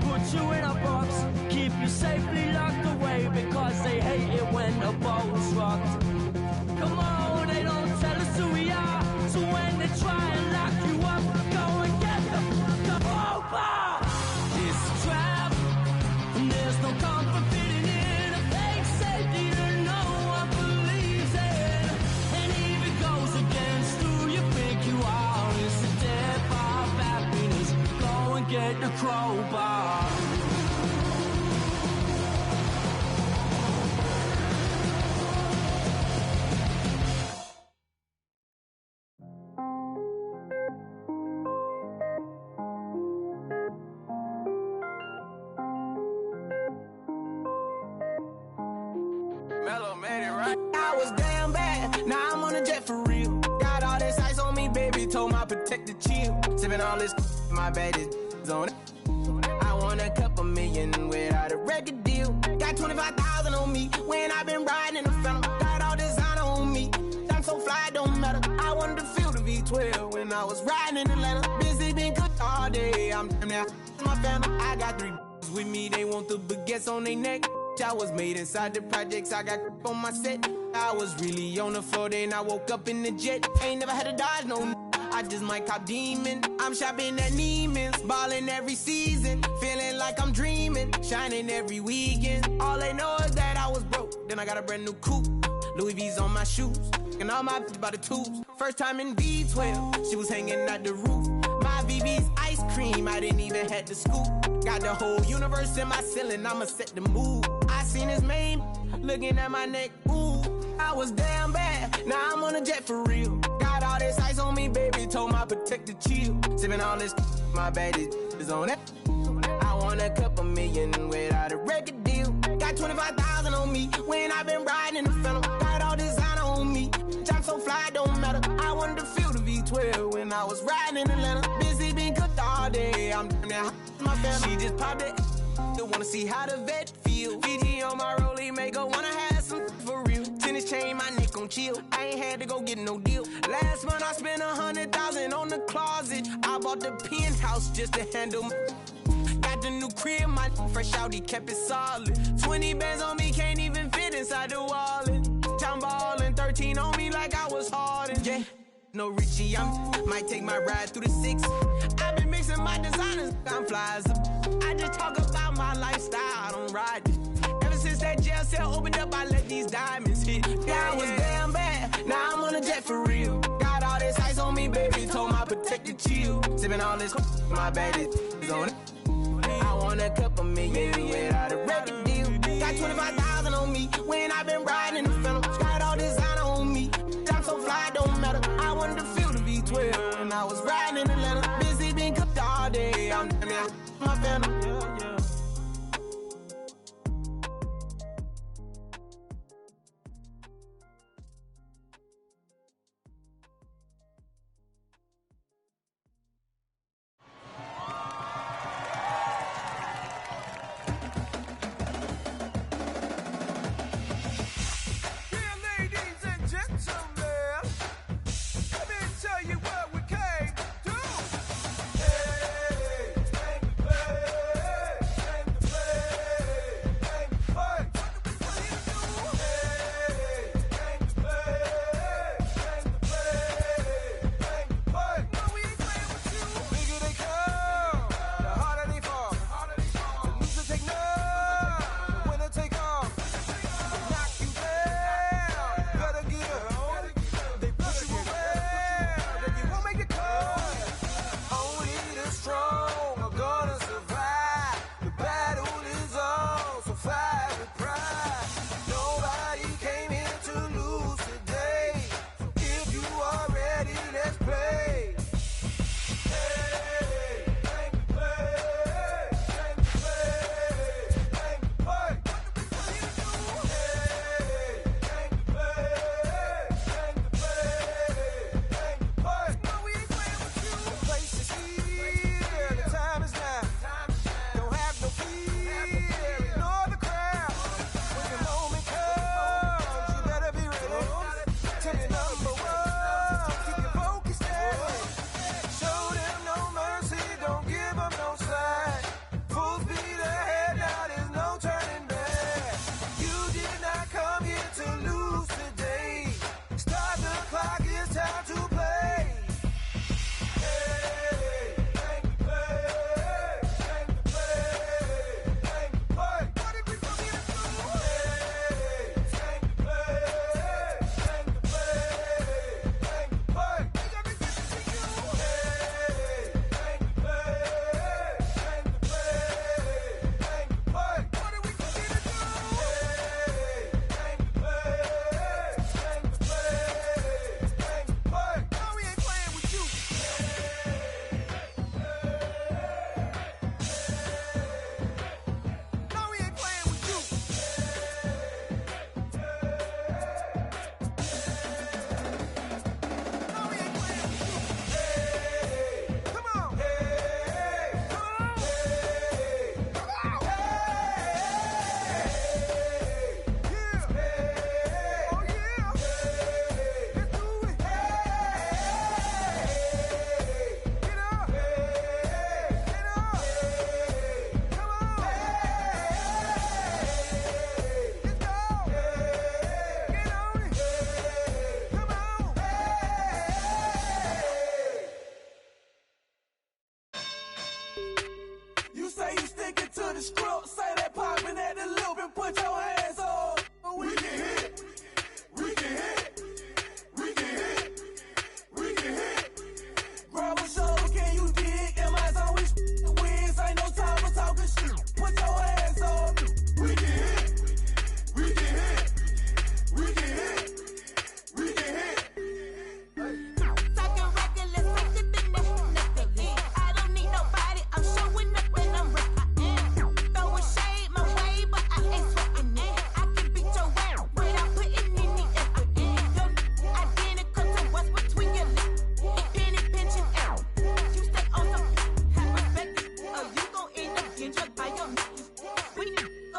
Put you in a box, keep you safely locked away because they hate hate it when the boat's rocked. Come on, they don't tell us who we are. So when they try and lock you up, go and get the crowbar. It's a trap, and there's no comfort fitting in a fake safety that no one believes in. And if it goes against who you think you are, it's a dead bar of happiness. Go and get the crowbar. I was damn bad, now I'm on a jet for real. Got all this ice on me, baby, told my protector chill. Sipping all this, my bad is on it. I want a couple million without a record deal. Got 25,000 on me when I've been riding in the Phantom. Got all designer on me, I'm so fly, don't matter. I wanted to feel the V12 when I was riding in Atlanta. Busy been cooked all day, I'm damn near my Phantom. I got 3 with me, they want the baguettes on their neck. I was made inside the projects, I got on my set. I was really on the floor, then I woke up in the jet. Ain't never had to dodge no I just might cop demon. I'm shopping at Neiman's, balling every season. Feeling like I'm dreaming, shining every weekend. All they know is that I was broke, then I got a brand new coupe. Louis V's on my shoes, and all my by the tubes. First time in V12, she was hanging at the roof. My VV's ice cream, I didn't even have to scoop. Got the whole universe in my ceiling, I'ma set the mood. I seen his name, looking at my neck, ooh. I was damn bad, now I'm on a jet for real. Got all this ice on me, baby, told my protector chill. Sipping all this, my bad is on it. I want a couple million without a record deal. Got 25,000 on me when I've been riding in the Phantom. Got all designer on me, I'm so fly, don't matter. I wanted to feel the V12 when I was riding in Atlanta. Busy been cooked all day, I'm damn near my family. She just popped it, still wanna see how the vet feel. Fiji on my rollie, make her wanna have some for real. Tennis chain, my neck on chill. I ain't had to go get no deal. Last month I spent 100,000 on the closet. I bought the penthouse just to handle my. Got the new crib, my fresh out, he kept it solid. 20 bands on me, can't even fit inside the wallet. Time ballin', 13 on me like I was Harden. Yeah, no Richie, might take my ride through the 6. I've been mixing my designers, I'm fly as I just talk about my lifestyle, I don't ride it. Ever since that jail cell opened up, I let these diamonds hit. Yeah, I was damn bad, now I'm on a jet for real. Got all this ice on me, baby, told my protector chill. Sipping all this, my bad is on it. I want a couple million without a record deal. Got 25,000 on me when I've been riding in the Phantom. Got all designer on me, I'm so fly, don't matter. I wanted to feel the V12 when I was riding in Atlanta. Busy been cooked all day, I'm damn near my Phantom.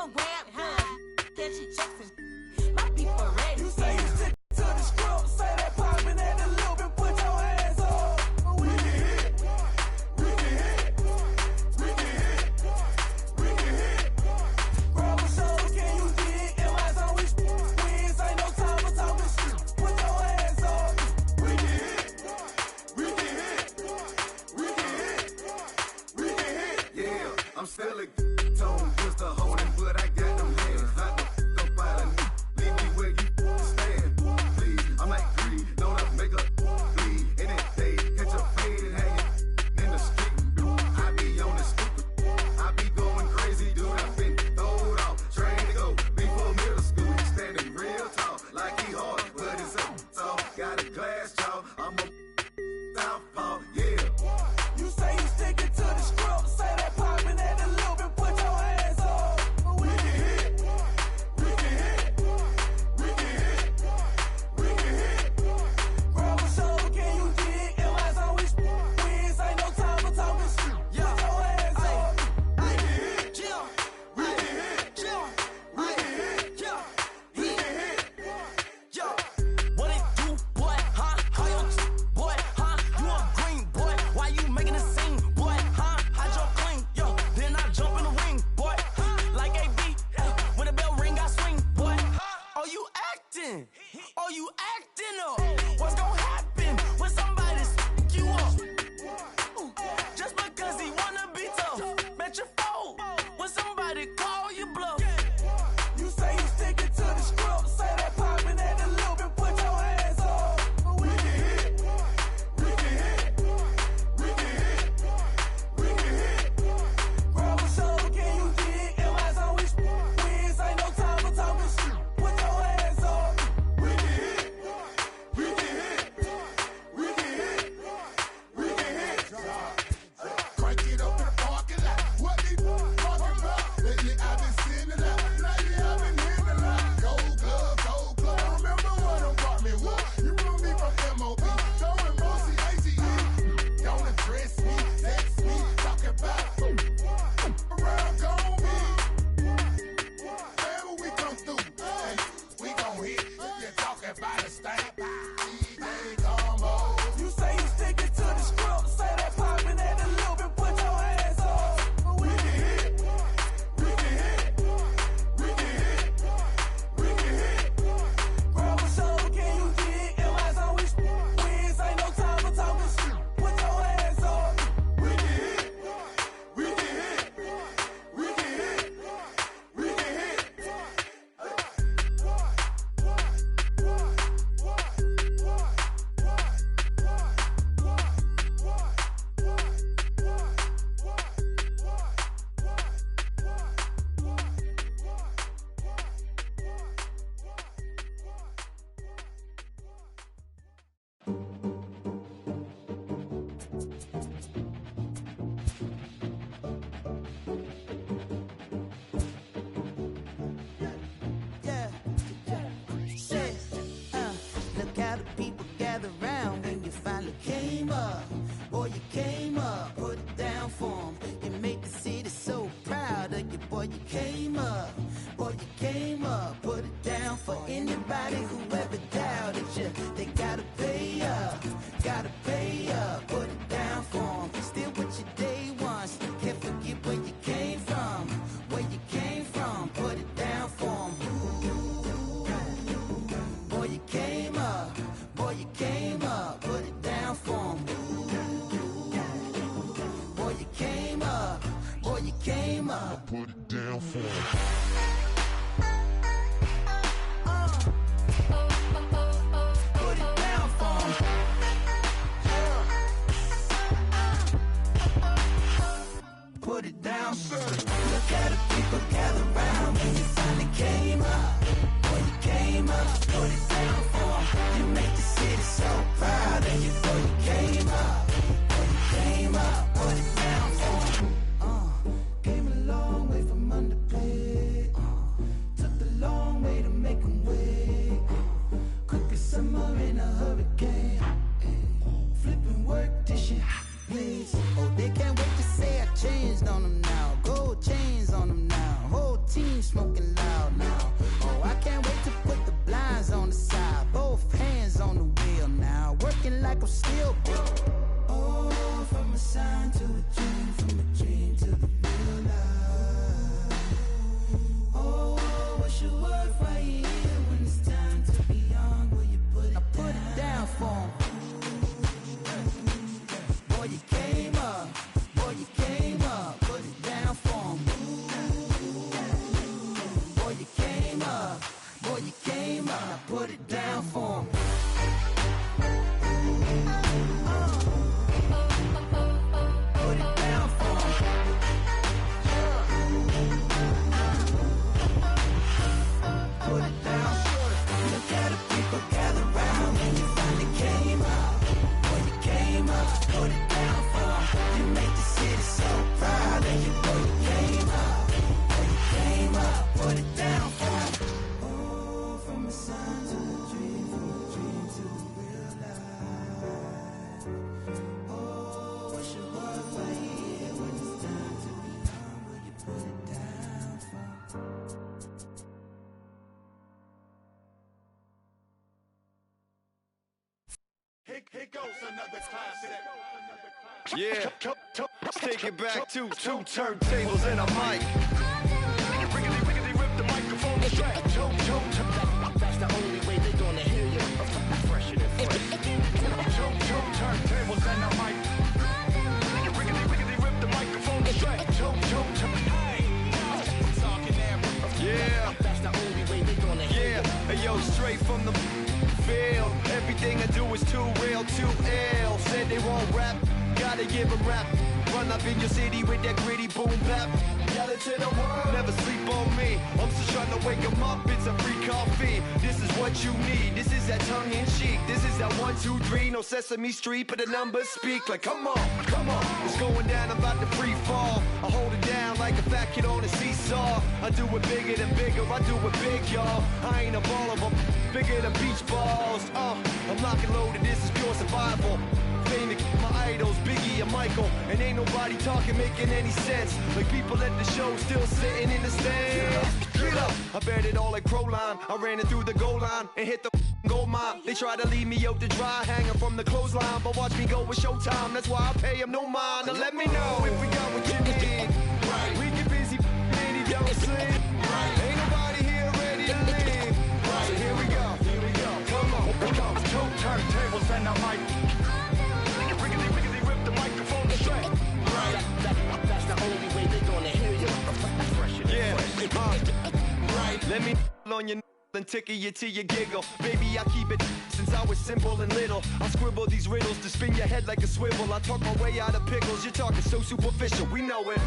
program. Catchy Jackson. My people ready. You say you stick to the script, say that poppin' at the loop and put your hands up. We can hit, we can hit, we can hit, we can hit. Grab a shoulder, can you dig? And my zone, we ain't no time for talking shit. Put your hands up. We can hit, we can hit, we can hit, we can hit. Yeah, I'm still a tone, just a holding, but I got them hands. Not the go by the leave me where you stand. Please, I'm like greed, don't I make a bleed. In it, they catch a fade and hanging in the street. I be on the stupid, I be going crazy, dude. I've been throwed off, trained to go before middle school. Standing real tall, like he hard, but it's up tall. Got a glass jaw, I'm a southpaw, yeah. You say you sticking to the script, say that poppin' at the loop and put your hands up. We can hit, we can hit, we can hit, we can hit. Grab a shoulder, can you dig? And my zone, we ain't no time for talking shit. Put your hands up. We can hit, we can hit, we can hit, we can hit. What it do, boy, huh? How your boy, huh? You a green boy, why you making a scene, boy, huh? I jump clean, yo, then I jump in the ring, boy, like AB, when the bell ring, I swing, boy. Oh, you acting, oh, you acting up. What's gonna happen when somebody stick you up? Just because he wanna be tough, bet you fold when somebody call you bluff. You say you sticking to the script, say that poppin' at the loop and put your hands up. We can hit, we can hit, we can hit, we can hit. Grab a shoulder, can you dig? And my zone, we ain't no time for talking shit. Put your hands up. We can hit, we can hit, we can hit, we can hit. Crank it up in the parking lot. What they talking about? Lately I've been seeing a lot. Lately I've been hearing a lot. Gold glove, gold glove. I remember what them brought me was. You knew me from MOB. Going bossy ATE. Don't address me, text me, talk about around gon' be. Whenever we come through, hey, we gon' hit. If you're talking about a stank, DJ combo. You say you sticking to the script, say that poppin' at the loop and put your hands up. We can hit, we can hit, we can hit, we can hit. Grab a shoulder, can you dig? And my zone, we ain't no time for talking shit. Put your hands up. We can hit, we can hit, we can hit, we can hit. team smoking loud now. Oh, I can't wait to put the blinds on the side. Both hands on the wheel now. Working like I'm still. Oh, from a sign to a dream, from a dream to the real life. Oh, what's your word right here when it's time to be young? Will you put it down? I put it down for 'em. Boy, you came up. Boy, you came up. Put it down for 'em. Boy, you came up. Boy, you came up. Now put it down for 'em. Put it down for 'em. Put it down. Look at the people gather round when you finally came up. Boy, you came up. Put it down for 'em. You make the city so proud of you. Boy, you came up. Boy, you came up. Put it down for 'em. Oh, from a sign to a dream, from a dream to the real life. Oh, what's your word right here when it's time to be young? Will you put it down for 'em? Here goes another classic. Yeah, let's take it back to two turntables and a mic. Riggedy rip the microphone to track. That's the only way they're gonna hear you. Fresher than fresh. Two turntables and a mic. Riggedy rip the microphone to track. Talking there. Yeah, That's the only way they're gonna hear yeah, you. hey yo, straight from the field. Everything I do is too real, too ill. Said they won't rap, gotta give 'em rap. Run up in your city with that gritty boom bap. Yell it to the world, never sleep on me. I'm still trying to wake 'em up, it's a free coffee. This is what you need, this is that tongue in cheek. This is that 1, 2, 3, no Sesame Street, but the numbers speak. Like come on, it's going down, I'm about to free fall. I hold it down like a fat kid on a seesaw. I do it bigger than bigger, I do it big, y'all. I ain't a baller, but bigger than beach balls. I'm lock and loaded, this is pure survival. Famous, my idols, Biggie and Michael. And ain't nobody talking, making any sense. Like people at the show still sitting in the stands. Get up, I bet it all like Proline. I ran it through the goal line and hit the gold mine. They try to leave me out to dry, hanging from the clothesline. But watch me go with Showtime, that's why I pay them no mind. Now let me know if we got what you need. We get busy, and he don't sleep. Ain't nobody here ready to leave. So here we go, come on. Two turntables and a mic. Riggedy rip the microphone to track. That's the only way they're gonna hear you. Fresher than Yeah, fresh. let me on your and tickle you till you giggle. Baby, I keep it since I was simple and little. I scribble these riddles to spin your head like a swivel. I talk my way out of pickles. You're talking so superficial. We know it.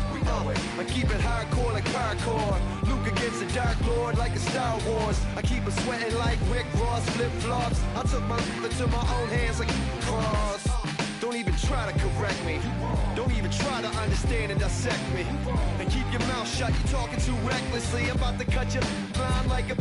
I keep it hardcore like parkour. Luke against the Dark Lord like a Star Wars. I keep it sweating like Rick Ross flip-flops. I took my into my own hands like cross. Don't even try to correct me. Don't even try to understand and dissect me. And keep your mouth shut. You're talking too recklessly. I'm about to cut your line like a...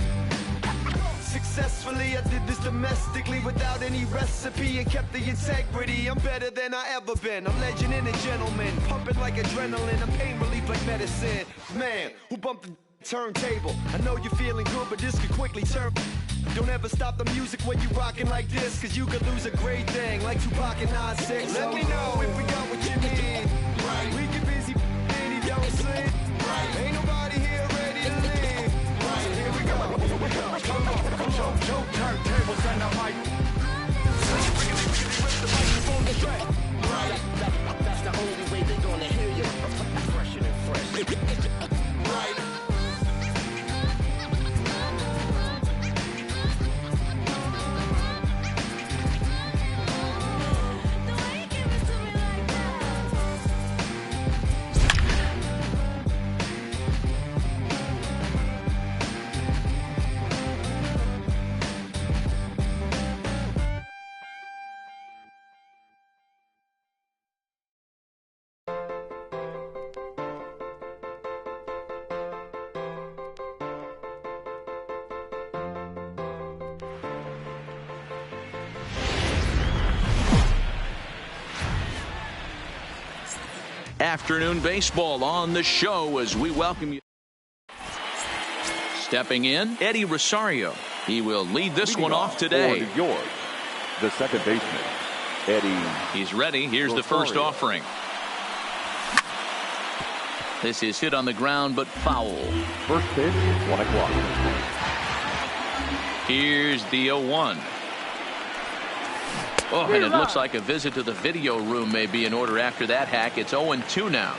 Successfully, I did this domestically without any recipe and kept the integrity. I'm better than I ever been. I'm legend and a gentleman, pumping like adrenaline. I'm pain relief like medicine. Man, who bumped the turntable? I know you're feeling good, but this could quickly turn. Don't ever stop the music when you rockin' like this, cause you could lose a great thing like Tupac and 9-6. Let me know if we got what you need. We get busy and he don't sleep. Ain't nobody here ready to leave. So here we go. Come on. Two turntables and a mic. Riggedy rip the microphone to track. That's the only way they're gonna hear you. Fresher than fresh. Afternoon baseball on the show as we welcome you. Stepping in, Eddie Rosario. He will lead this one off today. For New York, the second baseman, Eddie. He's ready. Here's the first offering. This is hit on the ground, but foul. First pitch, 1 o'clock. Here's the 0-1. Oh, and it looks like a visit to the video room may be in order after that hack. It's 0-2 now.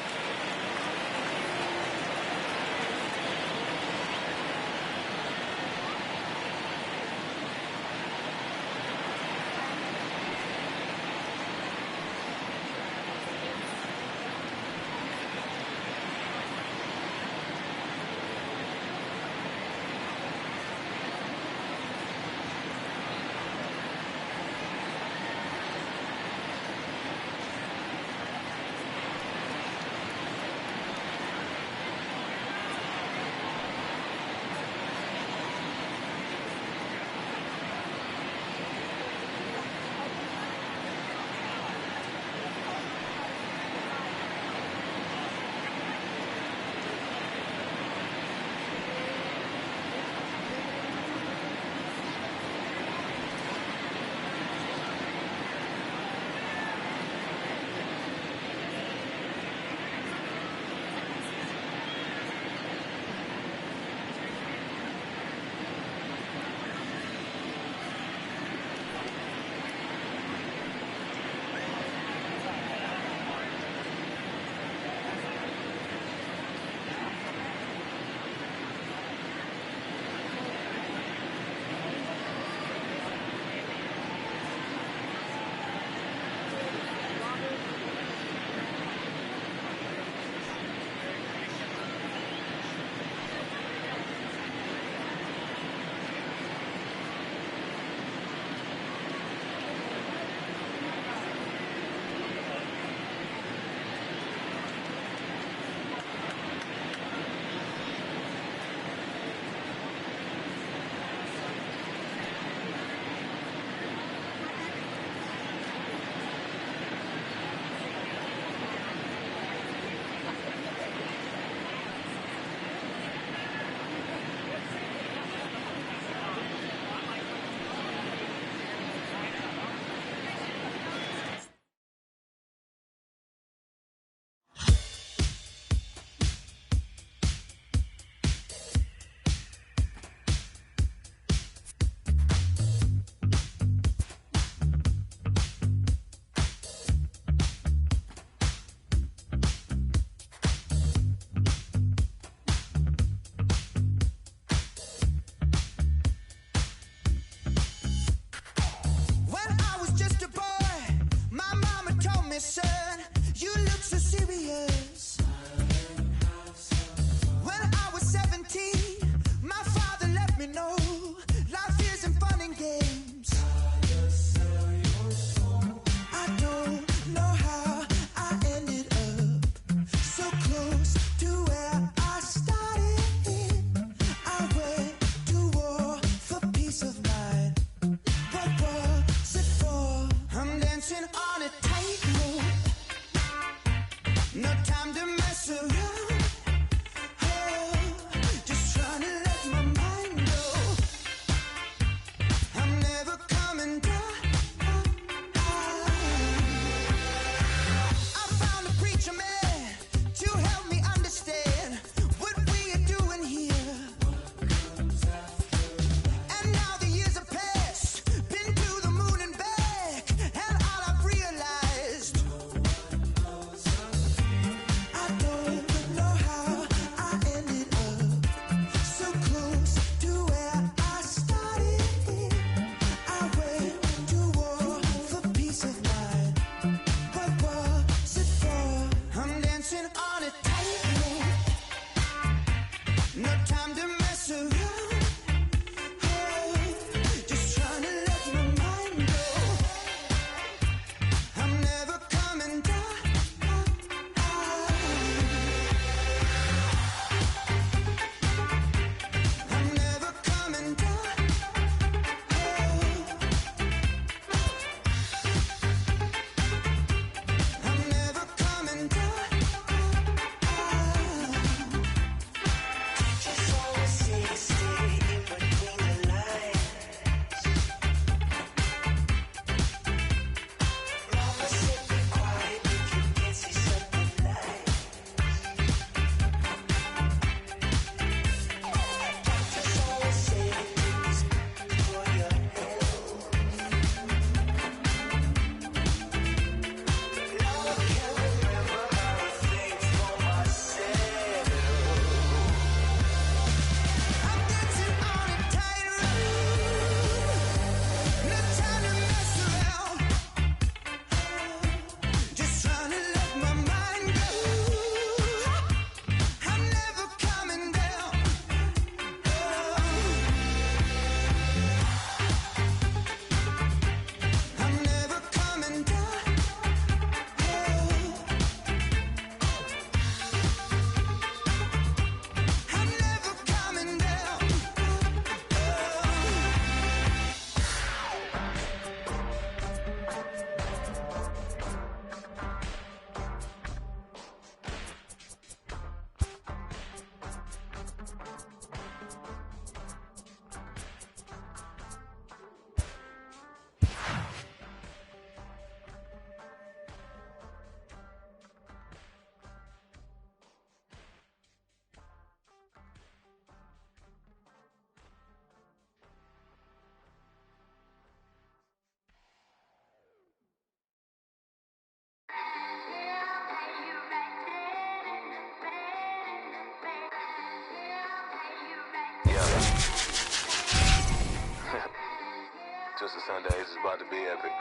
Twisted Sundays is about to be epic.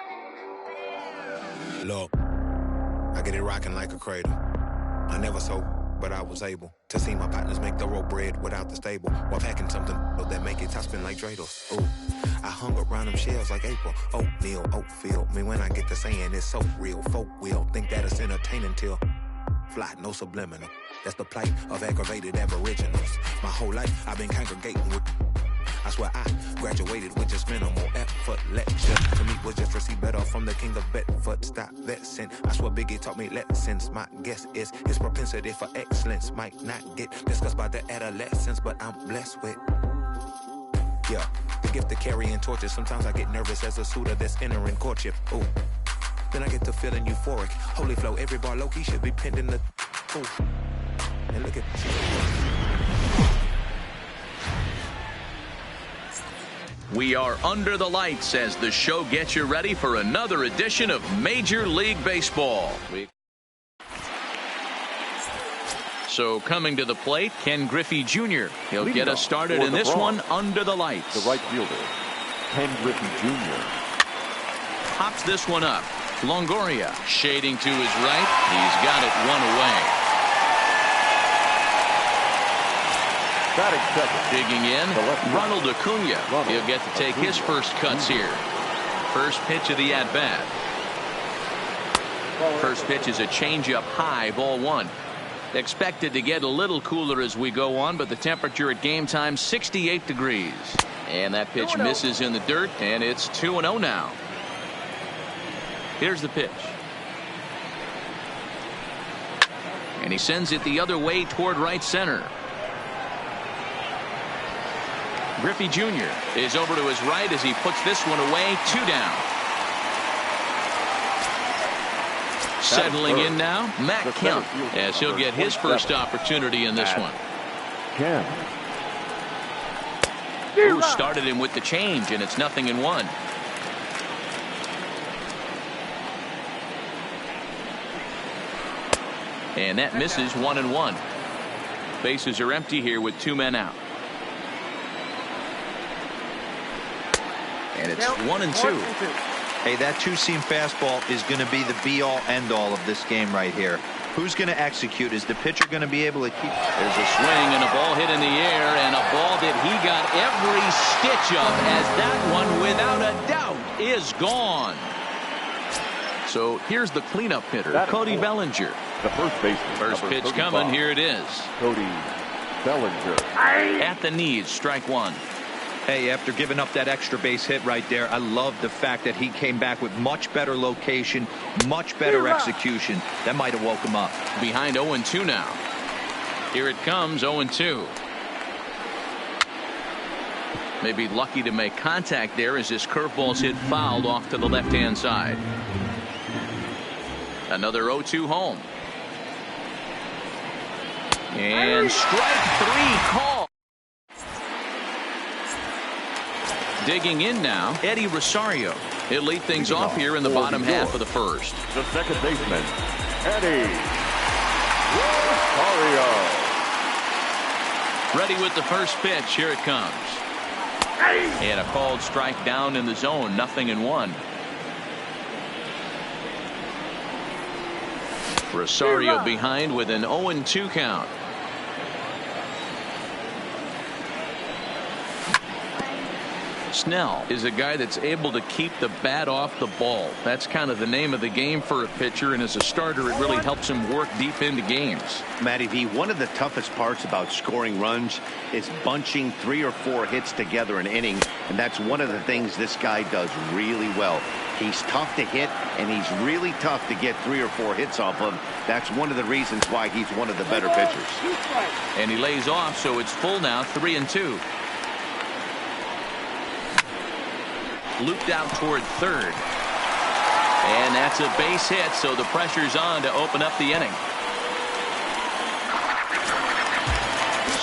Look, I get it rocking like a cradle. I never sold, but I was able to see my partners make the road bread without the stable, while packing something that make it top spin like dreidels. Ooh, I hung around them shells like April. Oatmeal, oatfield. Me when I get to saying it's so real. Folk will think that it's entertaining till fly, no subliminal. That's the plight of aggravated aboriginals. My whole life I've been congregating with. I swear I graduated with just minimal effort. Lecture to me was just receive better from the king of Bedford. Stop vexing. I swear Biggie taught me lessons. My guess is his propensity for excellence might not get discussed by the adolescents, but I'm blessed with, yeah, the gift of carrying torches. Sometimes I get nervous as a suitor that's entering courtship. Ooh, then I get to feeling euphoric. Holy flow, every bar low-key should be pinned in the, ooh, and look at We are under the lights as the show gets you ready for another edition of Major League Baseball. So coming to the plate, Ken Griffey Jr. He'll get us started in this one under the lights. The right fielder, Ken Griffey Jr. Pops this one up. Longoria shading to his right. He's got it one away. Digging in, Ronald Acuna. He'll get to take his first cuts here. First pitch of the at-bat. First pitch is a changeup high, ball one. Expected to get a little cooler as we go on, but the temperature at game time, 68 degrees. And that pitch misses in the dirt, and it's 2-0 now. Here's the pitch. And he sends it the other way toward right center. Griffey Jr. is over to his right as he puts this one away. 2 down. Settling in now, Matt Kemp, as he'll get his first opportunity in this one. Who started him with the change, and it's 0-1. And that misses 1-1. Bases are empty here with 2 men out. And it's 1-2. Hey, that two-seam fastball is going to be the be-all, end-all of this game right here. Who's going to execute? Is the pitcher going to be able to keep? There's a swing and a ball hit in the air, and a ball that he got every stitch of, as that one, without a doubt, is gone. So here's the cleanup hitter, Cody Bellinger. The first baseman. First pitch coming. Here it is. Cody Bellinger. At the knees, strike one. Hey, after giving up that extra base hit right there, I love the fact that he came back with much better location, much better execution. That might have woke him up. Behind 0-2 now. Here it comes, 0-2. Maybe lucky to make contact there as this curveball's hit fouled off to the left-hand side. Another 0-2 home. And strike 3 call. Digging in now, Eddie Rosario. He'll lead things off here in the bottom half of the first. The second baseman, Eddie Rosario. Ready with the first pitch. Here it comes. And a called strike down in the zone. 0-1. Rosario behind with an 0-2 count. Snell is a guy that's able to keep the bat off the ball. That's kind of the name of the game for a pitcher, and as a starter it really helps him work deep into games. Matty V, one of the toughest parts about scoring runs is bunching 3 or 4 hits together an inning, and that's one of the things this guy does really well. He's tough to hit, and he's really tough to get 3 or 4 hits off of. That's one of the reasons why he's one of the better pitchers. And he lays off, so it's full now, 3-2. Looped out toward third. And that's a base hit, so the pressure's on to open up the inning.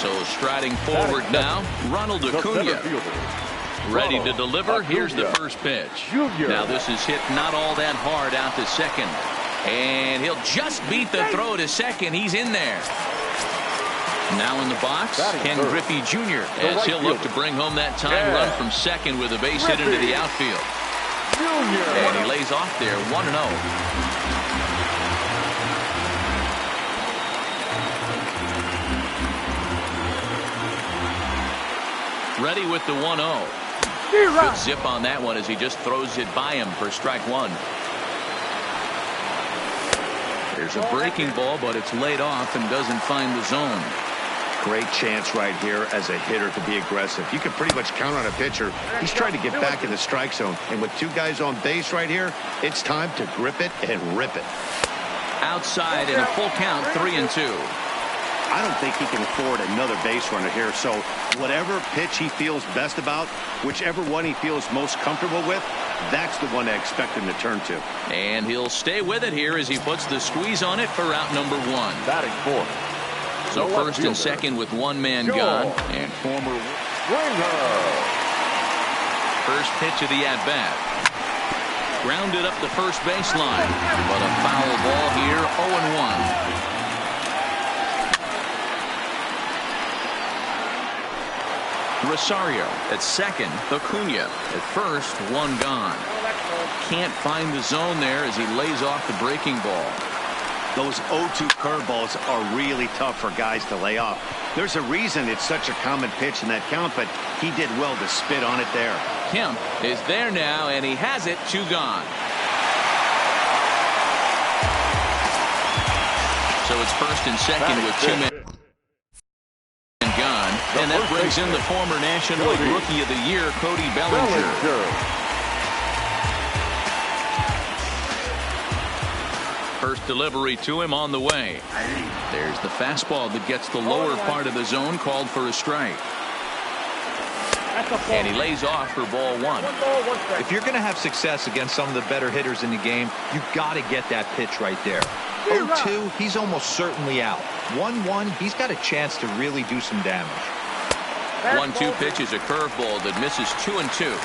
So striding forward now, Ronald Acuna. Ready to deliver. Here's the first pitch. Now this is hit not all that hard out to second. And he'll just beat the throw to second. He's in there. Now in the box, Ken Griffey Jr. as he'll look to bring home that tying run from second with a base hit into the outfield. And he lays off there 1-0. Ready with the 1-0. Good zip on that one as he just throws it by him for strike one. There's a breaking ball, but it's laid off and doesn't find the zone. Great chance right here as a hitter to be aggressive. You can pretty much count on a pitcher. He's trying to get back in the strike zone. And with two guys on base right here, it's time to grip it and rip it. Outside in a full count, 3-2. I don't think he can afford another base runner here. So whatever pitch he feels best about, whichever one he feels most comfortable with, that's the one I expect him to turn to. And he'll stay with it here as he puts the squeeze on it for out number one. Batting fourth. So first and second with one man gone. And former first pitch of the at-bat. Grounded up the first baseline. But a foul ball here, 0-1. Rosario at second. Acuna at first, one gone. Can't find the zone there as he lays off the breaking ball. Those 0-2 curveballs are really tough for guys to lay off. There's a reason it's such a common pitch in that count, but he did well to spit on it there. Kemp is there now, and he has it, two gone. So it's first and second with two men gone, and that brings in the former National League Rookie of the Year, Cody Bellinger. First delivery to him on the way. There's the fastball that gets the lower part of the zone, called for a strike. And he lays off for ball one. If you're going to have success against some of the better hitters in the game, you've got to get that pitch right there. 0-2, he's almost certainly out. 1-1, he's got a chance to really do some damage. 1-2 pitch is a curveball that misses 2-2.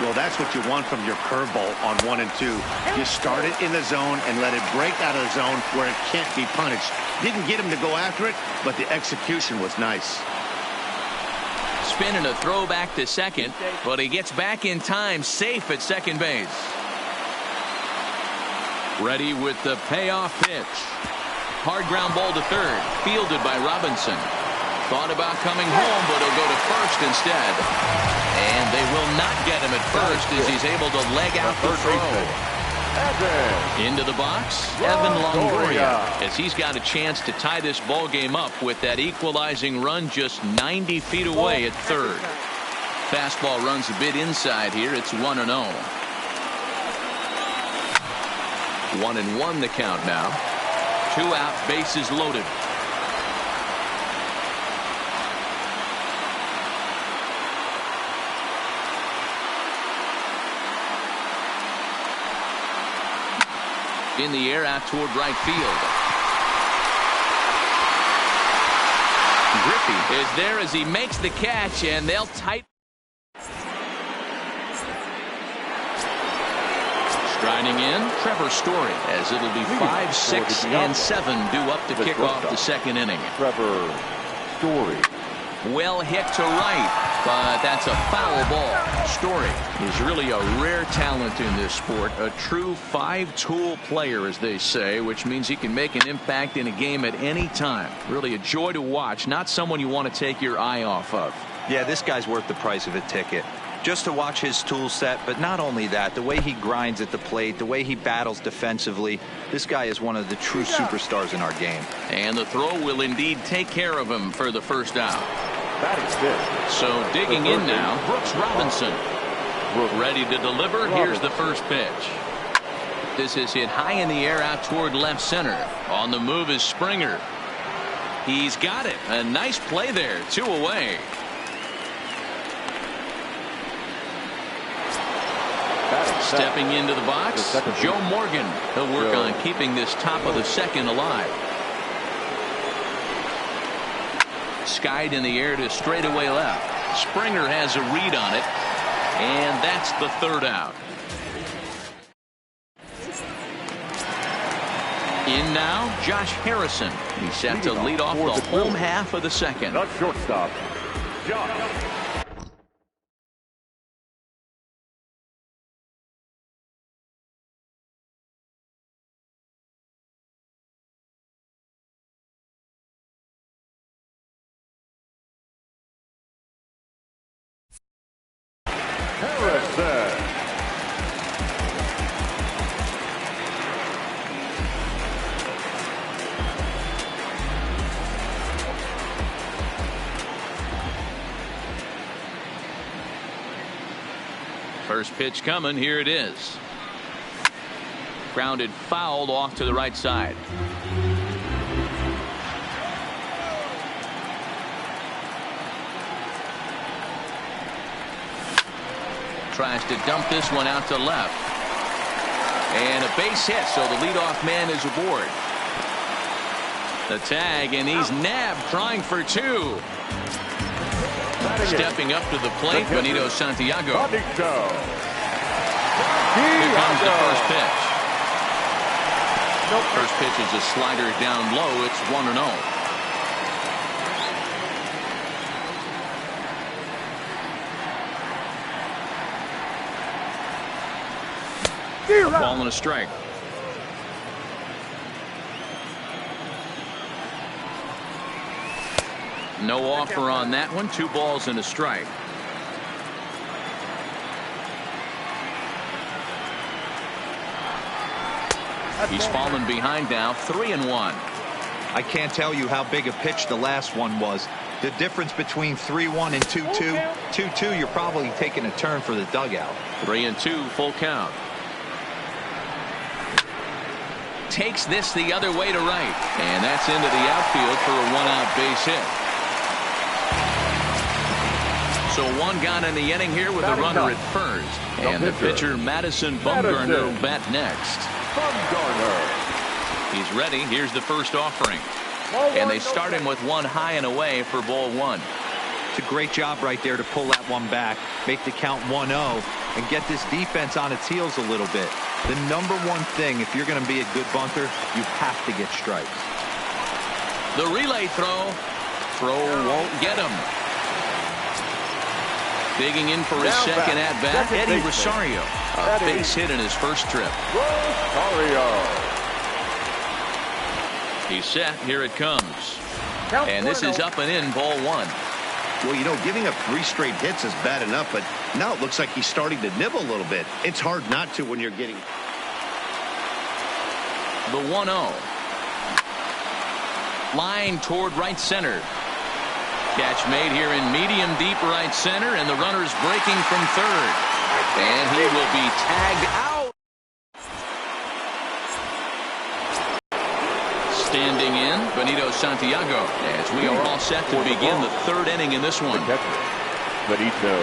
Well, that's what you want from your curveball on 1 and 2. You start it in the zone and let it break out of the zone where it can't be punished. Didn't get him to go after it, but the execution was nice. Spin and a throw back to second, but he gets back in time, safe at second base. Ready with the payoff pitch. Hard ground ball to third, fielded by Robinson. Thought about coming home, but he'll go to first instead. And they will not get him at first as he's able to leg out the throw. Into the box, Evan Longoria, as he's got a chance to tie this ball game up with that equalizing run just 90 feet away at third. Fastball runs a bit inside here. It's 1-0. 1-1 the count now. 2 out, bases loaded. In the air out toward right field. Griffey is there as he makes the catch, and they'll tighten. Striding in, Trevor Story, as it'll be 5, 6, and 7 due up to kick off the second inning. Trevor Story. Well hit to right, but that's a foul ball. Story is really a rare talent in this sport, a true 5-tool player, as they say, which means he can make an impact in a game at any time. Really a joy to watch, not someone you want to take your eye off of. Yeah, this guy's worth the price of a ticket. Just to watch his tool set, but not only that, the way he grinds at the plate, the way he battles defensively, this guy is one of the true superstars in our game. And the throw will indeed take care of him for the first out. So digging in now, Brooks Robinson. Ready to deliver. Here's the first pitch. This is hit high in the air out toward left center. On the move is Springer. He's got it. A nice play there. 2 away. Stepping into the box, Joe Morgan. He'll work on keeping this top of the second alive. Skied in the air to straightaway left. Springer has a read on it, and that's the third out. In now, Josh Harrison. He's set to lead off the home half of the second. The shortstop, Josh. Harrison. First pitch coming. Here it is. Grounded fouled off to the right side. Tries to dump this one out to left. And a base hit, so the leadoff man is aboard. The tag, and he's nabbed, trying for two. Stepping up to the plate, Benito Santiago. Here comes the first pitch. First pitch is a slider down low. It's 1-0. A ball and a strike. No offer on that one. 2 balls and a strike. He's fallen behind now, 3-1. I can't tell you how big a pitch the last one was. The difference between 3-1 and 2-2. 2-2, you're probably taking a turn for the dugout. 3-2, full count. Takes this the other way to right, and that's into the outfield for a 1-out base hit. So 1 gone in the inning here with a runner at first, and the pitcher Madison Bumgarner will bat next. He's ready. Here's the first offering, and they start him with 1 high and away for ball 1. It's a great job right there to pull that one back, make the count 1-0, and get this defense on its heels a little bit. The number one thing, if you're going to be a good bunter, you have to get strikes. The relay throw. Throw won't get him. Digging in for his second at-bat, Eddie Rosario. A base hit in his first trip. He's set. Here it comes. And this is up and in, ball 1. Well, you know, giving up 3 straight hits is bad enough, but now it looks like he's starting to nibble a little bit. It's hard not to when you're getting the 1-0. Line toward right center. Catch made here in medium deep right center, and the runner's breaking from third. And he will be tagged out. Standing in, Benito Santiago, as we are all set to begin the 3rd inning in this one. Benito.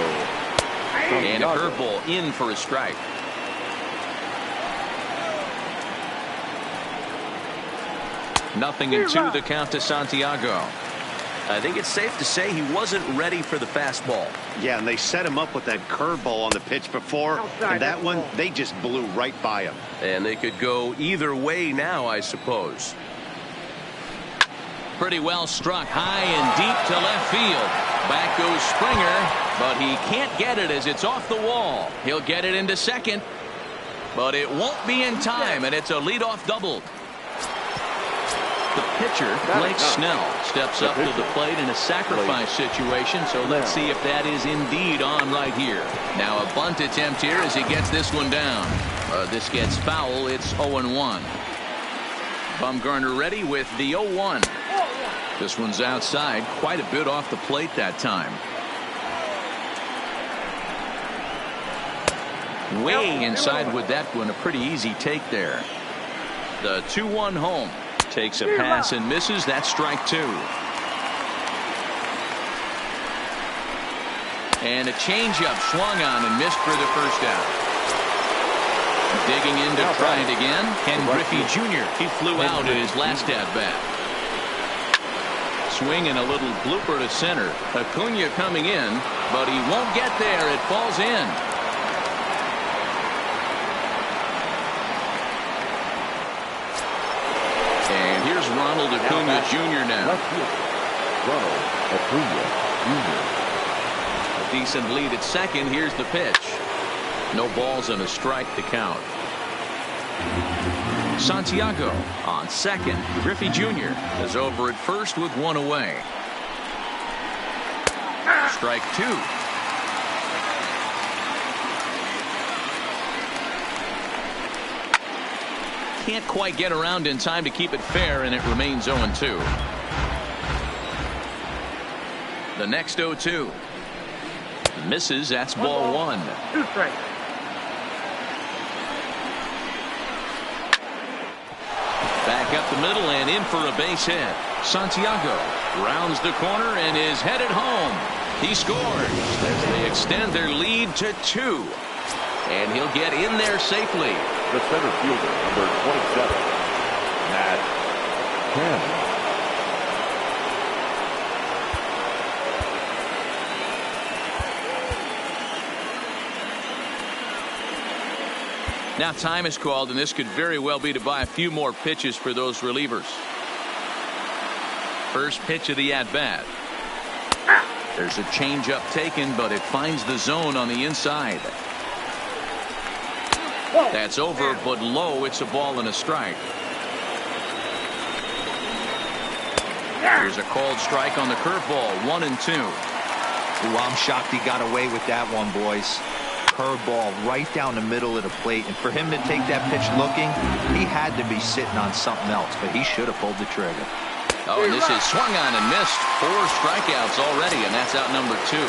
And a curveball in for a strike. Nothing in 2, the count to Santiago. I think it's safe to say he wasn't ready for the fastball. Yeah, and they set him up with that curveball on the pitch before, and that one, they just blew right by him. And they could go either way now, I suppose. Pretty well struck high and deep to left field. Back goes Springer, but he can't get it as it's off the wall. He'll get it into second, but it won't be in time, and it's a leadoff double. The pitcher, Blake Snell, steps up to the plate in a sacrifice situation, so let's see if that is indeed on right here. Now a bunt attempt here as he gets this one down. This gets foul. It's 0-1. Bumgarner ready with the 0-1. This one's outside, quite a bit off the plate that time. Way inside with that one, a pretty easy take there. The 2-1 home. Takes a pass and misses. That's strike 2. And a changeup swung on and missed for the first out. Digging in to try it again, Ken Griffey Jr. He flew out in his last at-bat. Swing and a little blooper to center. Acuna coming in, but he won't get there. It falls in. Ronald Acuna Jr. now. Ronald Acuna Jr. A decent lead at second. Here's the pitch. No balls and a strike to count. Santiago on second. Griffey Jr. is over at first with one away. Strike two. Can't quite get around in time to keep it fair, and it remains 0-2. The next 0-2. Misses. That's ball one. 2 strikes. Back up the middle and in for a base hit. Santiago rounds the corner and is headed home. He scores as they extend their lead to 2. And he'll get in there safely. The center fielder, number 27, Matt Cannon. Now time is called, and this could very well be to buy a few more pitches for those relievers. First pitch of the at-bat. There's a changeup taken, but it finds the zone on the inside. That's over, but low. It's a ball and a strike. Here's a called strike on the curveball. 1-2. Ooh, I'm shocked he got away with that one, boys. Curveball right down the middle of the plate, and for him to take that pitch looking, he had to be sitting on something else, but he should have pulled the trigger. Oh, and this is swung on and missed. 4 strikeouts already, and that's out number 2.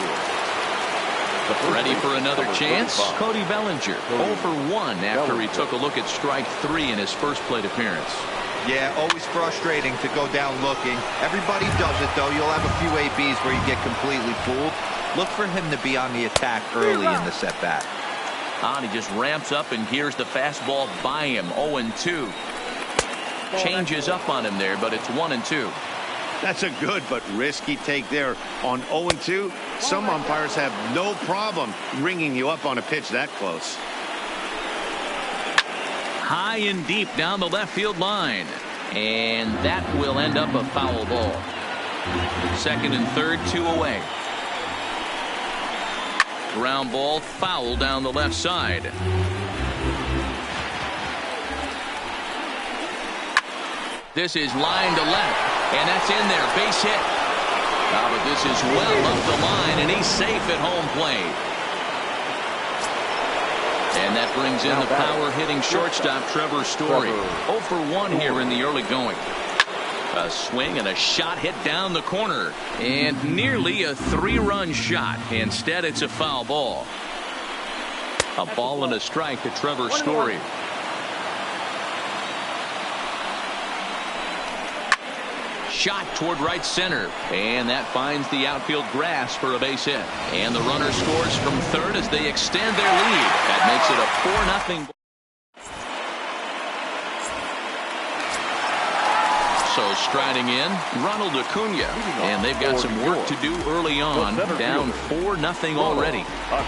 Ready for another chance? Cody Bellinger, 0 for 1 after he took a look at strike 3 in his first plate appearance. Yeah, always frustrating to go down looking. Everybody does it, though. You'll have a few ABs where you get completely fooled. Look for him to be on the attack early in the at-bat. And he just ramps up, and here's the fastball by him. 0-2. Changes up on him there, but it's 1-2. That's a good but risky take there on 0-2. Some umpires have no problem ringing you up on a pitch that close. High and deep down the left field line, and that will end up a foul ball. Second and third, 2 away. Ground ball, foul down the left side. This is line to left, and that's in there. Base hit. But this is well up the line, and he's safe at home plate. And that brings in the power-hitting shortstop, Trevor Story. 0 for 1 here in the early going. A swing and a shot hit down the corner, and nearly a 3-run shot. Instead, it's a foul ball. A ball and a strike to Trevor Story. Shot toward right center, and that finds the outfield grass for a base hit. And the runner scores from third as they extend their lead. That makes it a 4-0 ball. So striding in, Ronald Acuna, and they've got some work to do early on. Down 4-0 already.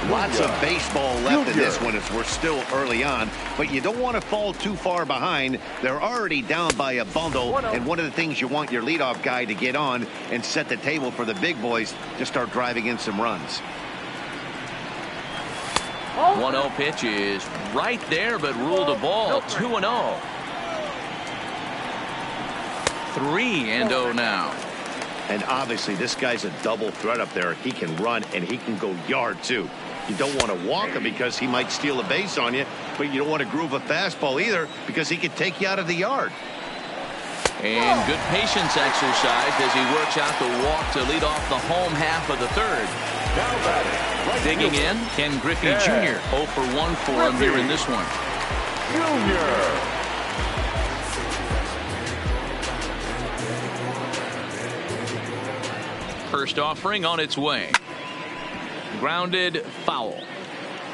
Lots of baseball left in this one as we're still early on, but you don't want to fall too far behind. They're already down by a bundle, and one of the things you want your leadoff guy to get on and set the table for the big boys to start driving in some runs. 1-0 pitch is right there, but ruled a ball. 2-0. 3-0 now. And obviously this guy's a double threat up there. He can run and he can go yard too. You don't want to walk him because he might steal a base on you, but you don't want to groove a fastball either because he could take you out of the yard. And good patience exercised as he works out the walk to lead off the home half of the third. Digging in, Ken Griffey Jr. 0 for 1 for him here in this one. Junior. First offering on its way. Grounded, foul.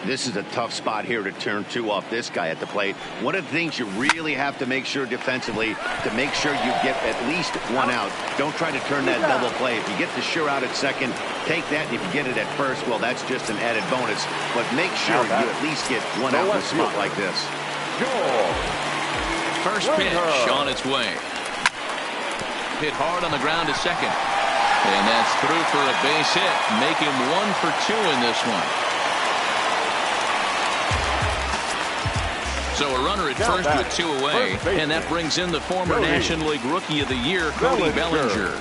This is a tough spot here to turn 2 off this guy at the plate. One of the things you really have to make sure defensively to make sure you get at least 1 out. Don't try to turn that double play. If you get the sure out at second, take that, and if you get it at first, well, that's just an added bonus. But make sure you at least get 1 out in a spot like this. First pitch on its way. hit hard on the ground to second. And that's through for a base hit. Make him 1 for 2 in this one. So a runner at first with 2 away. And that brings in the former National League Rookie of the Year, Cody Bellinger.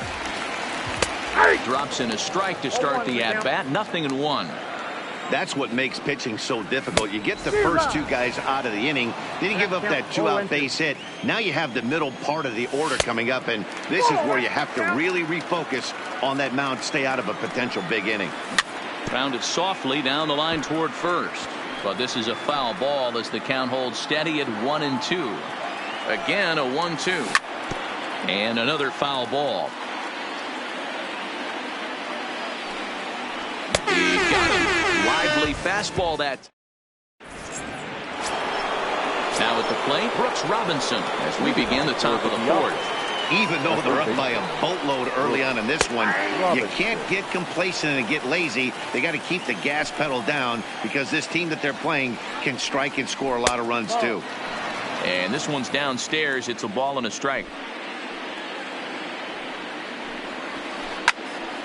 Drops in a strike to start the at-bat. 0-1. That's what makes pitching so difficult. You get the first 2 guys out of the inning, then you give up that 2-out base hit. Now you have the middle part of the order coming up, and this is where you have to really refocus on that mound, stay out of a potential big inning. Grounded softly down the line toward first. But this is a foul ball as the count holds steady at 1-2. Again, a 1-2. And another foul ball. He got him. Lively fastball that. Now at the plate, Brooks Robinson as we begin the top of the 4th. Even though they're up by a boatload early on in this one, you can't get complacent and get lazy. They got to keep the gas pedal down because this team that they're playing can strike and score a lot of runs too. And this one's downstairs. It's a ball and a strike.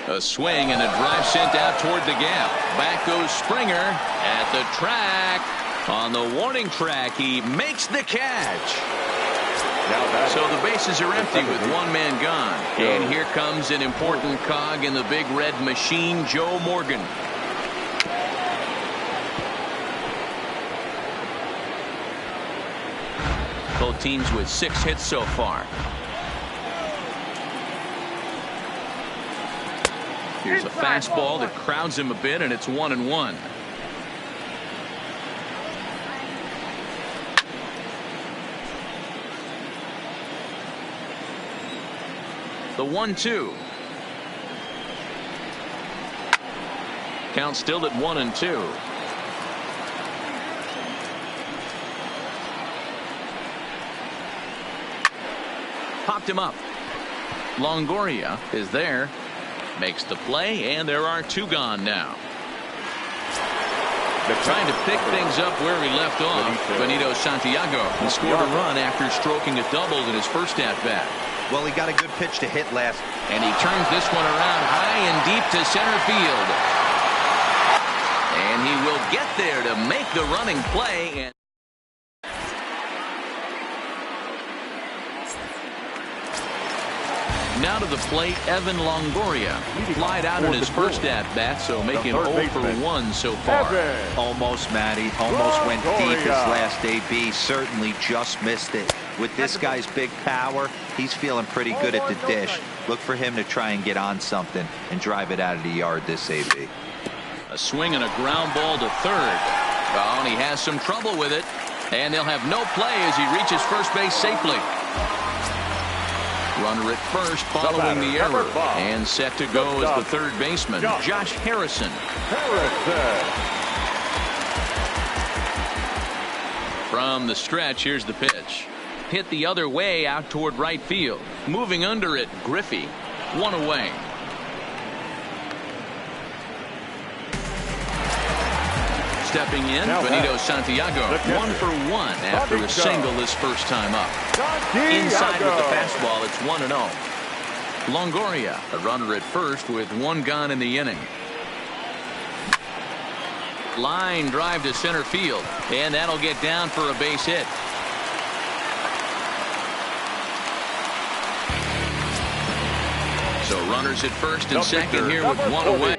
A swing and a drive sent out toward the gap. Back goes Springer at the track. On the warning track, he makes the catch. So the bases are empty with 1 man gone. And here comes an important cog in the big red machine, Joe Morgan. Both teams with 6 hits so far. Here's a fastball that crowds him a bit, and it's 1-1. The 1-2. Count still at 1-2. Popped him up. Longoria is there. Makes the play, and there are 2 gone now. They're trying to pick things up where he left off. Benito Santiago. He scored a run after stroking a double in his first at-bat. Well, he got a good pitch to hit last. And he turns this one around high and deep to center field. And he will get there to make the running play. And now to the plate, Evan Longoria. Flied out in his first at-bat, so make him 0 for 1 so far. Almost, Matty. Almost went deep his last AB. Certainly just missed it. With this guy's big power, he's feeling pretty good at the dish. Look for him to try and get on something and drive it out of the yard this AB. A swing and a ground ball to third. Oh, and he has some trouble with it. And they'll have no play as he reaches first base safely. Runner at first following the error. And set to go as the third baseman, Josh Harrison. From the stretch, here's the pitch. Hit the other way out toward right field. Moving under it, Griffey. 1 away. Stepping in, Benito Santiago. 1 for 1 after a single this first time up. Inside with the fastball, it's 1-0. Longoria, a runner at first with 1 gone in the inning. Line drive to center field, and that'll get down for a base hit. So runners at first and second here with 1 away.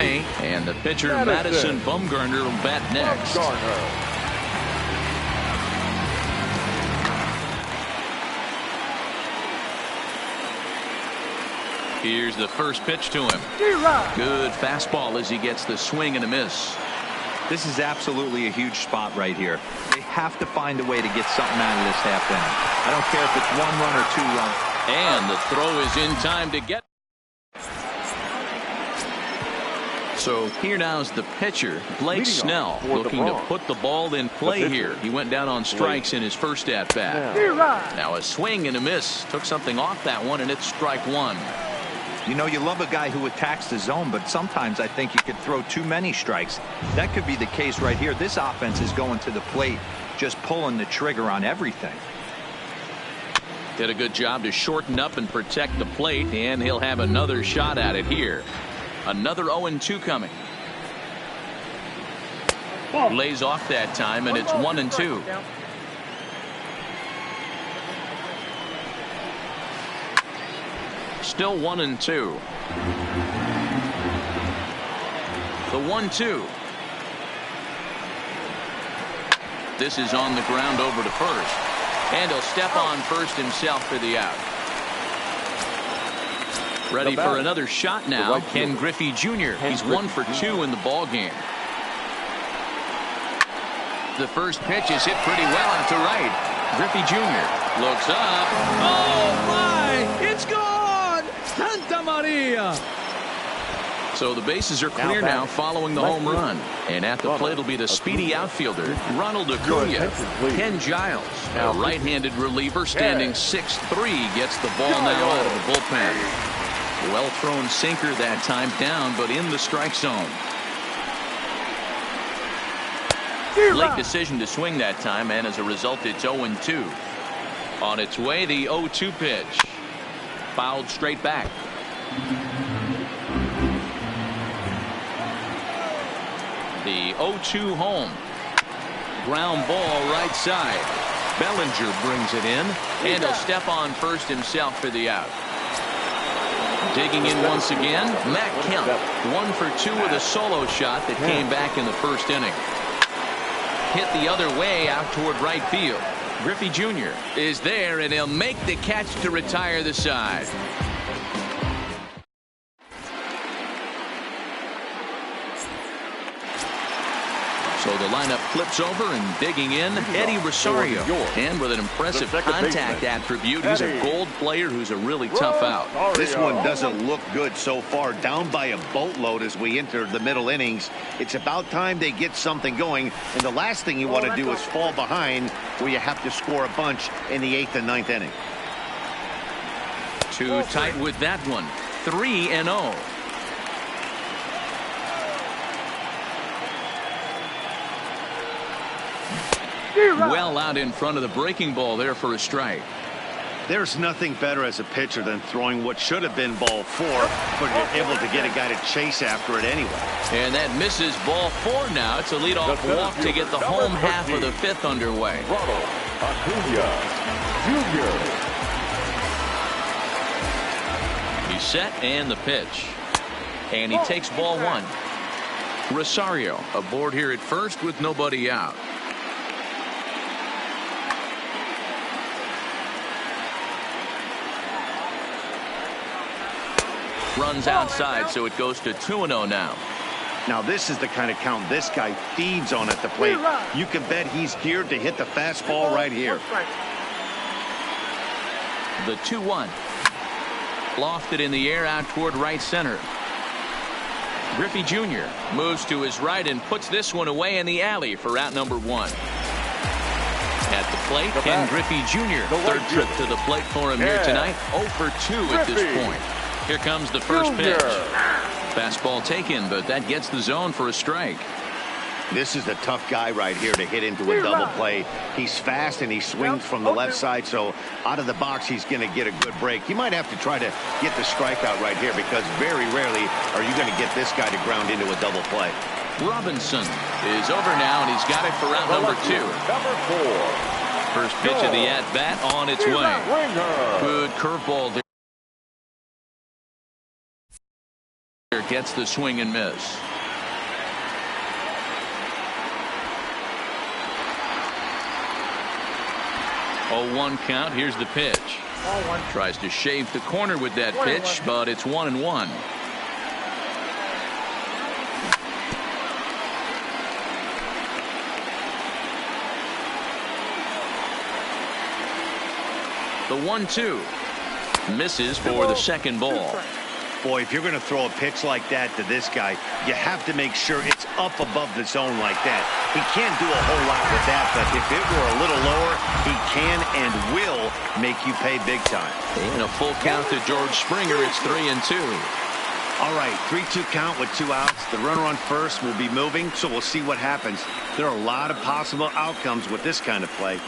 And the pitcher, Madison Bumgarner, will bat next. Here's the first pitch to him. Good fastball as he gets the swing and a miss. This is absolutely a huge spot right here. They have to find a way to get something out of this half inning. I don't care if it's 1 run or 2 runs. And the throw is in time to get. So here now is the pitcher, Blake Snell, looking to put the ball in play here. He went down on strikes in his first at-bat. Now a swing and a miss. Took something off that one, and it's strike 1. You know, you love a guy who attacks the zone, but sometimes I think you could throw too many strikes. That could be the case right here. This offense is going to the plate, just pulling the trigger on everything. Did a good job to shorten up and protect the plate, and he'll have another shot at it here. Another 0-2 coming. Lays off that time, and it's 1-2. Still 1-2. The 1-2. This is on the ground over to first. And he'll step on first himself for the out. Ready for another shot now, Ken Griffey Jr. He's 1 for 2 in the ball game. The first pitch is hit pretty well out to right. Griffey Jr. looks up. Oh, my! It's gone! Santa Maria! So the bases are clear now following the home run. And at the plate will be the speedy outfielder, Ronald Acuna. Ken Giles, a right-handed reliever standing 6'3", gets the ball now out of the bullpen. Well-thrown sinker that time down, but in the strike zone. Late decision to swing that time, and as a result, it's 0-2. On its way, the 0-2 pitch. Fouled straight back. The 0-2 home. Ground ball right side. Bellinger brings it in, and he'll step on first himself for the out. Digging in once again, Matt Kemp. 1 for 2 with a solo shot that came back in the first inning. Hit the other way out toward right field. Griffey Jr. is there, and he'll make the catch to retire the side. So the lineup flips over, and digging in, Eddie Rosario. And with an impressive contact attribute, he's a gold player who's a really tough out. This one doesn't look good so far. Down by a boatload as we enter the middle innings. It's about time they get something going. And the last thing you want to do is fall behind where you have to score a bunch in the 8th and 9th inning. Too tight with that one. 3-0. Well out in front of the breaking ball there for a strike. There's nothing better as a pitcher than throwing what should have been ball 4, but you're able to get a guy to chase after it anyway. And that misses ball 4 now. It's a leadoff walk to get the home half of the 5th underway. He's set, and the pitch. And he takes ball 1. Rosario aboard here at first with nobody out. Runs outside, so it goes to 2-0 now. Now this is the kind of count this guy feeds on at the plate. You can bet he's geared to hit the fastball right here. The 2-1. Lofted in the air out toward right center. Griffey Jr. moves to his right and puts this one away in the alley for out number 1. At the plate, Ken Griffey Jr. Third trip to the plate for him here tonight. 0 for 2 at this point. Here comes the first pitch. Fastball taken, but that gets the zone for a strike. This is a tough guy right here to hit into a double play. He's fast and he swings from the left side, so out of the box he's going to get a good break. He might have to try to get the strikeout right here because very rarely are you going to get this guy to ground into a double play. Robinson is over now, and he's got it for out number 2. First pitch of the at-bat on its way. Good curveball there. Gets the swing and miss. 0-1 count. Here's the pitch. Tries to shave the corner with that pitch, but it's 1-1. The 1-2 misses for the second ball. Boy, if you're going to throw a pitch like that to this guy, you have to make sure it's up above the zone like that. He can't do a whole lot with that, but if it were a little lower, he can and will make you pay big time. And a full count to George Springer. It's 3-2. All right, 3-2 count with 2 outs. The runner on first will be moving, so we'll see what happens. There are a lot of possible outcomes with this kind of play.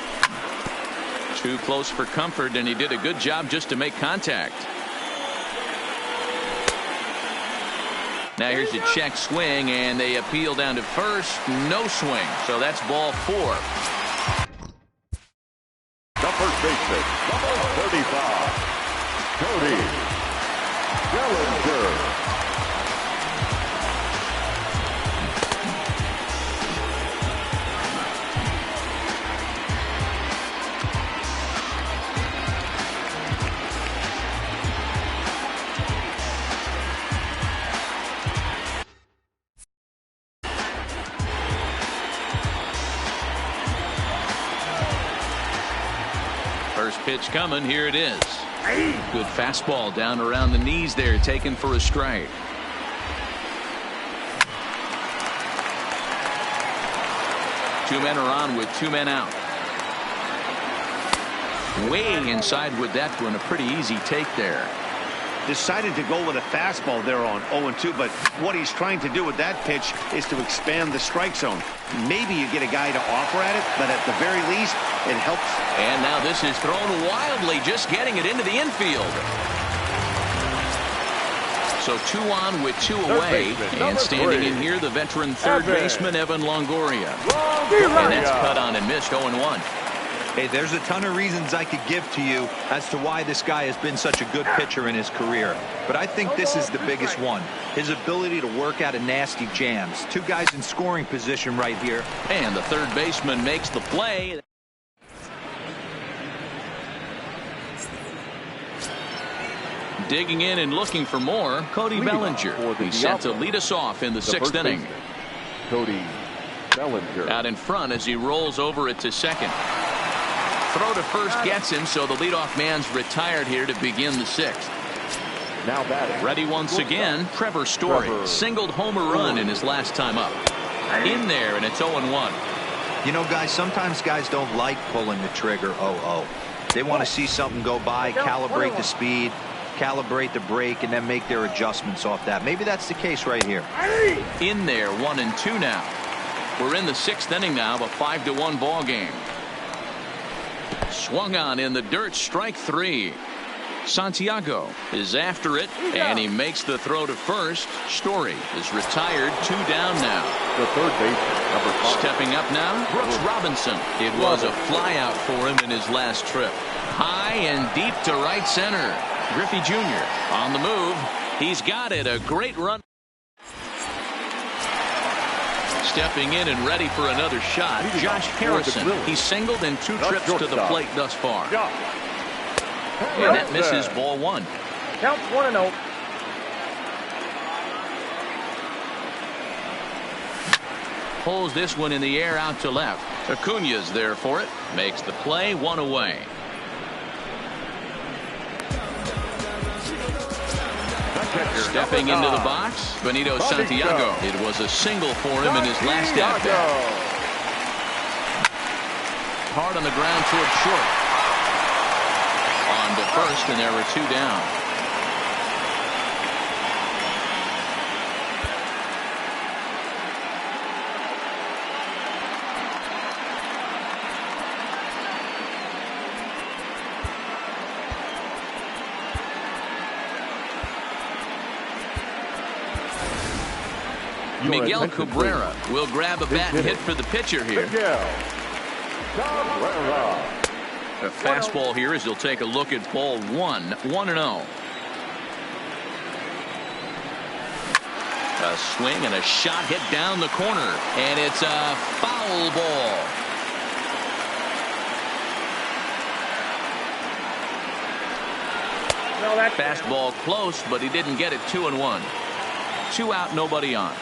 Too close for comfort, and he did a good job just to make contact. Now here's a check swing, and they appeal down to first. No swing, so that's ball 4. The first baseman, number 35, Cody Bellinger. First pitch coming. Here it is. Good fastball down around the knees there, taken for a strike. Two men are on with 2 men out. Way inside with that one. A pretty easy take there. Decided to go with a fastball there on 0-2, but what he's trying to do with that pitch is to expand the strike zone. Maybe you get a guy to offer at it, but at the very least, it helps. And now this is thrown wildly, just getting it into the infield. So 2 on with 2 away, and standing in here, the veteran third baseman, Evan Longoria. And that's cut on and missed, 0-1. Hey, there's a ton of reasons I could give to you as to why this guy has been such a good pitcher in his career. But I think this is the biggest one. His ability to work out of nasty jams. 2 guys in scoring position right here. And the third baseman makes the play. Digging in and looking for more, Cody Bellinger. He's set to lead us off in the 6th inning. Cody Bellinger. Out in front as he rolls over it to second. Throw to first gets him, so the leadoff man's retired here to begin the 6th. Now batting. Ready once again, Trevor Story. Singled homer run in his last time up. In there, and it's 0-1. You know, guys, sometimes guys don't like pulling the trigger 0-0. They want to see something go by, calibrate the speed, calibrate the brake, and then make their adjustments off that. Maybe that's the case right here. In there, 1-2 now. We're in the 6th inning now of a 5-1 ball game. Swung on in the dirt, strike 3. Santiago is after it, and he makes the throw to first. Story is retired, 2 down now. The third baseman, number 5. Stepping up now, Brooks Robinson. It was a flyout for him in his last trip. High and deep to right center. Griffey Jr. on the move. He's got it. A great run. Stepping in and ready for another shot, Josh Harrison. He's singled in 2 trips to the plate thus far. And that misses, ball 1. Counts 1-0. Pulls this one in the air out to left. Acuna's there for it. Makes the play, 1 away. Stepping into the box, Benito Santiago. It was a single for him in his last at-bat. Hard on the ground toward short. On to first, and there were 2 down. Miguel Cabrera will grab a bat and hit for the pitcher here. A fastball here as he'll take a look at ball 1. 1-0. A swing and a shot hit down the corner, and it's a foul ball. Fastball close, but he didn't get it. 2-1. 2 out, nobody on.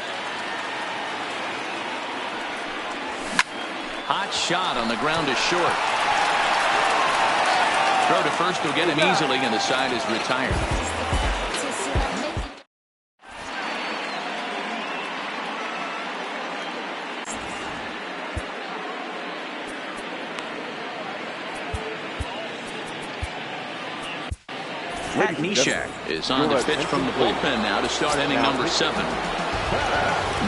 Hot shot on the ground to short. Throw to first will get him easily, and the side is retired. Pat Neshek is on the pitch from the bullpen now to start inning number 7.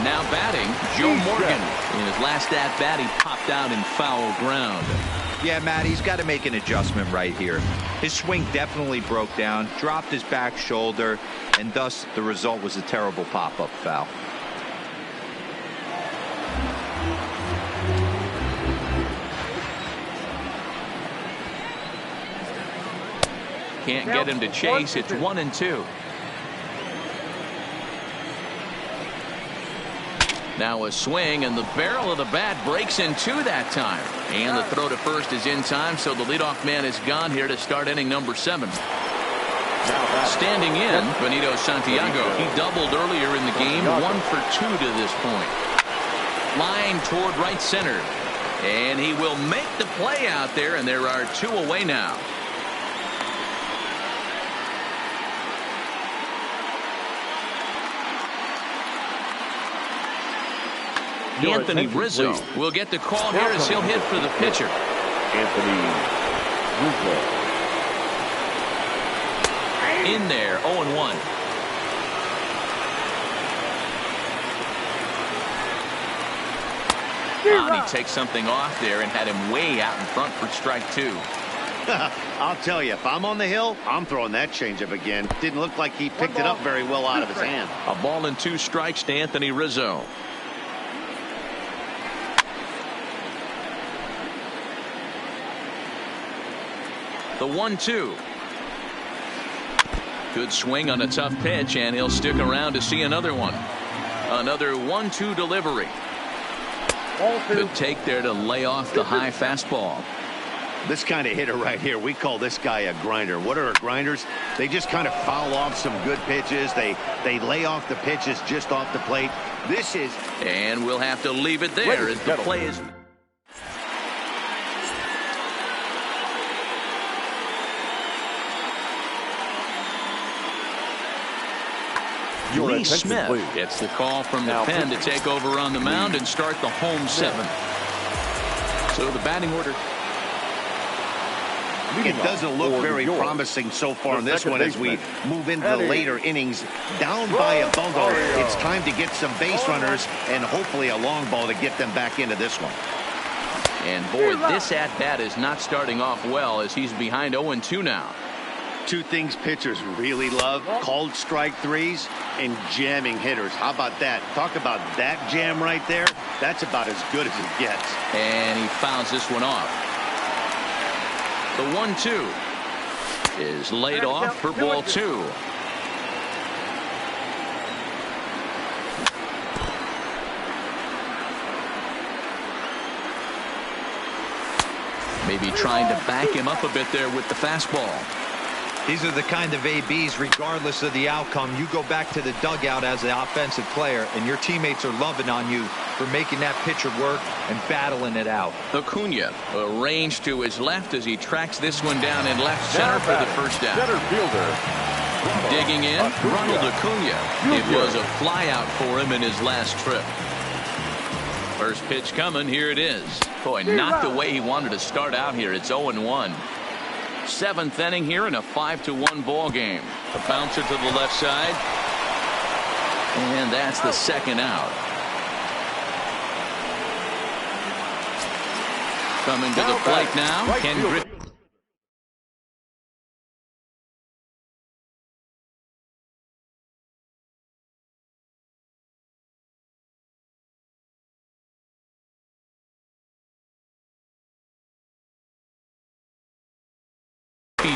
Now batting, Joe Morgan. In his last at-bat, he popped out in foul ground. Yeah, Matt, he's got to make an adjustment right here. His swing definitely broke down, dropped his back shoulder, and thus the result was a terrible pop-up foul. Can't get him to chase. It's 1-2. Now a swing, and the barrel of the bat breaks in two that time. And the throw to first is in time, so the leadoff man is gone here to start inning number 7. Standing in, Benito Santiago. He doubled earlier in the game, 1 for 2 to this point. Line toward right center. And he will make the play out there, and there are 2 away now. Anthony Rizzo will get the call here as he'll hit for the pitcher. Anthony Rizzo. In there, 0-1. He takes something off there and had him way out in front for strike 2. I'll tell you, if I'm on the hill, I'm throwing that changeup again. Didn't look like he picked it up very well out of his hand. A ball and 2 strikes to Anthony Rizzo. The 1-2. Good swing on a tough pitch, and he'll stick around to see another one. Another 1-2 delivery. Good take there to lay off the high fastball. This kind of hitter right here, we call this guy a grinder. What are grinders? They just kind of foul off some good pitches. They lay off the pitches just off the plate. This is... And we'll have to leave it there as the play is... Lee Smith gets the call from the pen to take over on the mound and start the home 7. So the batting order. It doesn't look very promising so far in this one as we move into the later innings. Down by a bundle, it's time to get some base runners and hopefully a long ball to get them back into this one. And boy, this at-bat is not starting off well as he's behind 0-2 now. 2 things pitchers really love: called strike 3s and jamming hitters. How about that? Talk about that jam right there. That's about as good as it gets. And he fouls this one off. The 1-2 is laid off for ball 2. Maybe trying to back him up a bit there with the fastball. These are the kind of ABs, regardless of the outcome, you go back to the dugout as an offensive player, and your teammates are loving on you for making that pitcher work and battling it out. Acuna arranged to his left as he tracks this one down in left center for the first down. Center fielder. Digging in, Ronald Acuna. It was a flyout for him in his last trip. First pitch coming, here it is. Boy, not the way he wanted to start out here. It's 0-1. 7th inning here in a 5-1 ball game. A bouncer to the left side. And that's the second out. Coming to the plate now, Ken Griffey.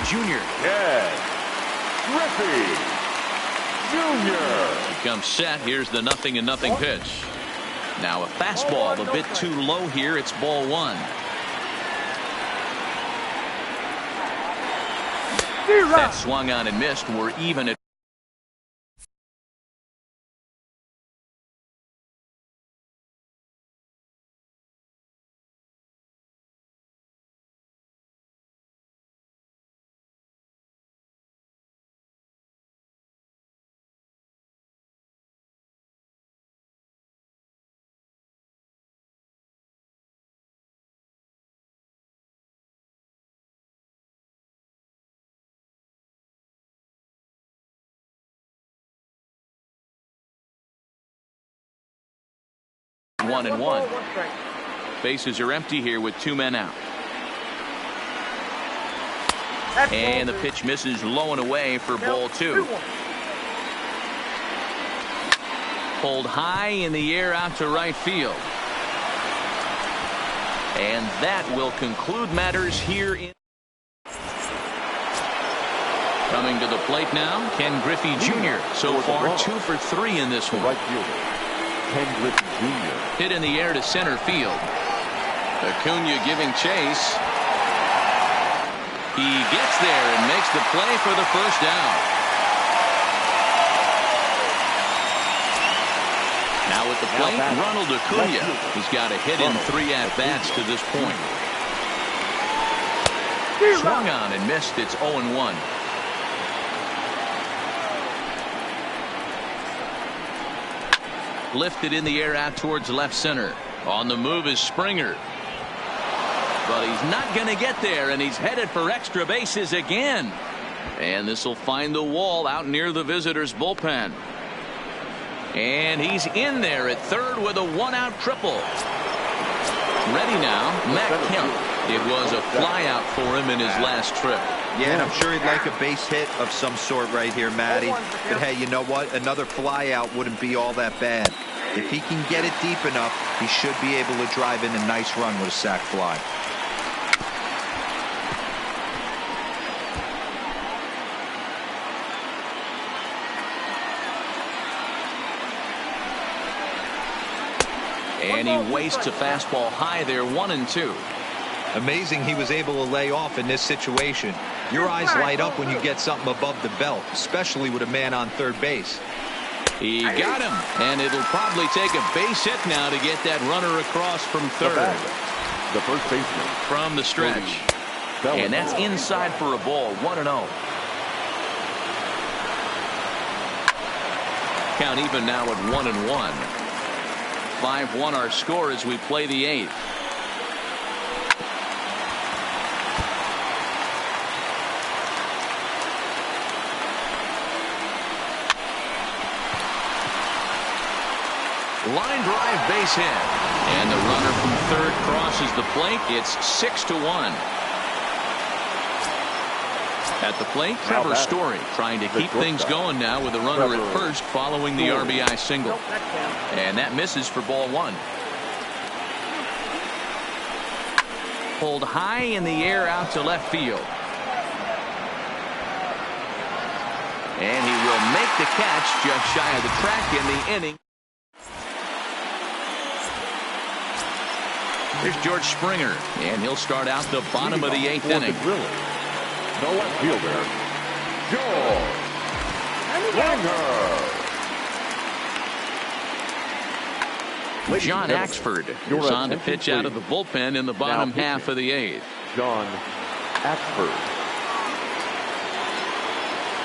Jr. Yes. Griffey Jr. He comes set. Here's the 0-0 pitch. Now a fastball a bit too low here. It's ball 1. That swung on and missed. We're even at One and one. Bases are empty here with 2 men out. And the pitch misses low and away for ball 2. Pulled high in the air out to right field. And that will conclude matters here in. Coming to the plate now, Ken Griffey Jr. So far 2 for 3 in this one. Right fielder, Ken Griffey Jr. Hit in the air to center field. Acuna giving chase. He gets there and makes the play for the first down. Now at the plate, Ronald Acuna. He's got a hit in 3 at-bats to this point. Swung on and missed. It's 0-1. Lifted in the air out towards left center. On the move is Springer. But he's not going to get there, and he's headed for extra bases again. And this will find the wall out near the visitors' bullpen. And he's in there at third with a 1-out triple. Ready now, Matt Kemp. It was a fly out for him in his last trip. Yeah, and I'm sure he'd like a base hit of some sort right here, Matty. But hey, you know what? Another fly out wouldn't be all that bad. If he can get it deep enough, he should be able to drive in a nice run with a sac fly. And he wastes a fastball high there, 1-2. Amazing he was able to lay off in this situation. Your eyes light up when you get something above the belt, especially with a man on third base. He got him, and it'll probably take a base hit now to get that runner across from third. The first baseman from the stretch. And that's inside for a ball, 1-0. Count even now at 1-1. 5-1 our score as we play the 8th. Line drive base hit. And the runner from third crosses the plate. It's 6-1. At the plate, Trevor Story trying to keep things going now with a runner at first following the RBI single. And that misses for ball 1. Pulled high in the air out to left field. And he will make the catch just shy of the track in the inning. Here's George Springer, and he'll start out the bottom of the 8th inning. The left fielder, George Springer. John Axford is on to pitch out of the bullpen in the bottom half of the 8th. John Axford.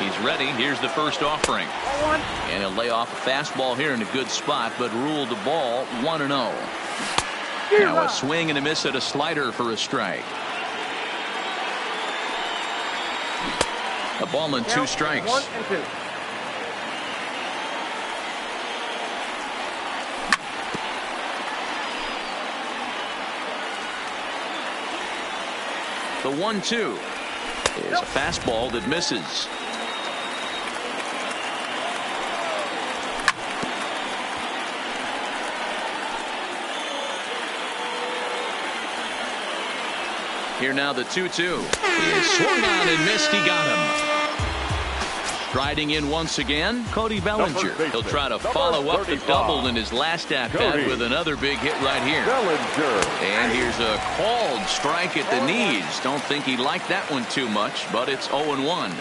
He's ready. Here's the first offering. And he'll lay off a fastball here in a good spot, but ruled the ball 1-0. Now a swing and a miss at a slider for a strike. A ball and 2 strikes. 1-2. The 1-2 is a fastball that misses. Here now the 2-2 is swung on and missed. He got him. Striding in once again, Cody Bellinger. He'll try to follow up the double in his last at-bat with another big hit right here. And here's a called strike at the knees. Don't think he liked that one too much, but it's 0-1.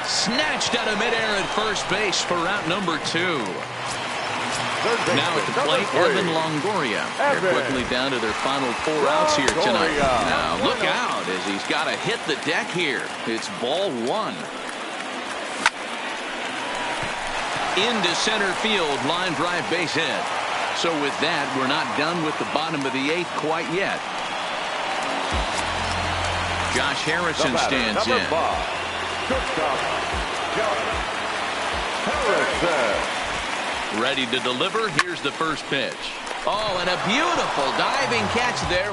Snatched out of midair at first base for out number 2. Now at the plate, Evan Longoria. They're quickly down to their final 4 outs here tonight. Now look out as he's got to hit the deck here. It's ball 1. Into center field, line drive base hit. So with that, we're not done with the bottom of the 8th quite yet. Josh Harrison stands in. Ready to deliver. Here's the first pitch. Oh, and a beautiful diving catch there.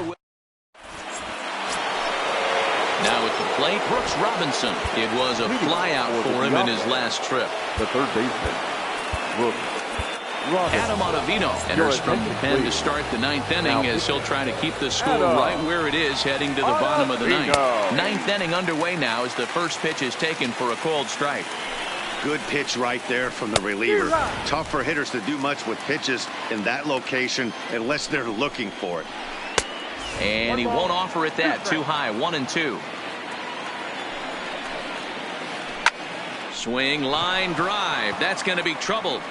Now at the plate, Brooks Robinson. It was a flyout for him in his last trip. The third baseman, Brooks Robinson. Adam Ottavino enters from the pen to start the ninth inning as he'll try to keep the score right where it is heading to the bottom of the ninth. Ninth inning underway now as the first pitch is taken for a called strike. Good pitch right there from the reliever. Tough for hitters to do much with pitches in that location unless they're looking for it. And he won't offer it that. Too high. 1-2. Swing, line, drive. That's going to be trouble.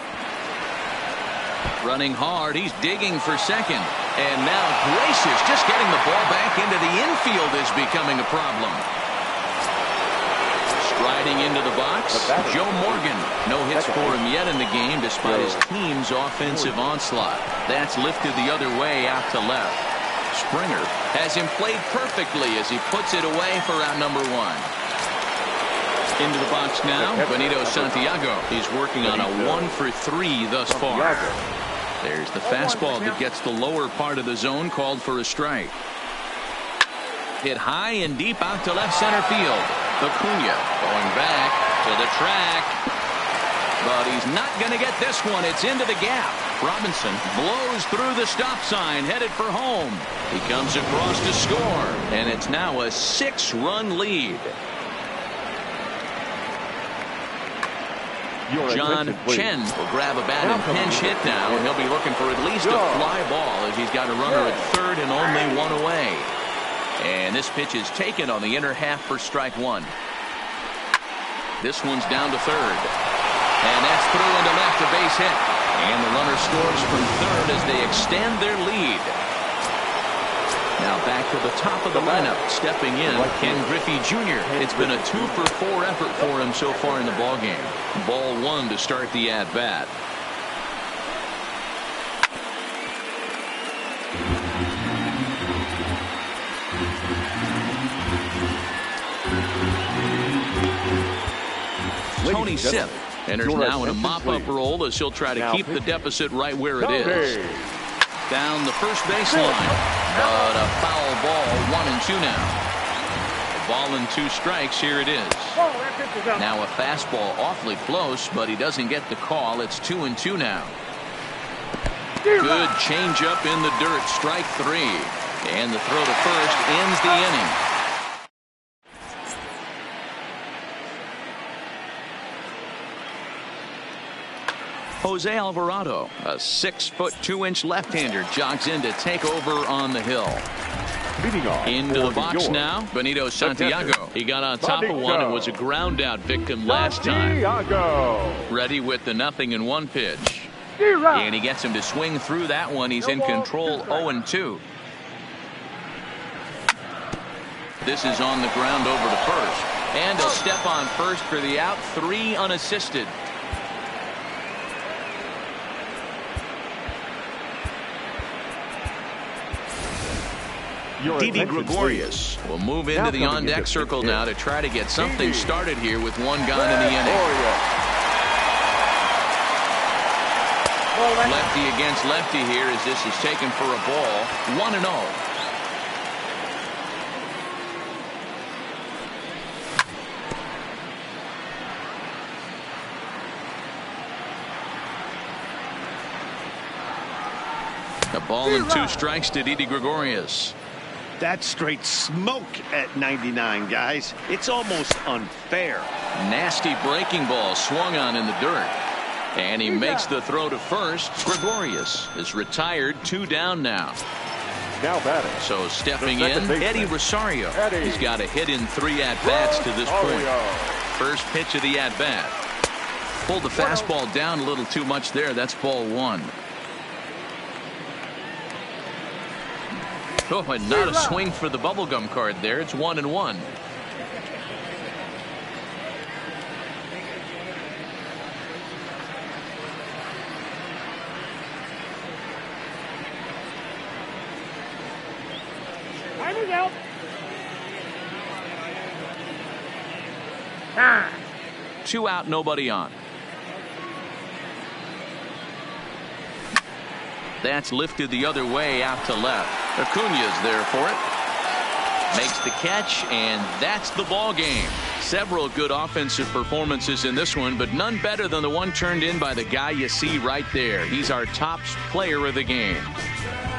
Running hard. He's digging for second. And now Gracious just getting the ball back into the infield is becoming a problem. Striding into the box, Joe Morgan. No hits for him yet in the game despite his team's offensive onslaught. That's lifted the other way out to left. Springer has him played perfectly as he puts it away for out number one. Into the box now, Benito Santiago. He's working on a 1-for-3 thus far. There's the fastball that gets the lower part of the zone, called for a strike. Hit high and deep out to left center field. Acuna going back to the track. But he's not going to get this one. It's into the gap. Robinson blows through the stop sign, headed for home. He comes across to score, and it's now a 6-run lead. John Chen will grab a bat and pinch hit now, and he'll be looking for at least a fly ball as he's got a runner at third and only one away. And this pitch is taken on the inner half for strike one. This one's down to third. And that's through into left, a base hit. And the runner scores from third as they extend their lead. Now back to the top of the lineup, stepping in, Ken Griffey Jr. It's been a 2-for-4 effort for him so far in the ballgame. Ball one to start the at-bat. Tony Sipp enters now in a mop-up role as he'll try to keep the deficit right where it is. Down the first baseline, but a foul ball. 1-2 now. A ball and 2 strikes. Here it is. Now a fastball awfully close, but he doesn't get the call. It's 2-2 now. Good changeup in the dirt. Strike 3. And the throw to first ends the inning. Jose Alvarado, a 6'2" left-hander, jogs in to take over on the hill. Into the box now, Benito Santiago. He got on top of one and was a ground-out victim last time. Ready with the 0-1 pitch. And he gets him to swing through that one. He's in control. 0-2. This is on the ground over to first. And a step on first for the out. 3 unassisted. Didi Gregorius will move into the on-deck circle now to try to get something started here with one gone in the inning. Lefty against lefty here as this is taken for a ball. 1-0. A ball and 2 strikes to Didi Gregorius. That's straight smoke at 99, guys. It's almost unfair. Nasty breaking ball swung on in the dirt. And he makes the throw to first. Gregorius is retired. 2 down now. Now batting. So stepping in, Eddie Rosario. He's got a hit in 3 at-bats to this point. First pitch of the at-bat. Pulled the fastball down a little too much there. That's ball 1. Oh, and not a swing for the bubblegum card there. It's 1-1. Timer's out. 2 out, nobody on. That's lifted the other way out to left. Acuna's there for it. Makes the catch, and that's the ball game. Several good offensive performances in this one, but none better than the one turned in by the guy you see right there. He's our top player of the game.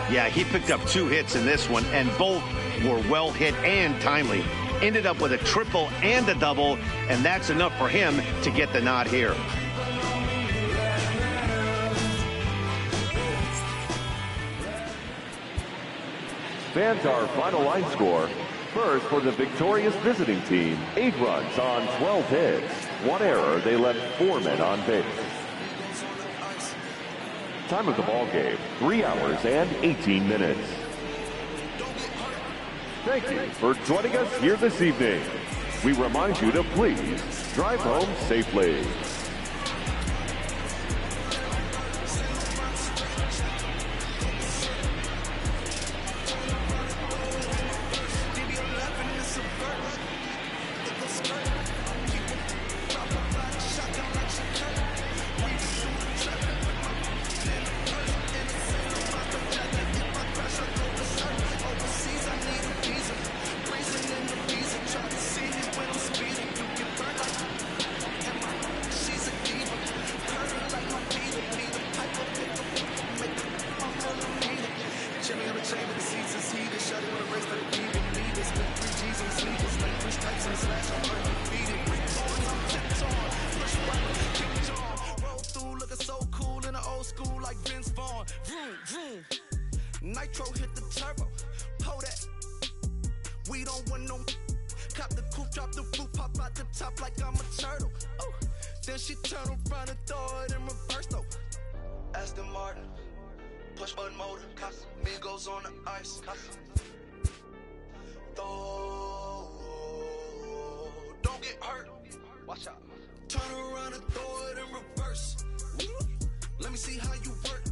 Yeah, he picked up 2 hits in this one, and both were well hit and timely. Ended up with a triple and a double, and that's enough for him to get the nod here. Fans, our final line score. First, for the victorious visiting team, 8 runs on 12 hits. 1 error, they left 4 men on base. Time of the ball game, 3 hours and 18 minutes. Thank you for joining us here this evening. We remind you to please drive home safely. Nitro hit the turbo, pull that. We don't want no. Cop the coupe, drop the roof, pop out the top like I'm a turtle. Ooh. Then she turn around and throw it in reverse though. Aston Martin, push button motor, Migos on the ice. Don't get hurt. Watch out. Turn around and throw it in reverse. Let me see how you work.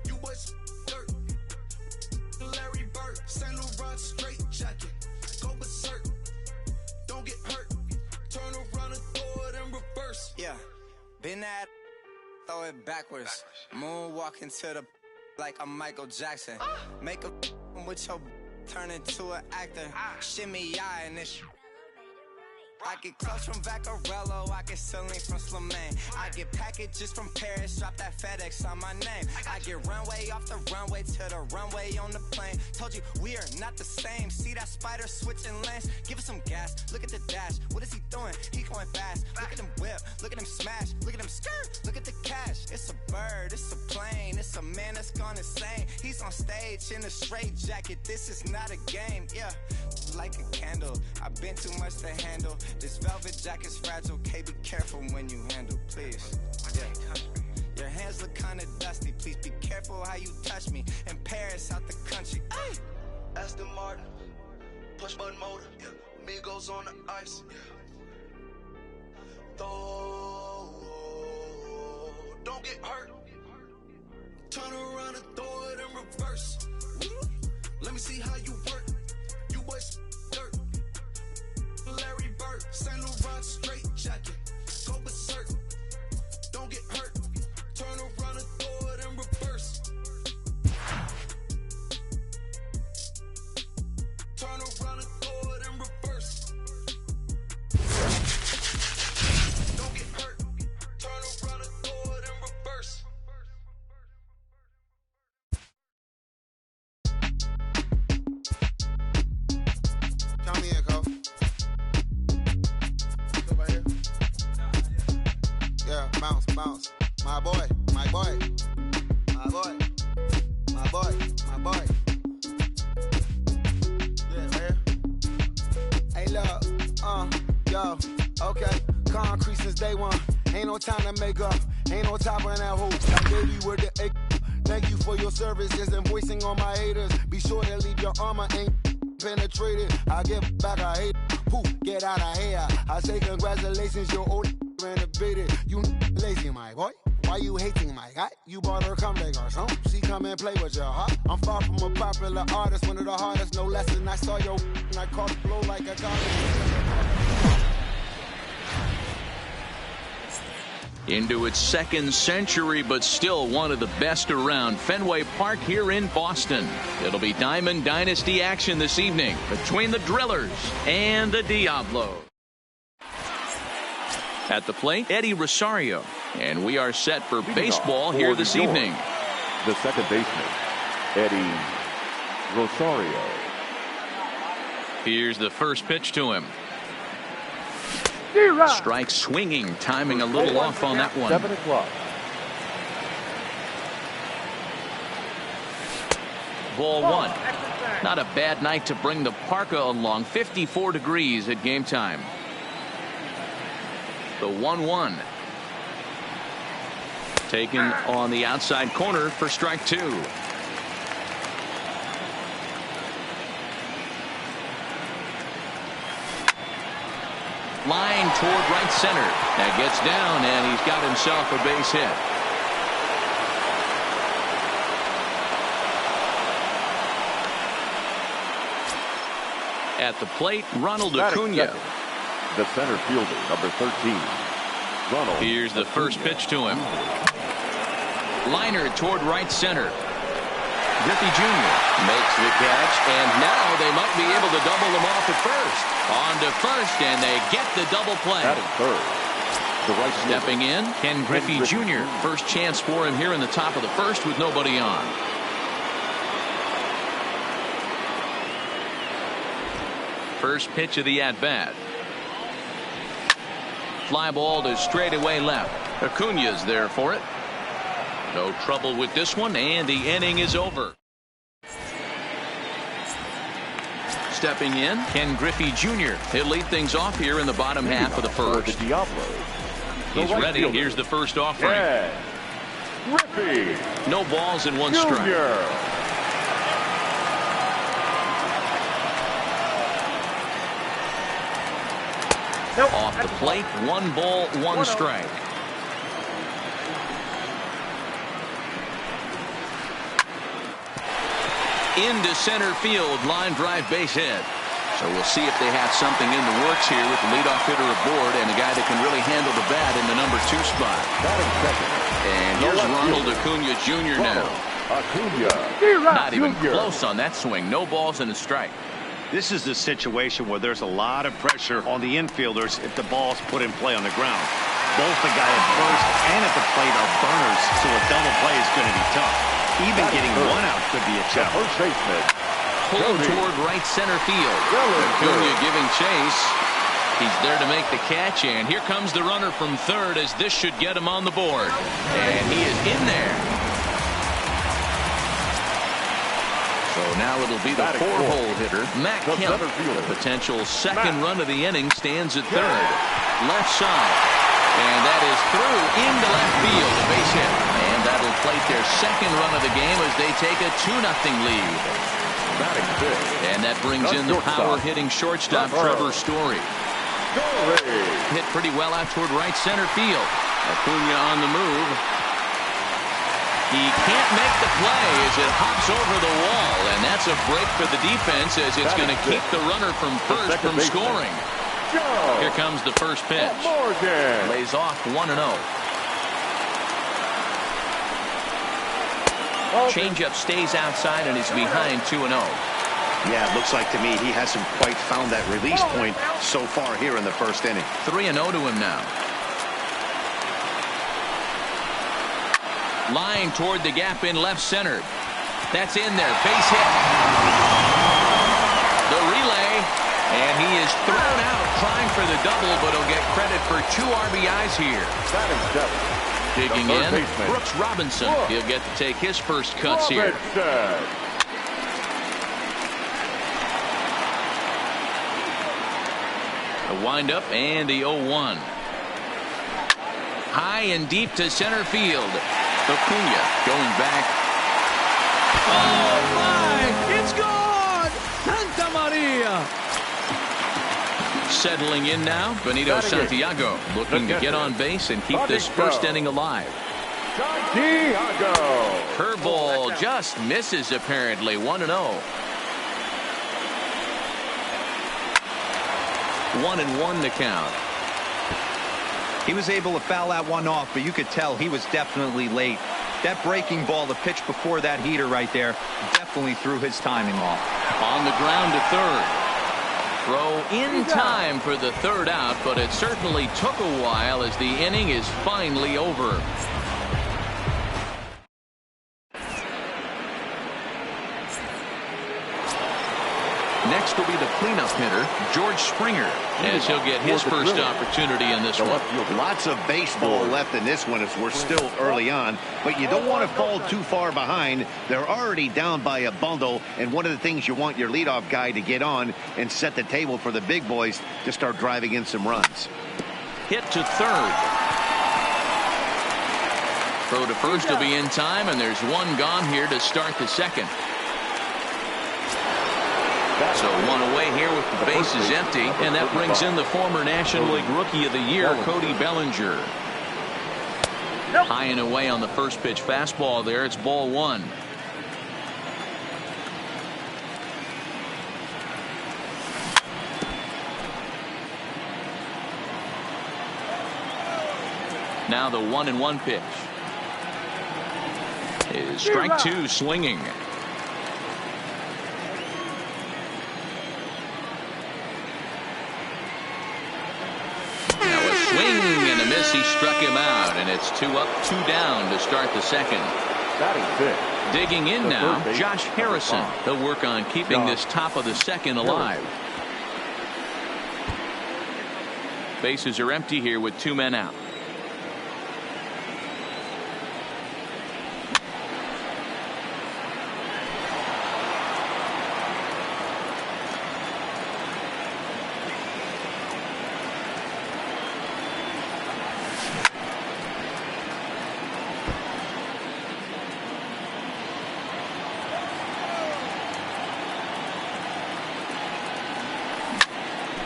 You boys dirt. Larry Bird, Saint Laurent straight jacket. Go berserk. Don't get hurt. Turn around and throw it in reverse. Yeah, been at, throw it backwards. Moonwalk into the like I'm Michael Jackson. Make a with your turn into an actor. Shimmy eye and this. I get clothes from Vaccarello, I get Celine from Slimane. I get packages from Paris, drop that FedEx on my name. I get runway off the runway to the runway on the plane. Told you we are not the same. See that spider switching lanes? Give us some gas, look at the dash. What is he doing? He going fast. Look at him whip, look at him smash. Look at him skirt, look at the cash. It's a bird, it's a plane. It's a man that's gone insane. He's on stage in a straight jacket. This is not a game, yeah. Like a candle, I've been too much to handle. This velvet jacket's fragile, okay, be careful when you handle, please. Yeah. Your hands look kinda dusty, please be careful how you touch me. In Paris, out the country. Ay! Aston Martin, push button motor, Migos on the ice. Don't get hurt. Turn around and throw it in reverse. Let me see how you work. You boys dirt. Larry Bird, Saint Laurent straight jacket. Go berserk. Don't get hurt. Turn around and throw it in reverse. Turn around and throw it in reverse. Don't get hurt. Turn around and throw it in reverse. Count me in, Cole. Right here. Yeah, bounce, bounce. My boy, my boy. My boy. My boy, my boy. Yeah, right here. Hey, look, yo, okay. Concrete since day one. Ain't no time to make up. Ain't no top on that hoe. I gave you word to thank you for your services and voicing on my haters. Be sure to leave your armor ain't penetrated. I give back, I hate. Poof, get out of here. I say congratulations, your old renovated. You lazy, my boy. Why you hating, my guy? You bought her come back or something. She come and play with your heart. I'm far from a popular artist, one of the hardest, no less than I saw your and I caught flow like a college. into its second century, but still one of the best around. Fenway Park here in Boston. It'll be Diamond Dynasty action this evening between the Drillers and the Diablos. At the plate, Eddie Rosario. And we are set for baseball here this evening. The second baseman, Eddie Rosario. Here's the first pitch to him. Strike swinging, timing a little off on that one. 7 o'clock. Ball one. Not a bad night to bring the parka along. 54 degrees at game time. The 1-1. Taken on the outside corner for strike two. Line toward right center. That gets down, and he's got himself a base hit. At the plate, Ronald Acuna. The center fielder, number 13. Ronald. Here's the first pitch to him. Liner toward right center. Griffey Jr. makes the catch, and now they might be able to double them off at first. On to first, and they get the double play. At third. The right stepping in, Ken Griffey Jr. First chance for him here in the top of the first with nobody on. First pitch of the at-bat. Fly ball to straightaway left. Acuna's there for it. No trouble with this one, and the inning is over. Stepping in, Ken Griffey Jr. He'll lead things off here in the bottom half of the first. He's ready. Here's the first offering. Griffey. No balls and one strike. Off the plate, 1 ball, 1 strike. Into center field, line drive, base hit. So we'll see if they have something in the works here with the leadoff hitter aboard and a guy that can really handle the bat in the number 2 spot. And here's Ronald Acuna Jr. now. Not even close on that swing. No balls and a strike. This is the situation where there's a lot of pressure on the infielders if the ball's put in play on the ground. Both the guy at first and at the plate are burners, so a double play is going to be tough. Even getting one out could be a challenge. First baseman. Pulled toward right center field. Acuna giving chase. He's there to make the catch, and here comes the runner from third as this should get him on the board. And he is in there. So now it'll be the 4-hole hitter, Matt Kemp. The potential second run of the inning stands at third. Left side. And that is through into left field. A base hit. And that'll plate their second run of the game as they take a 2-0 lead. And that brings in the power-hitting shortstop, Trevor Story. Hit pretty well out toward right center field. Acuna on the move. He can't make the play as it hops over the wall, and that's a break for the defense as it's going to keep the runner from first from scoring. Here comes the first pitch. Lays off 1-0. Changeup stays outside and is behind 2-0. Yeah, it looks like to me he hasn't quite found that release point so far here in the first inning. 3-0 to him now. Line toward the gap in left center. That's in there. Base hit. The relay. And he is thrown out trying for the double, but he'll get credit for 2 RBIs here. Digging in, Brooks Robinson. He'll get to take his first cuts here. The windup and the 0-1. High and deep to center field. Acuna going back. Oh my! It's gone! Santa Maria! Settling in now, Benito Santiago looking to get on base and keep this first inning alive. Santiago. Curveball just misses apparently. 1-0. 1-1 to count. He was able to foul that one off, but you could tell he was definitely late. That breaking ball, the pitch before that heater right there, definitely threw his timing off. On the ground to third. Throw in time for the third out, but it certainly took a while as the inning is finally over. Next will be the cleanup hitter, George Springer, as he'll get his first opportunity in this one. Lots of baseball left in this one as we're still early on, but you don't want to fall too far behind. They're already down by a bundle, and one of the things you want your leadoff guy to get on and set the table for the big boys to start driving in some runs. Hit to third. Throw to first will be in time, and there's one gone here to start the second. So one away here with the bases empty, and that brings in the former National League Rookie of the Year, Cody Bellinger. High and away on the first pitch fastball there. It's ball one. Now the 1-1 pitch. Is strike two swinging. Swing and a miss. He struck him out, and it's 2 up, 2 down to start the second. Digging in now, Josh Harrison. He'll work on keeping this top of the second alive. Bases are empty here with 2 men out.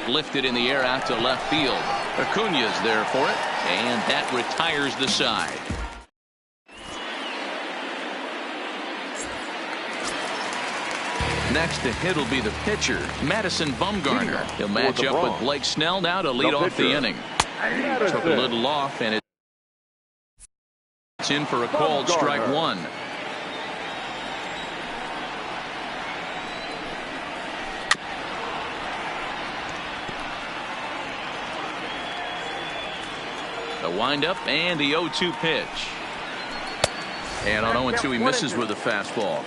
Lifted in the air out to left field. Acuna's there for it, and that retires the side. Next to hit will be the pitcher, Madison Bumgarner. He'll match up with Blake Snell now to lead off the inning. Took a little off, and it's in for a called strike one. The windup and the 0-2 pitch. And on 0-2 he misses with a fastball.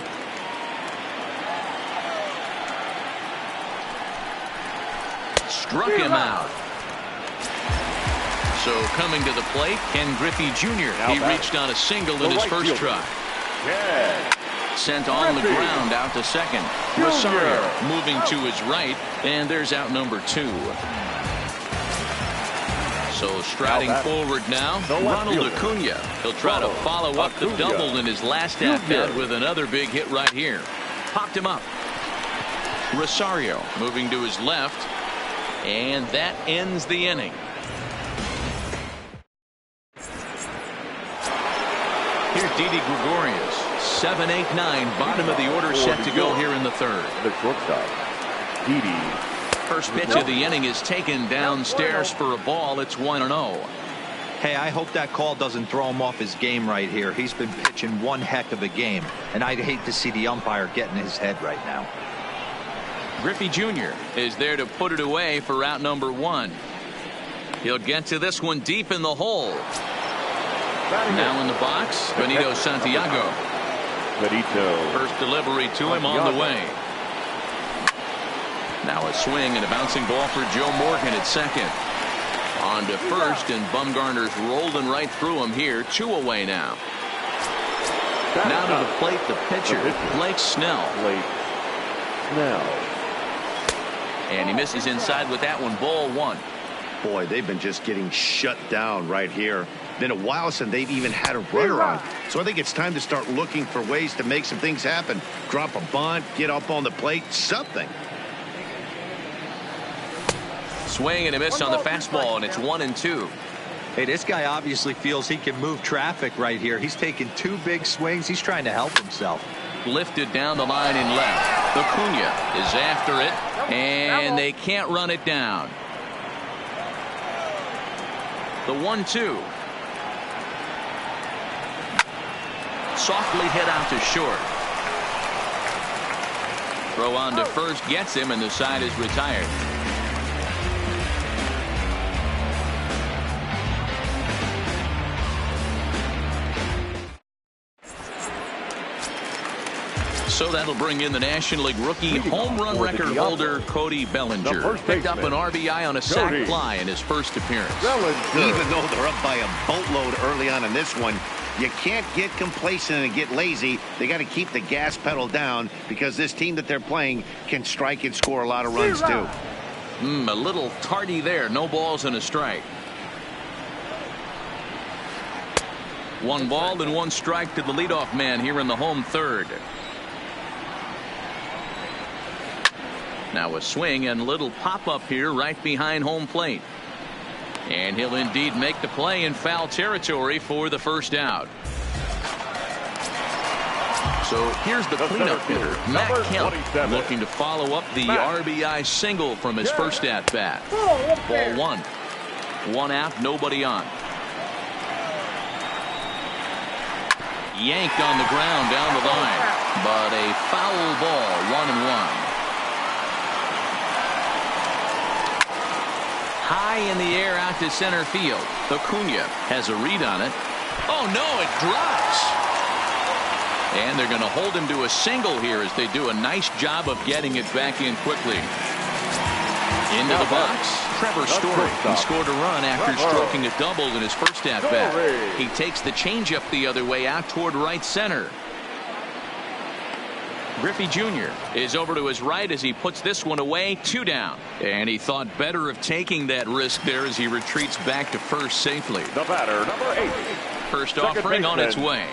Struck him out. So coming to the plate, Ken Griffey Jr. He reached on a single in his first try. Sent on the ground out to second. Rosario moving to his right, and there's out number 2. So striding forward now, Ronald Acuna. He'll try to follow up the double in his last at-bat with another big hit right here. Popped him up. Rosario moving to his left, and that ends the inning. Here's Didi Gregorius. 7, 8, 9, bottom of the order set to go here in the third. The shortstop, Didi. First pitch of the inning is taken downstairs for a ball. It's 1-0. Hey, I hope that call doesn't throw him off his game right here. He's been pitching one heck of a game, and I'd hate to see the umpire get in his head right now. Griffey Jr. is there to put it away for out number 1. He'll get to this one deep in the hole. Now in the box, Benito Santiago. First delivery to him on the way. Now a swing and a bouncing ball for Joe Morgan at second. On to first, and Bumgarner's rolling right through him here. 2 away now. Now to the plate, the pitcher, Blake Snell. And he misses inside with that one. Ball 1. Boy, they've been just getting shut down right here. Been a while since they've even had a runner on. So I think it's time to start looking for ways to make some things happen. Drop a bunt, get up on the plate, something. Swing and a miss on the fastball, and it's 1-2. Hey, this guy obviously feels he can move traffic right here. He's taking 2 big swings. He's trying to help himself. Lifted down the line in left. Acuna is after it, and they can't run it down. The 1-2. Softly hit out to short. Throw on to first gets him, and the side is retired. So that'll bring in the National League rookie home run record holder Cody Bellinger. Picked up an RBI on a sac fly in his first appearance. Even though they're up by a boatload early on in this one, you can't get complacent and get lazy. They got to keep the gas pedal down because this team that they're playing can strike and score a lot of runs too. A little tardy there. No balls and a strike. 1 ball and 1 strike to the leadoff man here in the home third. Now a swing and little pop-up here right behind home plate. And he'll indeed make the play in foul territory for the first out. So here's the cleanup hitter, Matt Kemp, looking to follow up the RBI single from his first at-bat. Ball 1. 1 out, nobody on. Yanked on the ground down the line. But a foul ball, 1-1. High in the air out to center field. Acuna has a read on it. Oh no, it drops. And they're going to hold him to a single here as they do a nice job of getting it back in quickly. Into the box, Trevor Story. He scored a run after stroking a double in his first at-bat. He takes the changeup the other way out toward right center. Griffey Jr. is over to his right as he puts this one away. 2 down. And he thought better of taking that risk there as he retreats back to first safely. The batter, number 8. First offering on its way.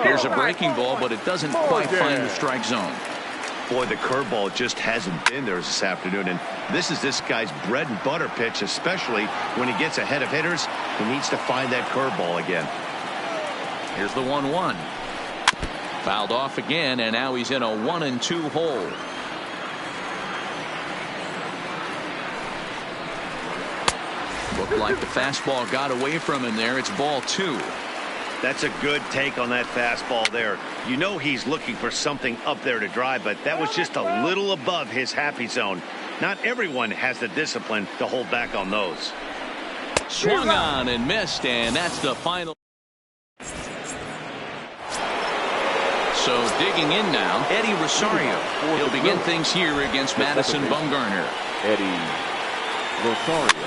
Here's a breaking ball, but it doesn't quite find the strike zone. Boy, the curveball just hasn't been there this afternoon, and this is this guy's bread and butter pitch, especially when he gets ahead of hitters. He needs to find that curveball again. Here's the 1-1. Fouled off again, and now he's in a 1-2 hole. Looked like the fastball got away from him there. It's ball 2. That's a good take on that fastball there. You know he's looking for something up there to drive, but that was just a little above his happy zone. Not everyone has the discipline to hold back on those. Swung on and missed, and that's the final. So digging in now, Eddie Rosario. He'll begin things here against Madison Bumgarner. Eddie Rosario.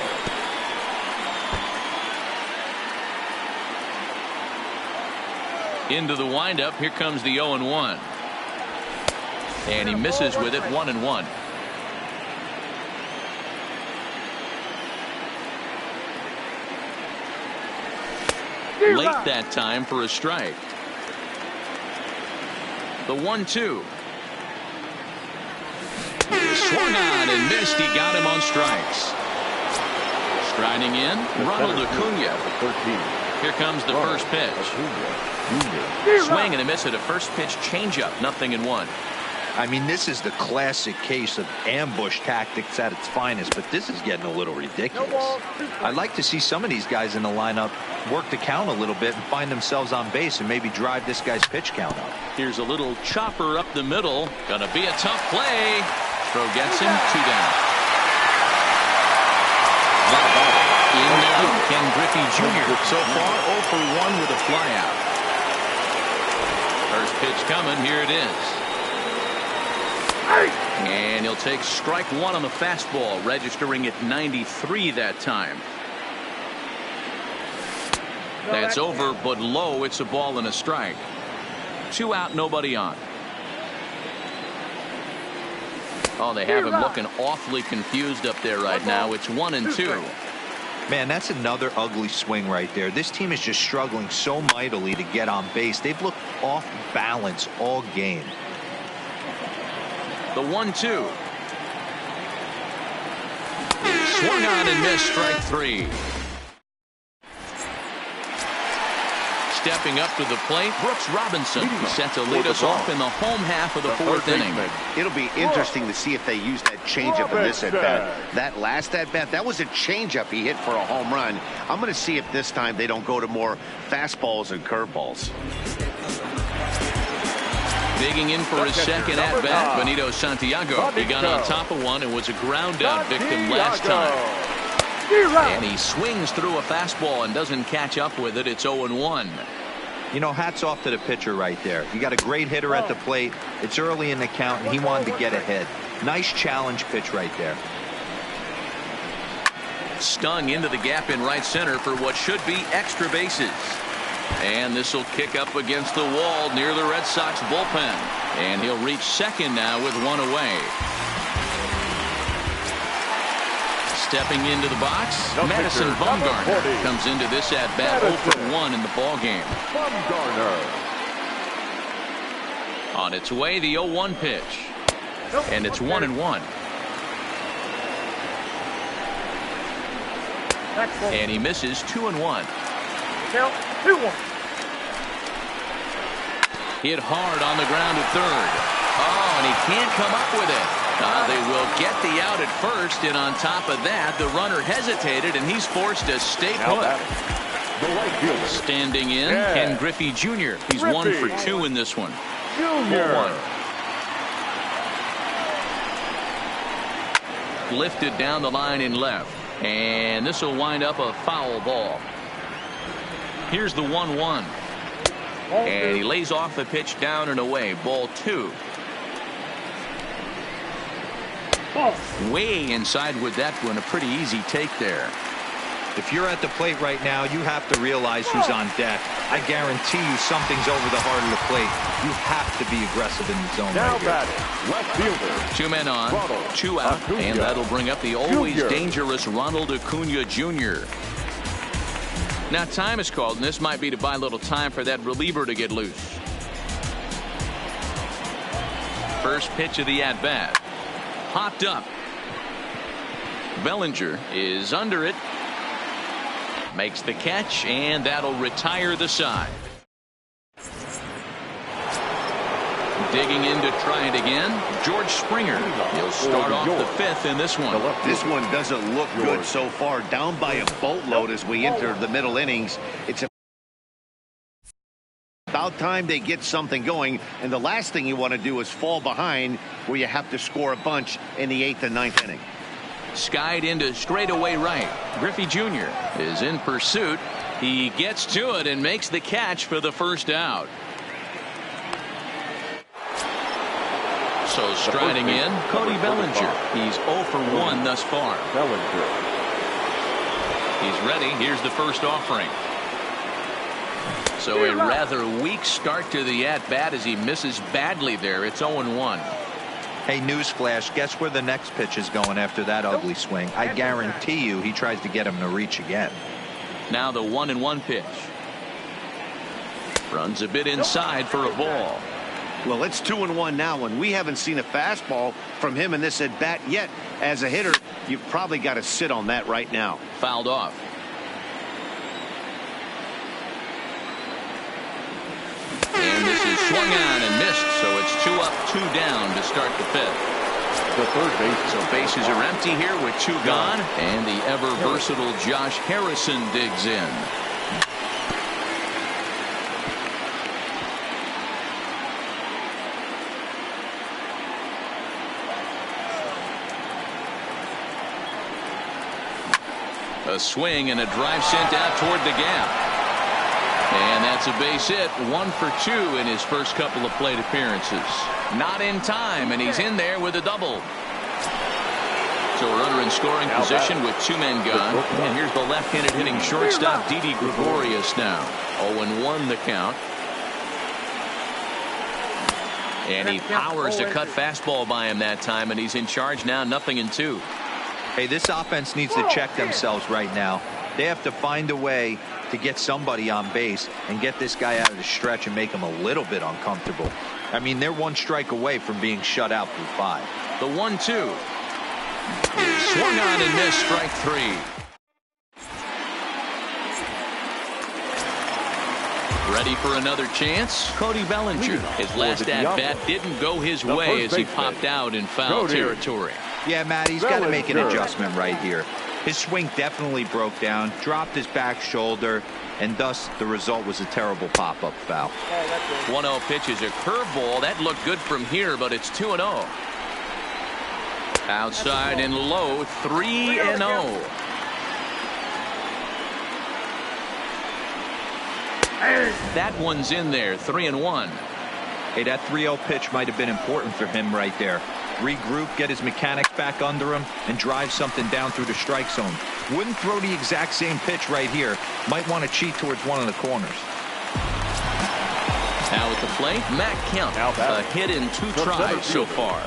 Into the windup. Here comes the 0-1. And he misses with it. 1-1. Late that time for a strike. The 1-2. Swung on and missed. He got him on strikes. Striding in, Ronald Acuna. Here comes the first pitch. Swing and a miss at a first pitch changeup. 0-1. I mean, this is the classic case of ambush tactics at its finest, but this is getting a little ridiculous. I'd like to see some of these guys in the lineup work the count a little bit and find themselves on base and maybe drive this guy's pitch count up. Here's a little chopper up the middle. Gonna be a tough play. Throw gets him. 2 down. In now, Ken Griffey Jr. So far 0 for 1 with a flyout. First pitch coming. Here it is. And he'll take strike 1 on the fastball, registering at 93 that time. That's over, but low. It's a ball and a strike. 2 out, nobody on. Oh, they have him looking awfully confused up there right now. It's 1-2. Man, that's another ugly swing right there. This team is just struggling so mightily to get on base. They've looked off balance all game. The 1-2. Swung on and missed. Strike 3. stepping up to the plate, Brooks Robinson, set to lead us off in the home half of the fourth inning. It'll be interesting to see if they use that changeup in this at-bat. That last at-bat, that was a changeup he hit for a home run. I'm going to see if this time they don't go to more fastballs and curveballs. Digging in for his second at-bat, Benito Santiago. He got on top of one and was a ground-out victim last time. And he swings through a fastball and doesn't catch up with it. It's 0-1. You know, hats off to the pitcher right there. You got a great hitter at the plate. It's early in the count, and he wanted to get ahead. Nice challenge pitch right there. Stung into the gap in right center for what should be extra bases. And this will kick up against the wall near the Red Sox bullpen. And he'll reach second now with one away. Stepping into the box, Madison Bumgarner comes into this at-bat 0 for 1 in the ballgame. On its way, the 0-1 pitch. And it's 1-1. And he misses 2-1. Hit hard on the ground at third. Oh, and he can't come up with it. They will get the out at first, and on top of that, the runner hesitated, and he's forced to stay put. Standing in, Ken Griffey Jr. He's 1 for 2 in this one. 4-1. Lifted down the line in left, and this will wind up a foul ball. Here's the 1-1. And he lays off the pitch down and away. Ball 2. Way inside with that one. A pretty easy take there. If you're at the plate right now, you have to realize who's on deck. I guarantee you something's over the heart of the plate. You have to be aggressive in the zone. Now right batting, left fielder. 2 men on, 2 out, and that'll bring up the always dangerous Ronald Acuna Jr. Now time is called, and this might be to buy a little time for that reliever to get loose. First pitch of the at-bat. Popped up. Bellinger is under it. Makes the catch, and that'll retire the side. Digging in to try it again, George Springer. He'll start off the 5th in this one. This one doesn't look good so far. Down by a boatload as we enter the middle innings. It's about time they get something going, and the last thing you want to do is fall behind where you have to score a bunch in the 8th and 9th inning. Skied into straightaway right. Griffey Jr. is in pursuit. He gets to it and makes the catch for the first out. So striding in, Cody Bellinger. He's 0 for 1 thus far. He's ready. Here's the first offering. So a rather weak start to the at-bat as he misses badly there. It's 0-1. Hey, newsflash, guess where the next pitch is going after that ugly swing? I guarantee you he tries to get him to reach again. Now the 1-1 pitch. Runs a bit inside for a ball. Well, it's 2-1 now, and we haven't seen a fastball from him in this at-bat yet. As a hitter, you've probably got to sit on that right now. Fouled off. And this is swung on and missed, so it's 2 up, 2 down to start the 5th. The third base. So bases are empty here with 2 gone, and the ever-versatile Josh Harrison digs in. A swing and a drive sent out toward the gap. And that's a base hit. 1 for 2 in his first couple of plate appearances. Not in time, and he's in there with a double. So a runner in scoring position with 2 men gone. And here's the left-handed hitting shortstop Didi Gregorius now. 0-1 the count. And he powers a cut fastball by him that time, and he's in charge now, 0-2. Hey, this offense needs to check themselves right now. They have to find a way to get somebody on base and get this guy out of the stretch and make him a little bit uncomfortable. I mean, they're 1 strike away from being shut out through 5. The 1-2. Swung on and missed, strike 3. Ready for another chance? Cody Bellinger. His last at-bat didn't go his way as he popped out in foul territory. Yeah, Matt, he's got to make an adjustment right here. His swing definitely broke down, dropped his back shoulder, and thus the result was a terrible pop-up foul. 1-0 pitch is a curveball. That looked good from here, but it's 2-0. Outside and low, 3-0. That one's in there, 3-1. Hey, that 3-0 pitch might have been important for him right there. Regroup, get his mechanics back under him, and drive something down through the strike zone. Wouldn't throw the exact same pitch right here. Might want to cheat towards one of the corners. Now at the plate, Matt Kemp. A hit in 2 tries so far.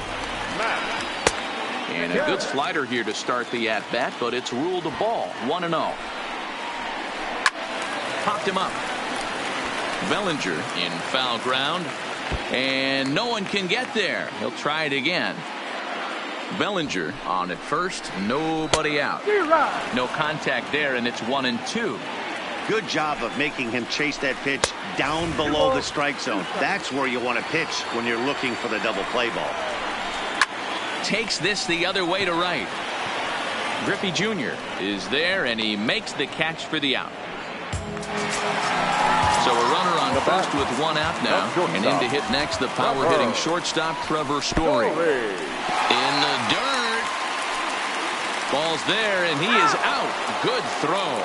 And a good slider here to start the at-bat, but it's ruled a ball. 1-0. Popped him up. Bellinger in foul ground, and no one can get there. He'll try it again. Bellinger on at first, nobody out. No contact there, and it's 1-2. Good job of making him chase that pitch down below the strike zone. That's where you want to pitch when you're looking for the double play ball. Takes this the other way to right. Griffey Jr. is there, and he makes the catch for the out. So a runner on first with 1 out now, and in to hit next the power-hitting shortstop Trevor Story. In the dirt. Ball's there, and he is out. Good throw.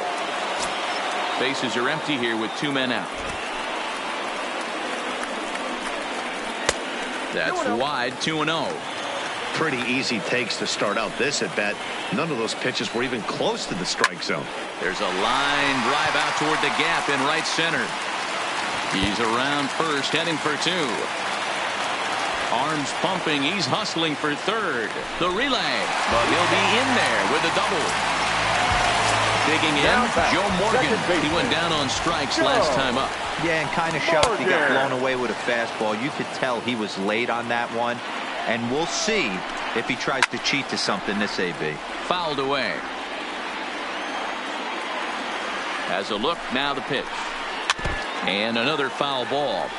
Bases are empty here with 2 men out. That's wide, 2-0. Pretty easy takes to start out this at bat. None of those pitches were even close to the strike zone. There's a line drive out toward the gap in right center. He's around first, heading for 2. Arms pumping. He's hustling for third. The relay, but he'll be in there with a double. Digging in, Joe Morgan. He went down on strikes last time up. Yeah, and kind of shocked he got blown away with a fastball. You could tell he was late on that one. And we'll see if he tries to cheat to something this AB. Fouled away. Has a look, now the pitch. And another foul ball.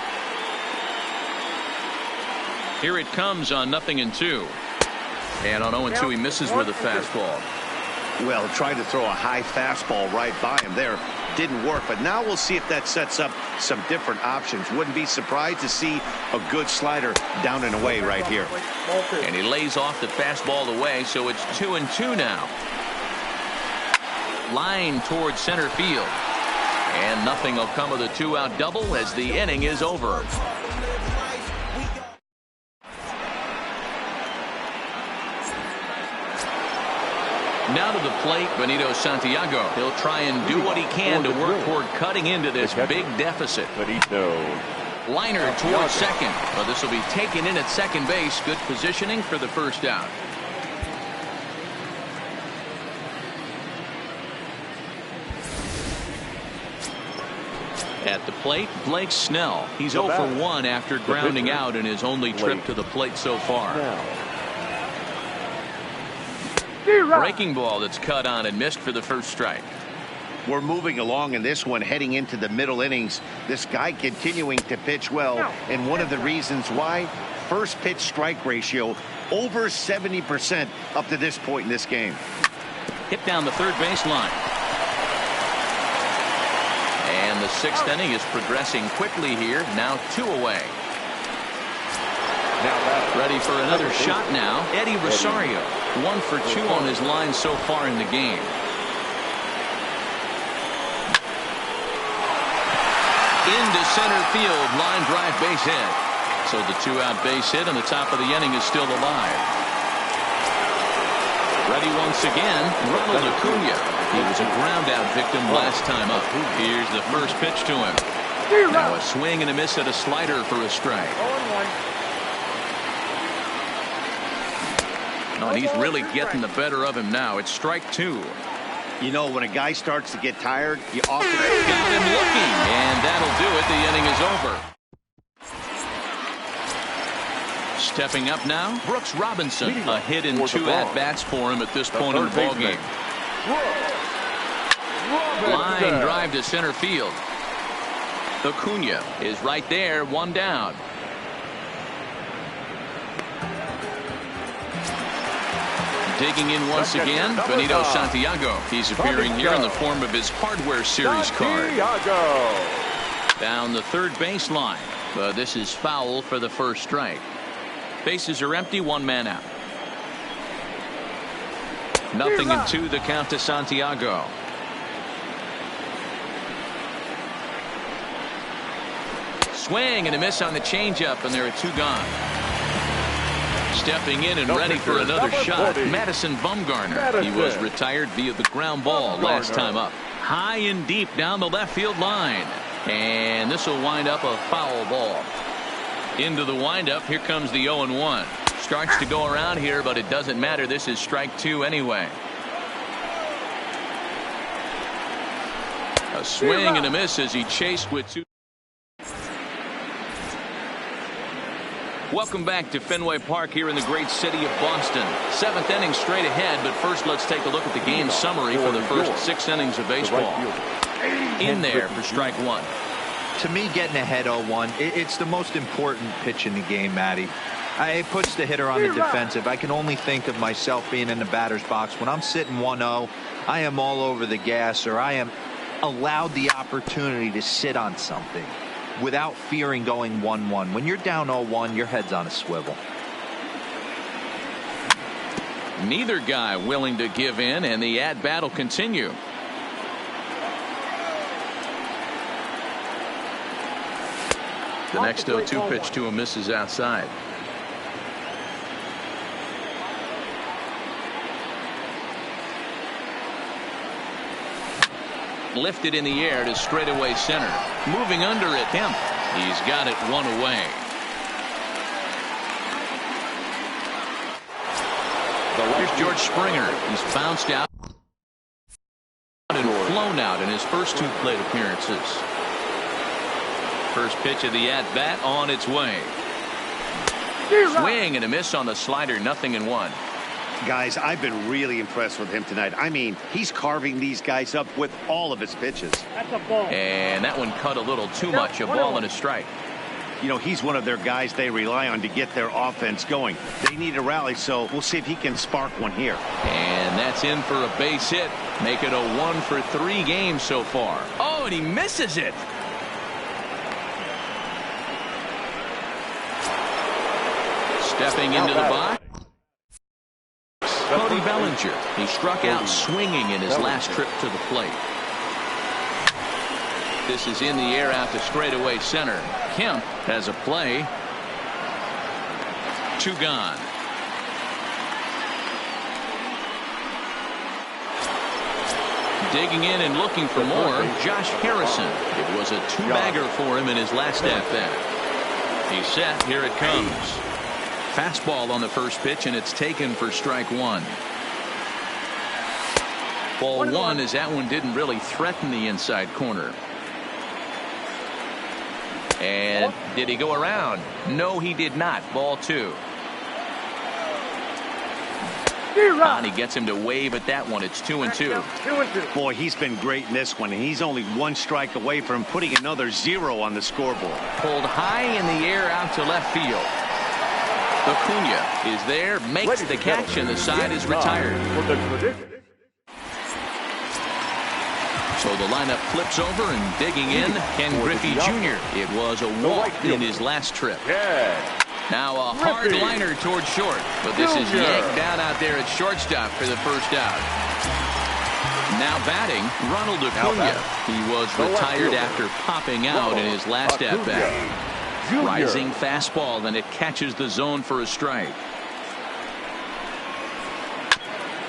Here it comes on 0-2. And on 0-2 he misses with a fastball. Well, tried to throw a high fastball right by him there. Didn't work, but now we'll see if that sets up some different options. Wouldn't be surprised to see a good slider down and away right here. And he lays off the fastball away, so it's 2-2 now. Line towards center field. And nothing will come of the 2-out double as the inning is over. Now to the plate, Benito Santiago. He'll try and do what he can to work toward cutting into this big deficit. Liner towards second, but this will be taken in at second base. Good positioning for the first out. At the plate, Blake Snell. He's 0 for 1 after grounding out in his only trip to the plate so far. Breaking ball that's cut on and missed for the first strike. We're moving along in this one, heading into the middle innings. This guy continuing to pitch well, and one of the reasons why, first pitch strike ratio over 70% up to this point in this game. Hit down the third baseline. And the 6th inning is progressing quickly here. Now 2 away. Ready for another shot now. Eddie Rosario. 1 for 2 on his line so far in the game. Into center field. Line drive base hit. So the 2-out base hit on the top of the inning is still alive. Ready once again. Ronald Acuna. He was a ground-out victim last time up. Here's the first pitch to him. Now a swing and a miss at a slider for a strike. Oh, and he's really getting the better of him now. It's strike 2. You know, when a guy starts to get tired, you often got him looking, and that'll do it. The inning is over. Stepping up now, Brooks Robinson. A hit in 2 at-bats for him at this point in the ballgame. Line drive to center field. Acuna is right there, one down. Digging in once again, Benito Santiago. He's appearing here in the form of his Hardware Series card. Down the third baseline, but this is foul for the first strike. Bases are empty, one man out. 0-2 the count to Santiago. Swing and a miss on the changeup, and there are 2 gone. Stepping in and ready for another shot, Madison Bumgarner. He was retired via the ground ball last time up. High and deep down the left field line. And this will wind up a foul ball. Into the windup, here comes the 0-1. Starts to go around here, but it doesn't matter. This is strike 2 anyway. A swing and a miss as he chased with 2. Welcome back to Fenway Park here in the great city of Boston. 7th inning straight ahead, but first let's take a look at the game summary for the first 6 innings of baseball. In there for strike 1. To me, getting ahead 0-1, it's the most important pitch in the game, Matty. It puts the hitter on the defensive. I can only think of myself being in the batter's box. When I'm sitting 1-0, I am all over the gas, or I am allowed the opportunity to sit on something without fearing going 1-1. When you're down 0-1, your head's on a swivel. Neither guy willing to give in, and the at-bat will continue. The next 0-2 pitch to him misses outside. Lifted in the air to straightaway center. Moving under it, Kemp. He's got it 1 away. Here's George Springer. He's bounced out and flown out in his first 2 plate appearances. First pitch of the at-bat on its way. Swing and a miss on the slider, 0-1. Guys, I've been really impressed with him tonight. I mean, he's carving these guys up with all of his pitches. That's a ball. And that one cut a little too much. A ball and a strike. You know, he's one of their guys they rely on to get their offense going. They need a rally, so we'll see if he can spark one here. And that's in for a base hit. Make it a 1 for 3 games so far. Oh, and he misses it. Stepping into the box. Cody Bellinger. He struck out swinging in his last trip to the plate. This is in the air out to straightaway center. Kemp has a play. 2 gone. Digging in and looking for more, Josh Harrison. It was a 2-bagger for him in his last at-bat. He's set. Here it comes. Fastball on the first pitch, and it's taken for strike 1. Ball 1 as that one didn't really threaten the inside corner. And did he go around? No, he did not. Ball 2. And he gets him to wave at that one. It's 2-2. Boy, he's been great in this one. He's only 1 strike away from putting another 0 on the scoreboard. Pulled high in the air out to left field. Acuna is there, makes the catch, and the side is retired. So the lineup flips over, and digging in, Ken Griffey Jr. It was a walk in his last trip. Now a hard liner towards short, but this is yanked down out there at shortstop for the first out. Now batting, Ronald Acuna. He was retired after popping out in his last at-bat. Rising fastball, and it catches the zone for a strike.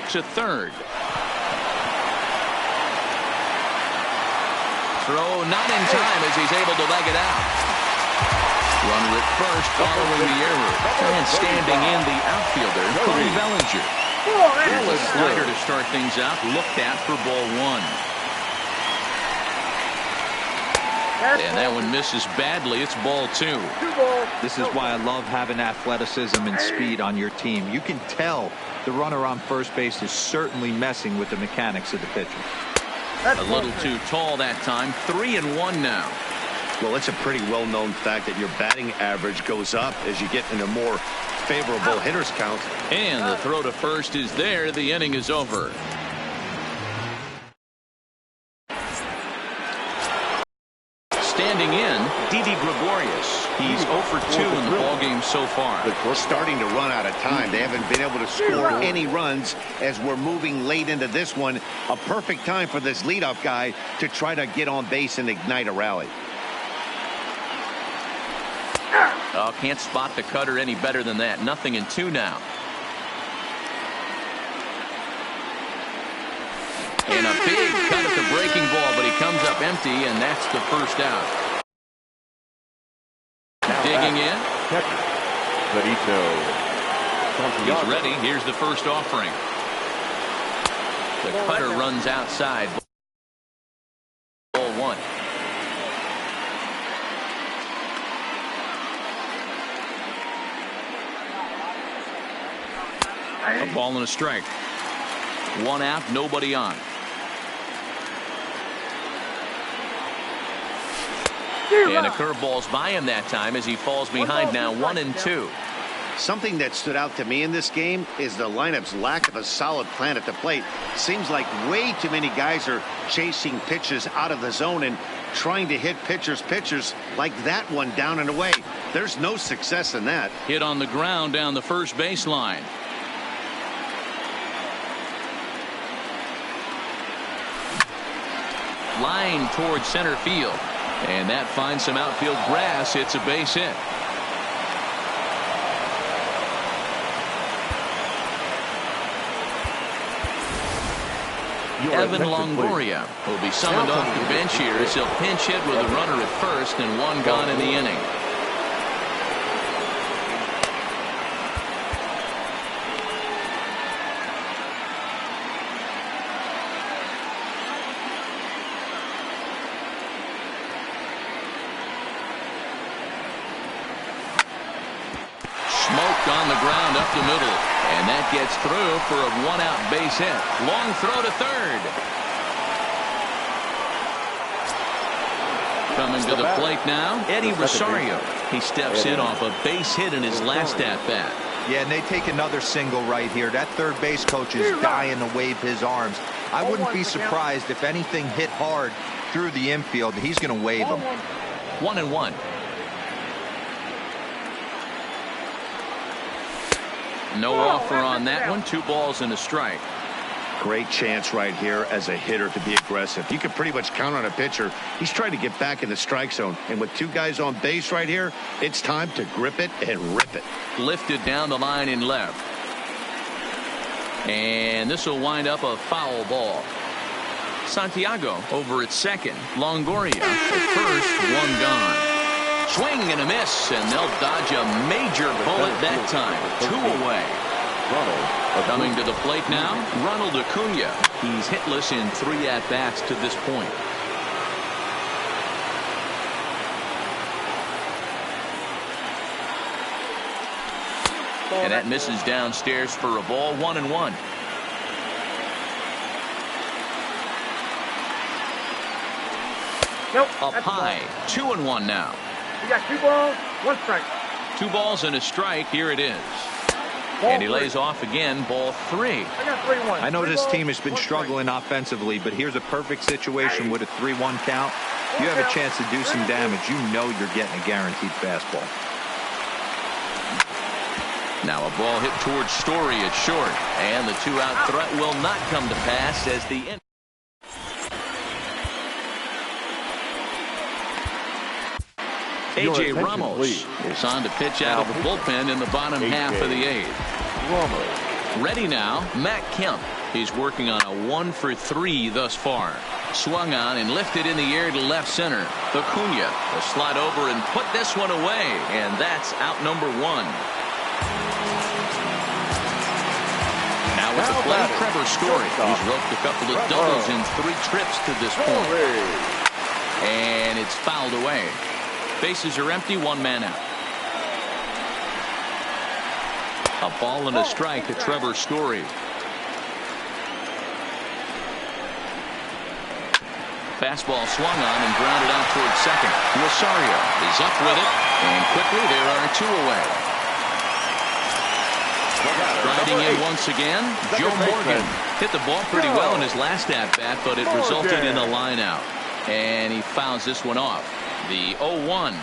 To third. Throw not in time as he's able to leg it out. Runner at first following the error. And standing in the outfielder, Cody Bellinger. Here's a slider to start things out. Looked at for ball 1. And that one misses badly. It's ball 2. This is why I love having athleticism and speed on your team. You can tell the runner on first base is certainly messing with the mechanics of the pitcher. A little too tall that time. 3-1 now. Well, it's a pretty well-known fact that your batting average goes up as you get in a more favorable hitters count. And the throw to first is there. The inning is over. Standing in, Didi Gregorius. He's 0 for 2 in the ballgame so far. We're starting to run out of time. They haven't been able to score any runs as we're moving late into this one. A perfect time for this leadoff guy to try to get on base and ignite a rally. Oh, can't spot the cutter any better than that. 0-2 now. And a big cut at the breaking ball, but he comes up empty, and that's the first out. Digging in. He's ready. Here's the first offering. The cutter runs outside. Ball 1. A ball and a strike. 1 out, nobody on. And a curveball's by him that time as he falls behind now 1-2. Something that stood out to me in this game is the lineup's lack of a solid plan at the plate. Seems like way too many guys are chasing pitches out of the zone and trying to hit pitchers like that one down and away. There's no success in that. Hit on the ground down the first baseline. Line towards center field. And that finds some outfield grass. It's a base hit. Evan Longoria will be summoned off the bench here as he'll pinch hit with a runner at first and 1 gone in the inning. On the ground up the middle, and that gets through for a 1-out base hit. Long throw to third. Coming to the plate now, Eddie Rosario. He steps in off a base hit in his last at bat. Yeah, and they take another single right here. That third base coach is dying to wave his arms. I wouldn't be surprised if anything hit hard through the infield. He's going to wave them. 1-1. No offer on that one. 2 balls and a strike. Great chance right here as a hitter to be aggressive. You can pretty much count on a pitcher. He's trying to get back in the strike zone. And with 2 guys on base right here, it's time to grip it and rip it. Lifted down the line in left. And this will wind up a foul ball. Santiago over at second. Longoria at first. 1 gone. Swing and a miss, and they'll dodge a major bullet that time. 2 away. Coming to the plate now, Ronald Acuna. He's hitless in 3 at-bats to this point. And that misses downstairs for a ball. 1-1. Up high. 2-1 now. You got 2 balls, 1 strike. 2 balls and a strike. Here it is. And he lays off again. Ball 3. I got 3-1. I know this team has been struggling offensively, but here's a perfect situation with a 3-1 count. You have a chance to do some damage. You know you're getting a guaranteed fastball. Now a ball hit towards Story at short. And the 2-out threat will not come to pass as the end. A.J. Ramos is on to pitch out of the bullpen in the bottom half of the 8th. Ready now, Matt Kemp. He's working on a 1 for 3 thus far. Swung on and lifted in the air to left center. Acuna will slide over and put this one away, and that's out number 1. Now with the play, Trevor Story. He's roped a couple of doubles in 3 trips to this point. And it's fouled away. Bases are empty, 1 man out. A ball and a strike to Trevor Story. fastball swung on and grounded out towards second. Rosario is up with it, and quickly there are 2 away. Riding in once again, Joe Morgan hit the ball pretty well in his last at-bat, but it resulted in a line out. And he fouls this one off. The 0-1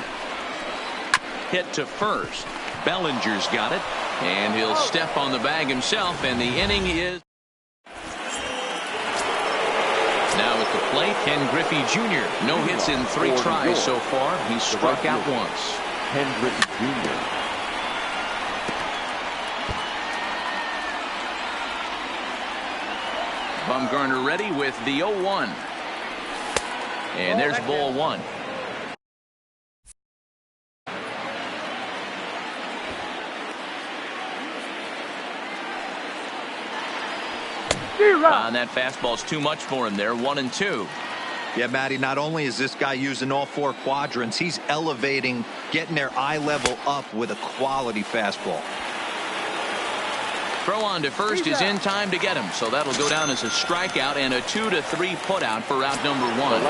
hit to first. Bellinger's got it, and he'll step on the bag himself, and the inning is... Now at the plate, Ken Griffey Jr. No hits in 3 tries so far. He's struck out once. Ken Griffey Jr. Bumgarner ready with the 0-1. And there's ball 1. And that fastball's too much for him there. 1-2. Yeah, Matty, not only is this guy using all 4 quadrants, he's elevating, getting their eye level up with a quality fastball. Throw on to first is in time to get him, so that'll go down as a strikeout and a 2-3 putout for out number 1.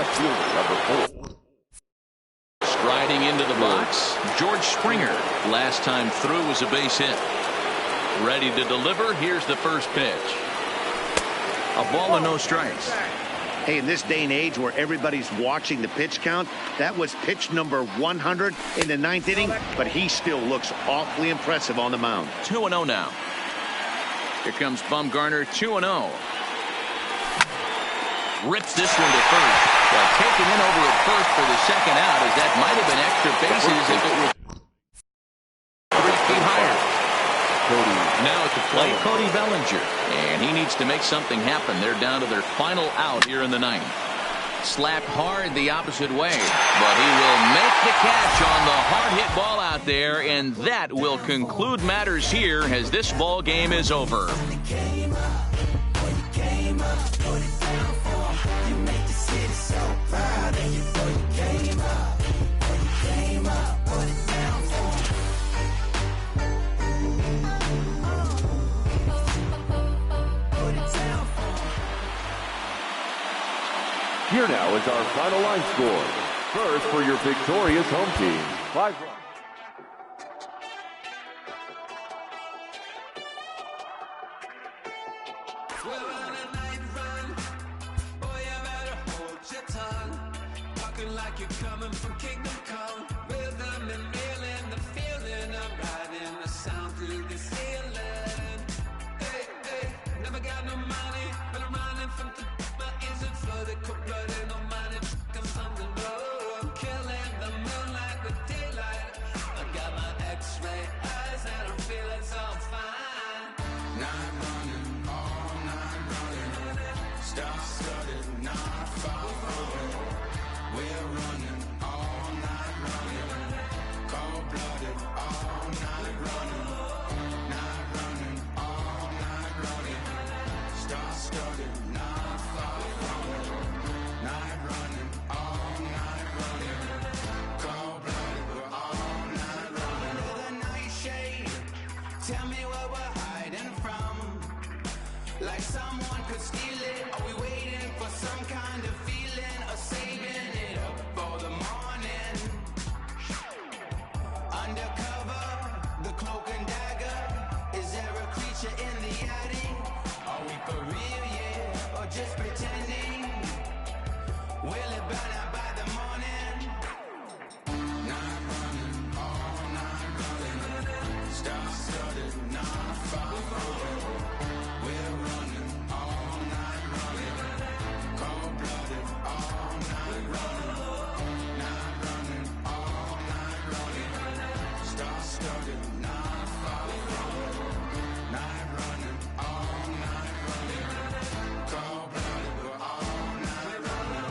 Striding into the box, George Springer. Last time through was a base hit. Ready to deliver. Here's the first pitch. A ball and no strikes. Hey, in this day and age where everybody's watching the pitch count, that was pitch number 100 in the 9th inning, but he still looks awfully impressive on the mound. 2-0 now. Here comes Bumgarner, 2-0. Rips this one to first. Well, taken in over at first for the second out, as that might have been extra bases if it was 3 feet higher. Now at the plate, Cody Bellinger. And he needs to make something happen. They're down to their final out here in the 9th. Slapped hard the opposite way, but he will make the catch on the hard hit ball out there, and that will conclude matters here as this ball game is over. Here now is our final line score. First for your victorious home team, 5 runs. Like you're coming from Kingdom Come, rhythm and feeling the feeling of riding the sound through the ceiling. Hey, hey, never got no money, but I'm running from the my isn't flooded, cold blooded, no money, I'm something low. I'm killing the moonlight with daylight. I got my X-ray eyes and I'm feeling so fine. Night running, all night running, star-studded, not far away. We're running all night running, cold-blooded, all night running, all night running, star-studded, not far from it. Night running, all night running, cold-blooded, we're all night running. Under the nightshade, tell me what we're hiding from. Like someone could steal it. Are we waiting for some kind of feeling or saving it up for the morning? Undercover, the cloak and dagger. Is there a creature in the attic? Are we for real, yeah, or just pretending? Will it burn out by the morning? Night running, all night running, star-studded, not far away. We're running all night running, cold-blooded, all night running, all night running, star-studded, not far from it. Night running, all night running, cold-blooded, we're all night running.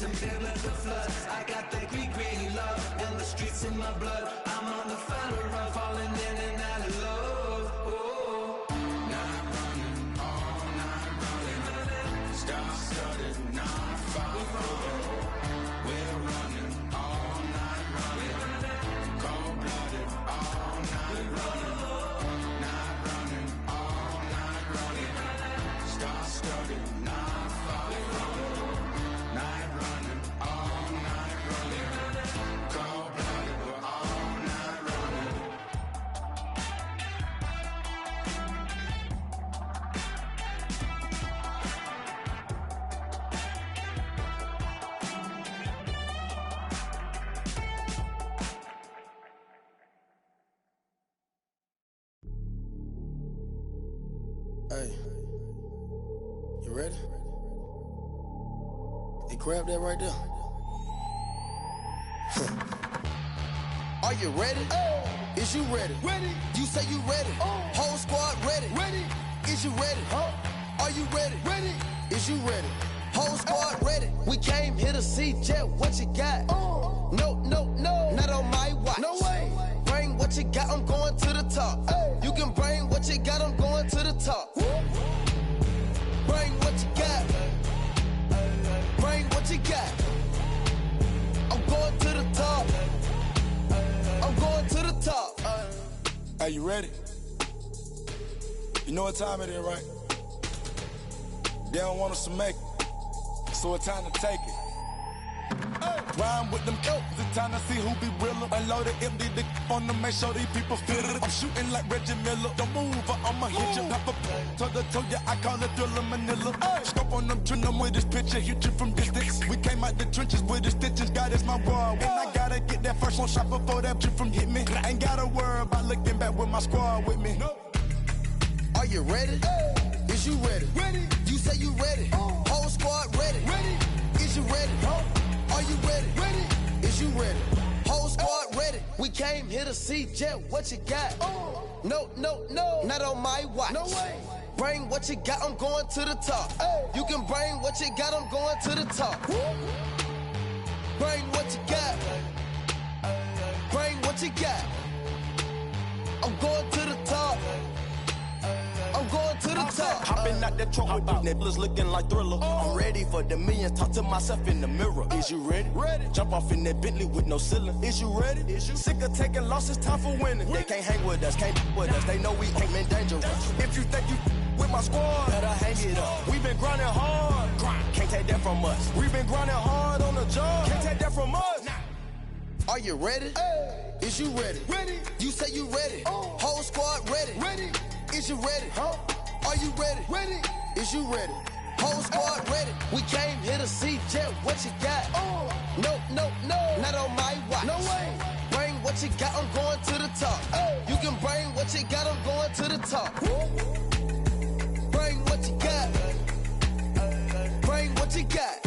There's a biblical flood. I got that Greek love and the streets in my blood. I'm on the final run, falling in and out of love. Oh, night running, all night running. Star-studded, non-following. We're running all night running. Cold-blooded, all night running. Night running, all night running. Star-studded, non-following. Night running, all night running. Cold-blooded, we're all night running. Hey, you ready? Hey, grab that right there. Are you ready? Is you ready? Ready. You say you ready. Whole squad ready. Ready. Is you ready? Are you ready? Ready. Is you ready? Whole squad ready. We came here to see Jet. What you got? No, no, no. Not on my watch. No way. Bring what you got. I'm going to the top. You can bring what you got. I'm going to the top. Bring what you got. Bring what you got. I'm going to the top. I'm going to the top. Hey, you ready? You know what time it is, right? They don't want us to make it, so it's time to take it. Rhyme with them coats, it's time to see who be realer. Unloaded, empty the on them, make sure these people feel it. I'm shooting like Reggie Miller. Don't move or I'ma hit you. Pop up, toe yeah, I call it Thriller Manila. Scope on them, trim them with this picture, hit you from distance. We came out the trenches with the stitches, God is my world. When I gotta get that first one shot before that trip from hit me. I ain't gotta worry about looking back with my squad with me. Are you ready? Is you ready? Ready. You say you ready. Whole squad ready. Ready. Is you ready? Are you ready? Ready. Is you ready? Whole squad ready. We came here to see Jet. What you got? No, no, no. Not on my watch. No way. Bring what you got. I'm going to the top. You can bring what you got. I'm going to the top. Bring what you got. Bring what you got. I'm going to the top. I'm going to the top. Hopping out that truck with the niggas looking like Thriller. I'm ready for the millions. Talk to myself in the mirror. Is you ready? Ready. Jump off in that Bentley with no ceiling. Is you ready? Is you sick of taking losses? Time for winning. They can't hang with us, can't with us. They know we ain't been dangerous. If you think you with my squad, better hang it up. We been grinding hard. Can't take that from us. We been grinding hard on the job. Can't take that from us. Are you ready? Is you ready? Ready. You say you ready. Whole squad ready. Ready. Is you ready? Are you ready? Ready. Is you ready? Whole squad ready. We came here to see Jet. What you got? No, no, no. Not on my watch. No way. Bring what you got. I'm going to the top. You can bring what you got. I'm going to the top. Bring what you got. Bring what you got.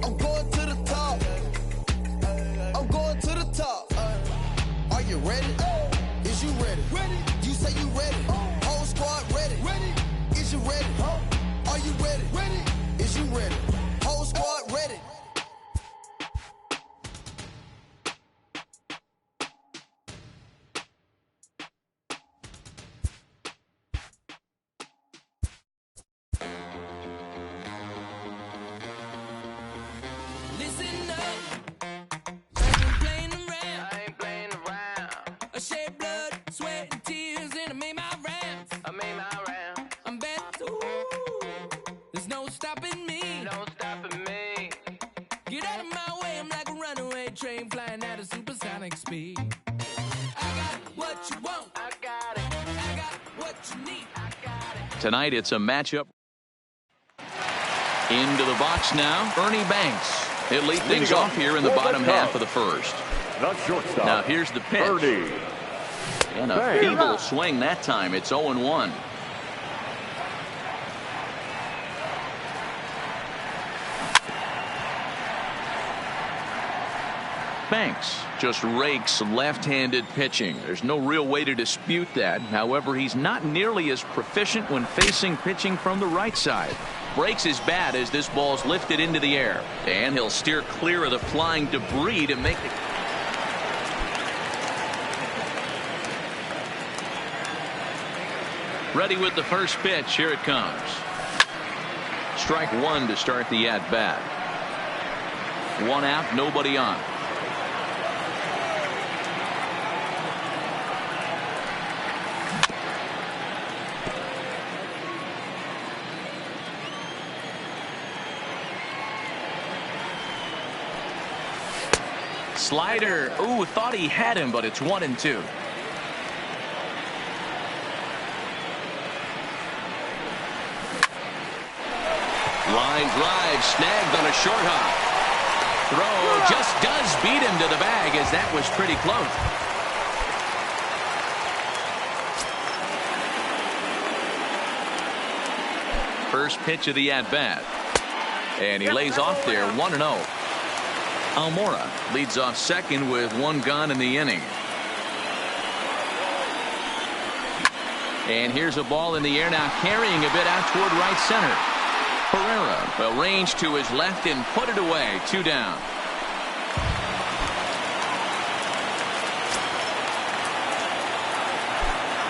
I'm going to the top. I'm going to the top. Are you ready? Is you ready? Ready. You say you ready. Whole squad ready. Ready. Is you ready? Are you ready? Ready. Is you ready? Whole squad ready. Listen up. I ain't playing around. I shed blood, sweat, and tears, and I made my rounds. I'm back to. There's no stopping me. Get out of my way. I'm like a runaway train flying at a supersonic speed. I got what you want. I got it. I got what you need. I got it. Tonight it's a matchup. Into the box now, Ernie Banks. He'll lead things off here in the bottom half of the first. The shortstop. Now here's the pitch. Ernie. And a feeble swing that time. It's 0-1. Banks just rakes left-handed pitching. There's no real way to dispute that. However, he's not nearly as proficient when facing pitching from the right side. breaks his bat as this ball's lifted into the air. And he'll steer clear of the flying debris to make the... Ready with the first pitch. Here it comes. Strike one to start the at-bat. One out, nobody on. Slider. Ooh, thought he had him, but it's 1-2. Line drive snagged on a short hop. Throw just does beat him to the bag, as that was pretty close. First pitch of the at-bat. And he lays off there, 1-0. Almora leads off second with one gone in the inning. And here's a ball in the air now, carrying a bit out toward right center. Pereira will range to his left and put it away. 2 down.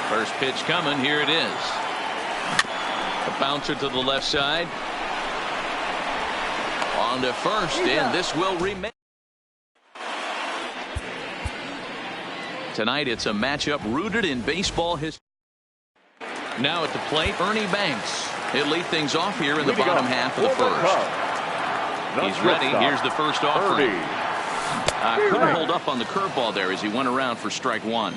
First pitch coming. Here it is. A bouncer to the left side. On to first, and this will remain. Tonight it's a matchup rooted in baseball history. Now at the plate, Ernie Banks. He'll lead things off here in the bottom half of the first. He's ready. Here's the first offering. Couldn't hold up on the curveball there as he went around for strike one.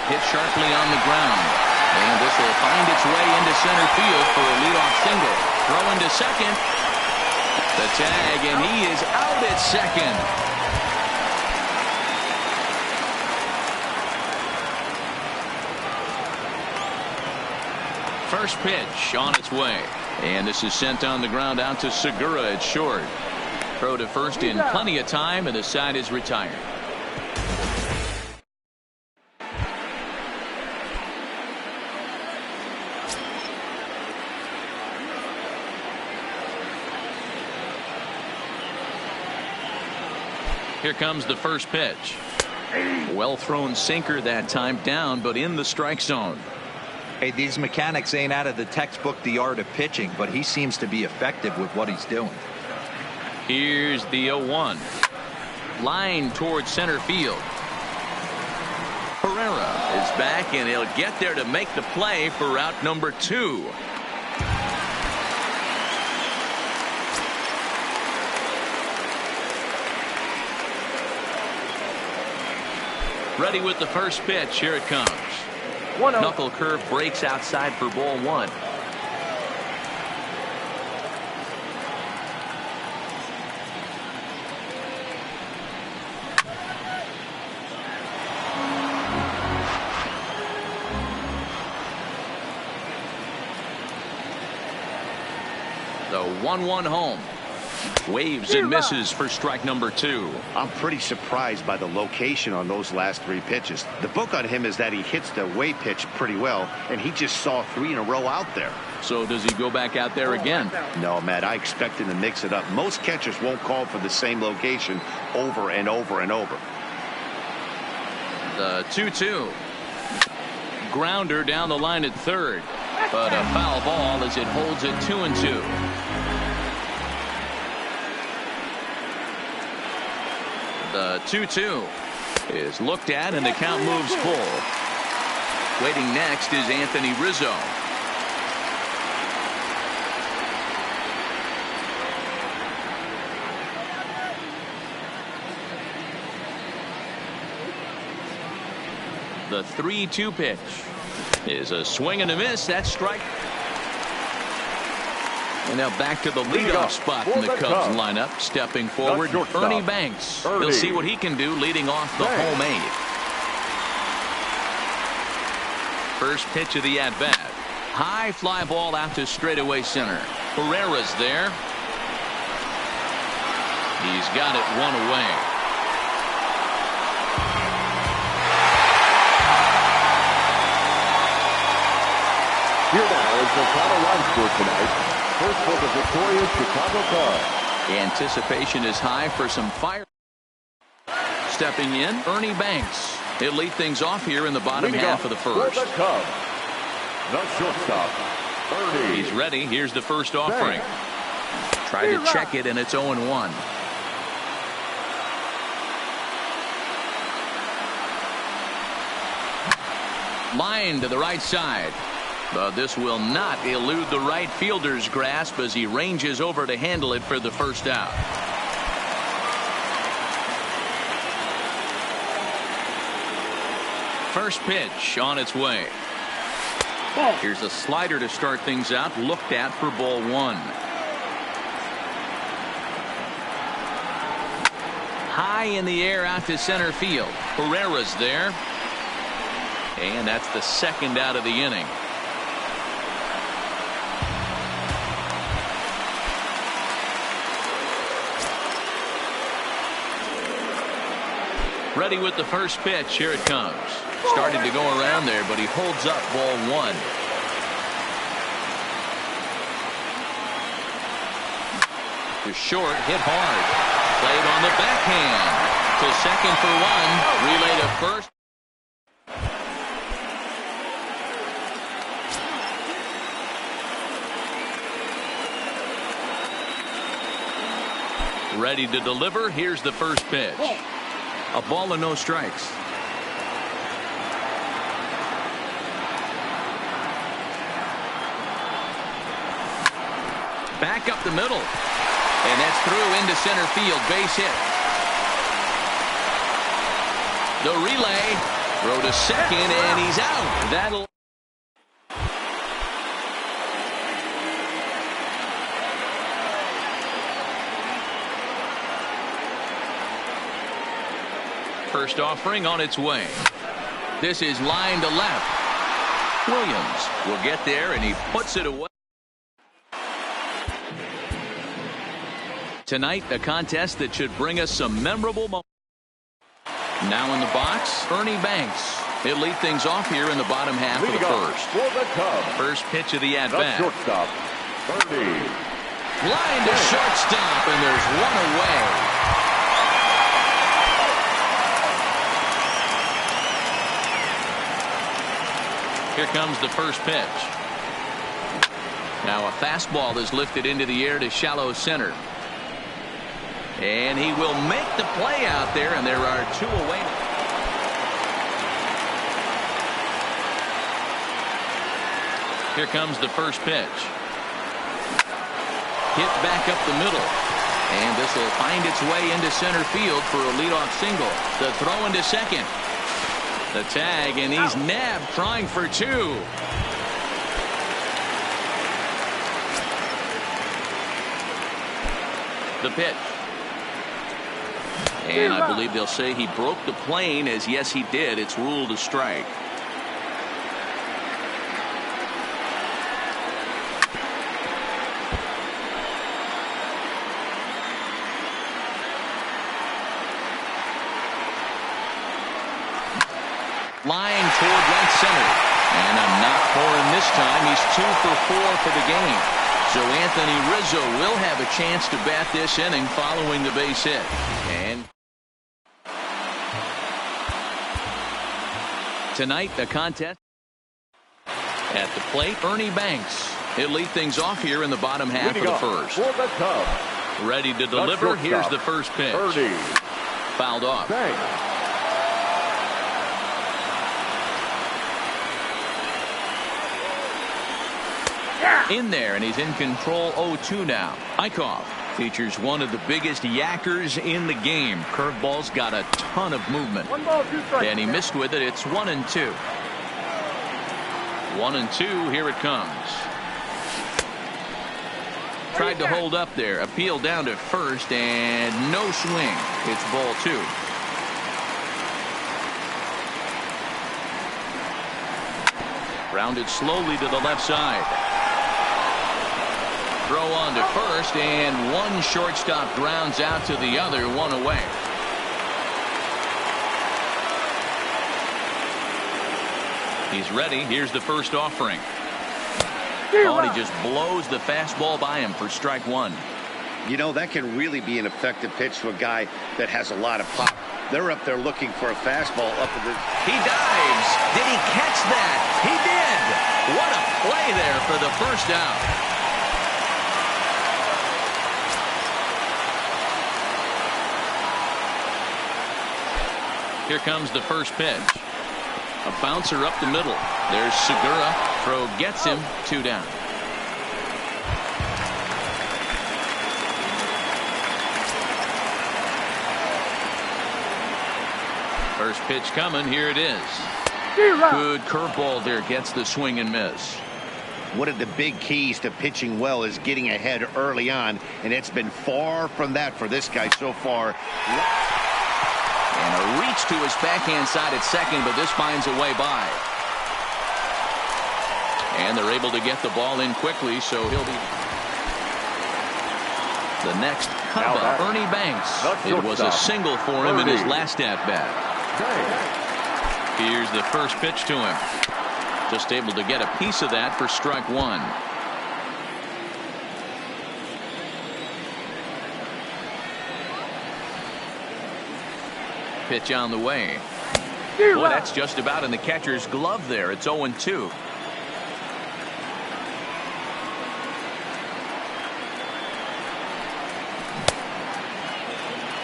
Hit sharply on the ground. And this will find its way into center field for a leadoff single. Throw into second. The tag, and he is out at second. First pitch on its way. And this is sent on the ground out to Segura at short. Throw to first in plenty of time, and the side is retired. Here comes the first pitch. Well thrown sinker that time, down but in the strike zone. Hey, these mechanics ain't out of the textbook The Art of Pitching, but he seems to be effective with what he's doing. Here's the 0-1. Line towards center field. Pereira is back, and he'll get there to make the play for out number 2. Ready with the first pitch. Here it comes. Knuckle curve breaks outside for ball 1. The 1-1 home. Waves and misses for strike number 2. I'm pretty surprised by the location on those last 3 pitches. The book on him is that he hits the away pitch pretty well, and he just saw 3 in a row out there. So does he go back out there again? No, Matt, I expect him to mix it up. Most catchers won't call for the same location over and over and over. The 2-2. Grounder down the line at third, but a foul ball as it holds it 2-2. The 2-2 is looked at, and the count moves full. Waiting next is Anthony Rizzo. The 3-2 pitch is a swing and a miss. That's strike. And now back to the leadoff spot in the Cubs lineup. Stepping forward, Ernie Banks. He'll see what he can do leading off the home 8th. First pitch of the at-bat. High fly ball out to straightaway center. Pereira's there. He's got it 1 away. Here now is the final line score tonight. First for the victorious Chicago Cubs. Anticipation is high for some fire. Stepping in, Ernie Banks. He'll lead things off here in the bottom half of the first. For the Cubs, the shortstop, Ernie. He's ready. Here's the first offering. Tried to check it, and it's 0-1. Line to the right side. But this will not elude the right fielder's grasp as he ranges over to handle it for the first out. First pitch on its way. Here's a slider to start things out, looked at for ball one. High in the air out to center field. Herrera's there. And that's the second out of the inning. Ready with the first pitch. Here it comes. Started to go around there, but he holds up ball one. To short, hit hard. Played on the backhand. To second for one. Relay to first. Ready to deliver. Here's the first pitch. A ball and no strikes. Back up the middle. And that's through into center field. Base hit. The relay. Throw to second, and he's out. That'll. First offering on its way. This is line to left. Williams will get there, and he puts it away. Tonight, a contest that should bring us some memorable moments. Now in the box, Ernie Banks. He'll lead things off here in the bottom half of the first. For the Cubs, first pitch of the at-bat. Shortstop, Ernie. Line to shortstop, and there's one away. Here comes the first pitch. Now a fastball is lifted into the air to shallow center. And he will make the play out there, and there are two away. Here comes the first pitch. Hit back up the middle. And this will find its way into center field for a leadoff single. The throw into second. The tag, and he's nabbed trying for two. The pitch. And I believe they'll say he broke the plane, as yes he did. It's ruled a strike. Line toward right center. And a knock for him this time. He's 2 for 4 for the game. So Anthony Rizzo will have a chance to bat this inning following the base hit. And tonight, the contest. At the plate, Ernie Banks. He'll lead things off here in the bottom half of the first. For the Cubs, ready to deliver. Here's the first pitch. Ernie. Fouled off. Banks. In there, and he's in control. 0-2 now. Eichhoff features one of the biggest yackers in the game. Curveball's got a ton of movement. 1 ball, 2 strikes. And he missed with it. It's 1-2. 1-2. Here it comes. Tried to hold up there. Appeal down to first, and no swing. It's ball 2. Rounded slowly to the left side. Throw on to first, and one shortstop grounds out to the other, 1 away. He's ready. Here's the first offering. Oh, and he just blows the fastball by him for strike one. You know, that can really be an effective pitch to a guy that has a lot of pop. They're up there looking for a fastball up in the... He dives. Did he catch that? He did. What a play there for the first out. Here comes the first pitch. A bouncer up the middle. There's Segura. Throw gets him. 2 down. First pitch coming. Here it is. Good curveball there. Gets the swing and miss. One of the big keys to pitching well is getting ahead early on, and it's been far from that for this guy so far. And a reach to his backhand side at second, but this finds a way by. And they're able to get the ball in quickly, so he'll be... The next cover, Ernie Banks. It was a single for him in his last at-bat. Here's the first pitch to him. Just able to get a piece of that for strike one. Pitch on the way. Boy, that's just about in the catcher's glove there. It's 0-2.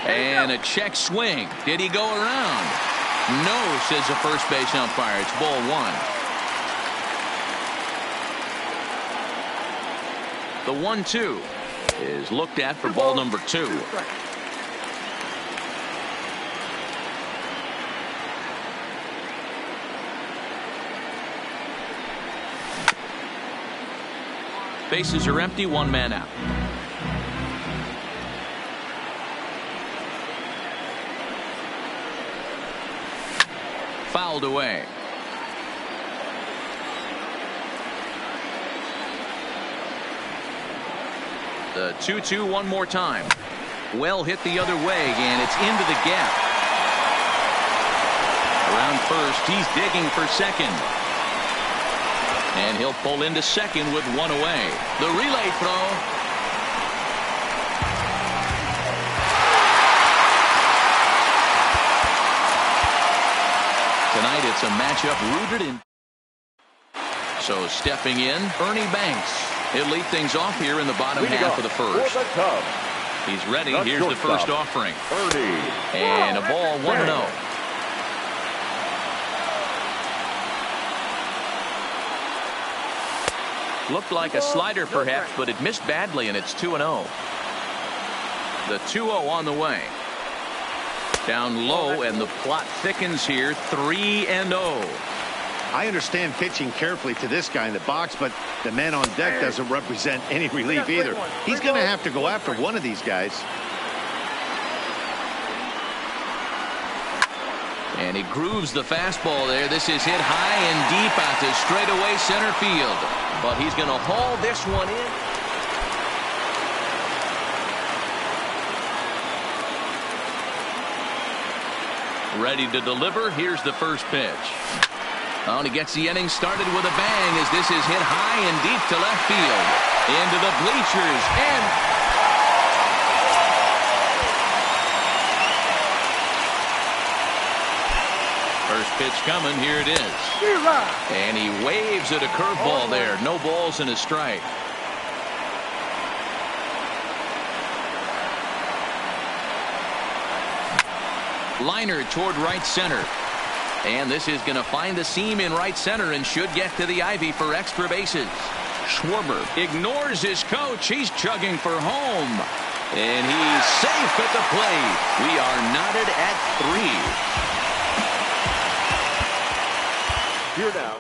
And a check swing. Did he go around? No, says the first base umpire. It's ball one. The 1-2 is looked at for ball number 2. Bases are empty, 1 man out. Fouled away. The 2-2 one more time. Well hit the other way, and it's into the gap. Around first, he's digging for second. And he'll pull into second with 1 away. The relay throw. Tonight it's a matchup rooted in. So stepping in, Ernie Banks. He'll lead things off here in the bottom half of the first. He's ready. Here's the first offering. And a ball 1-0. Looked like a slider perhaps, but it missed badly, and it's 2-0. The 2-0 on the way. Down low, and the plot thickens here. 3-0. I understand pitching carefully to this guy in the box, but the man on deck doesn't represent any relief either. He's going to have to go after one of these guys. And he grooves the fastball there. This is hit high and deep out to straightaway center field. But he's going to haul this one in. Ready to deliver. Here's the first pitch. Oh, and he gets the inning started with a bang as this is hit high and deep to left field. Into the bleachers. And first pitch coming. Here it is. And he waves at a curveball there. No balls and a strike. Liner toward right center. And this is going to find the seam in right center and should get to the ivy for extra bases. Schwarber ignores his coach. He's chugging for home. And he's safe at the plate. We are knotted at 3. Here now.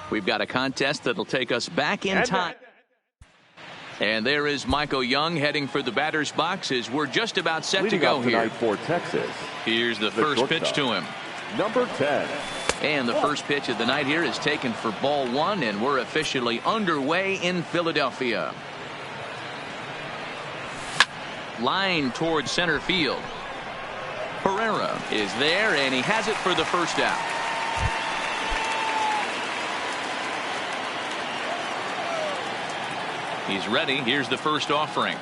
We've got a contest that'll take us back in time. And there is Michael Young heading for the batter's box as we're just about set to go here. For Texas. Here's the first pitch to him. Number 10. And the first pitch of the night here is taken for ball one, and we're officially underway in Philadelphia. Line towards center field. Herrera is there, and he has it for the first out. He's ready. Here's the first offering.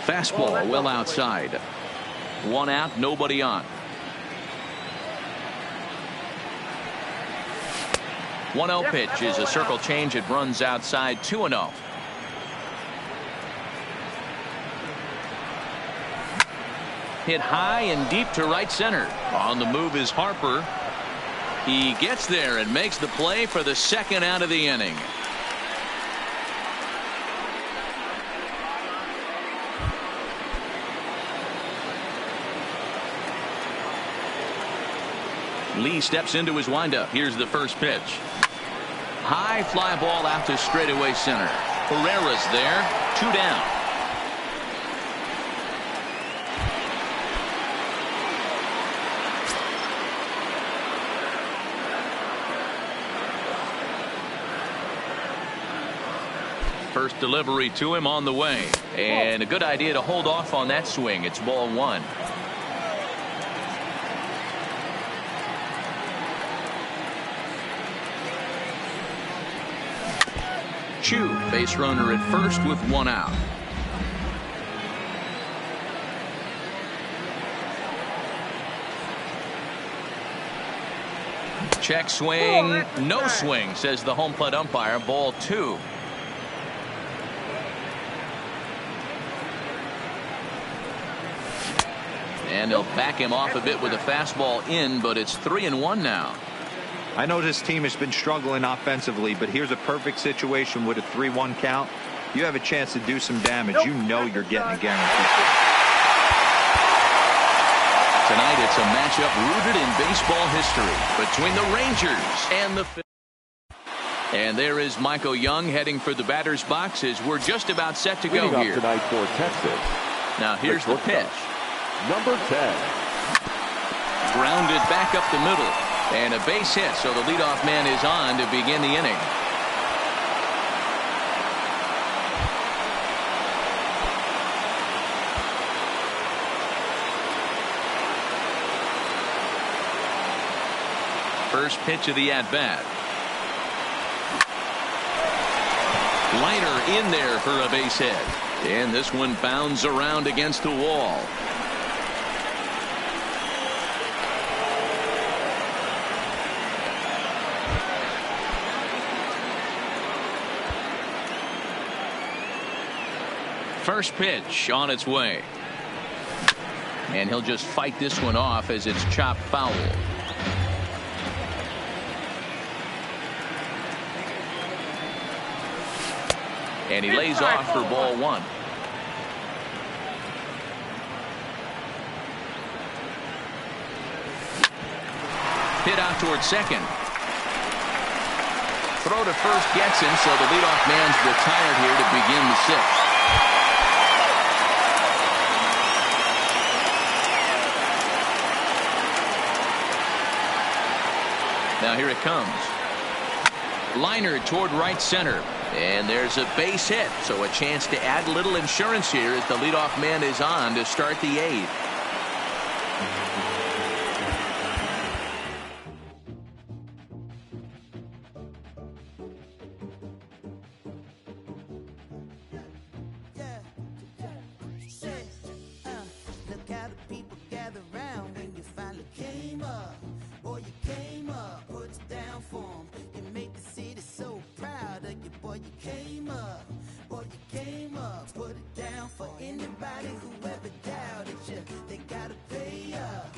Fastball well outside. One out, nobody on. 1-0 pitch is a circle change. It runs outside 2-0. Hit high and deep to right center. On the move is Harper. He gets there and makes the play for the second out of the inning. Lee steps into his windup. Here's the first pitch. High fly ball out to straightaway center. Herrera's there. 2 down. First delivery to him on the way. And a good idea to hold off on that swing. It's ball one. Chu, base runner at first with 1 out. Check swing, no swing, says the home plate umpire. Ball 2. And they'll back him off a bit with a fastball in, but it's 3-1 now. I know this team has been struggling offensively, but here's a perfect situation with a 3-1 count. You have a chance to do some damage. You know you're getting a guarantee. Tonight it's a matchup rooted in baseball history between the Rangers and the Phillies. And there is Michael Young heading for the batter's box as we're just about set to go here. Tonight for Texas. Now here's the pitch. Number 10. Grounded back up the middle. And a base hit, so the leadoff man is on to begin the inning. First pitch of the at-bat. Liner in there for a base hit. And this one bounds around against the wall. First pitch on its way. And he'll just fight this one off as it's chopped foul. And he lays off for ball 1. Hit out towards second. Throw to first gets him, so the leadoff man's retired here to begin the 6th. Now here it comes. Liner toward right center. And there's a base hit. So a chance to add a little insurance here as the leadoff man is on to start the 8th. Put it down for anybody who ever doubted you. They gotta pay up.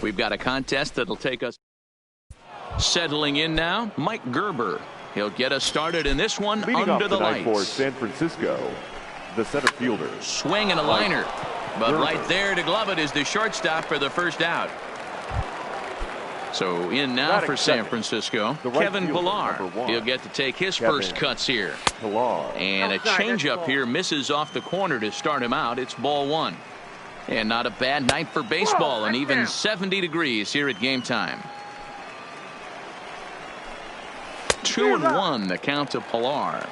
We've got a contest that'll take us. Settling in now, Mike Gerber. He'll get us started in this one. Leading under off the tonight lights. for San Francisco, the center fielder. Swing and a liner. But Gerber. right there to glove it is the shortstop for the first out. So in now for San Francisco, Kevin Pillar. He'll get to take his first cuts here. And a changeup here misses off the corner to start him out. It's ball one. And not a bad night for baseball, and even 70 degrees here at game time. 2-1 the count to Pillar.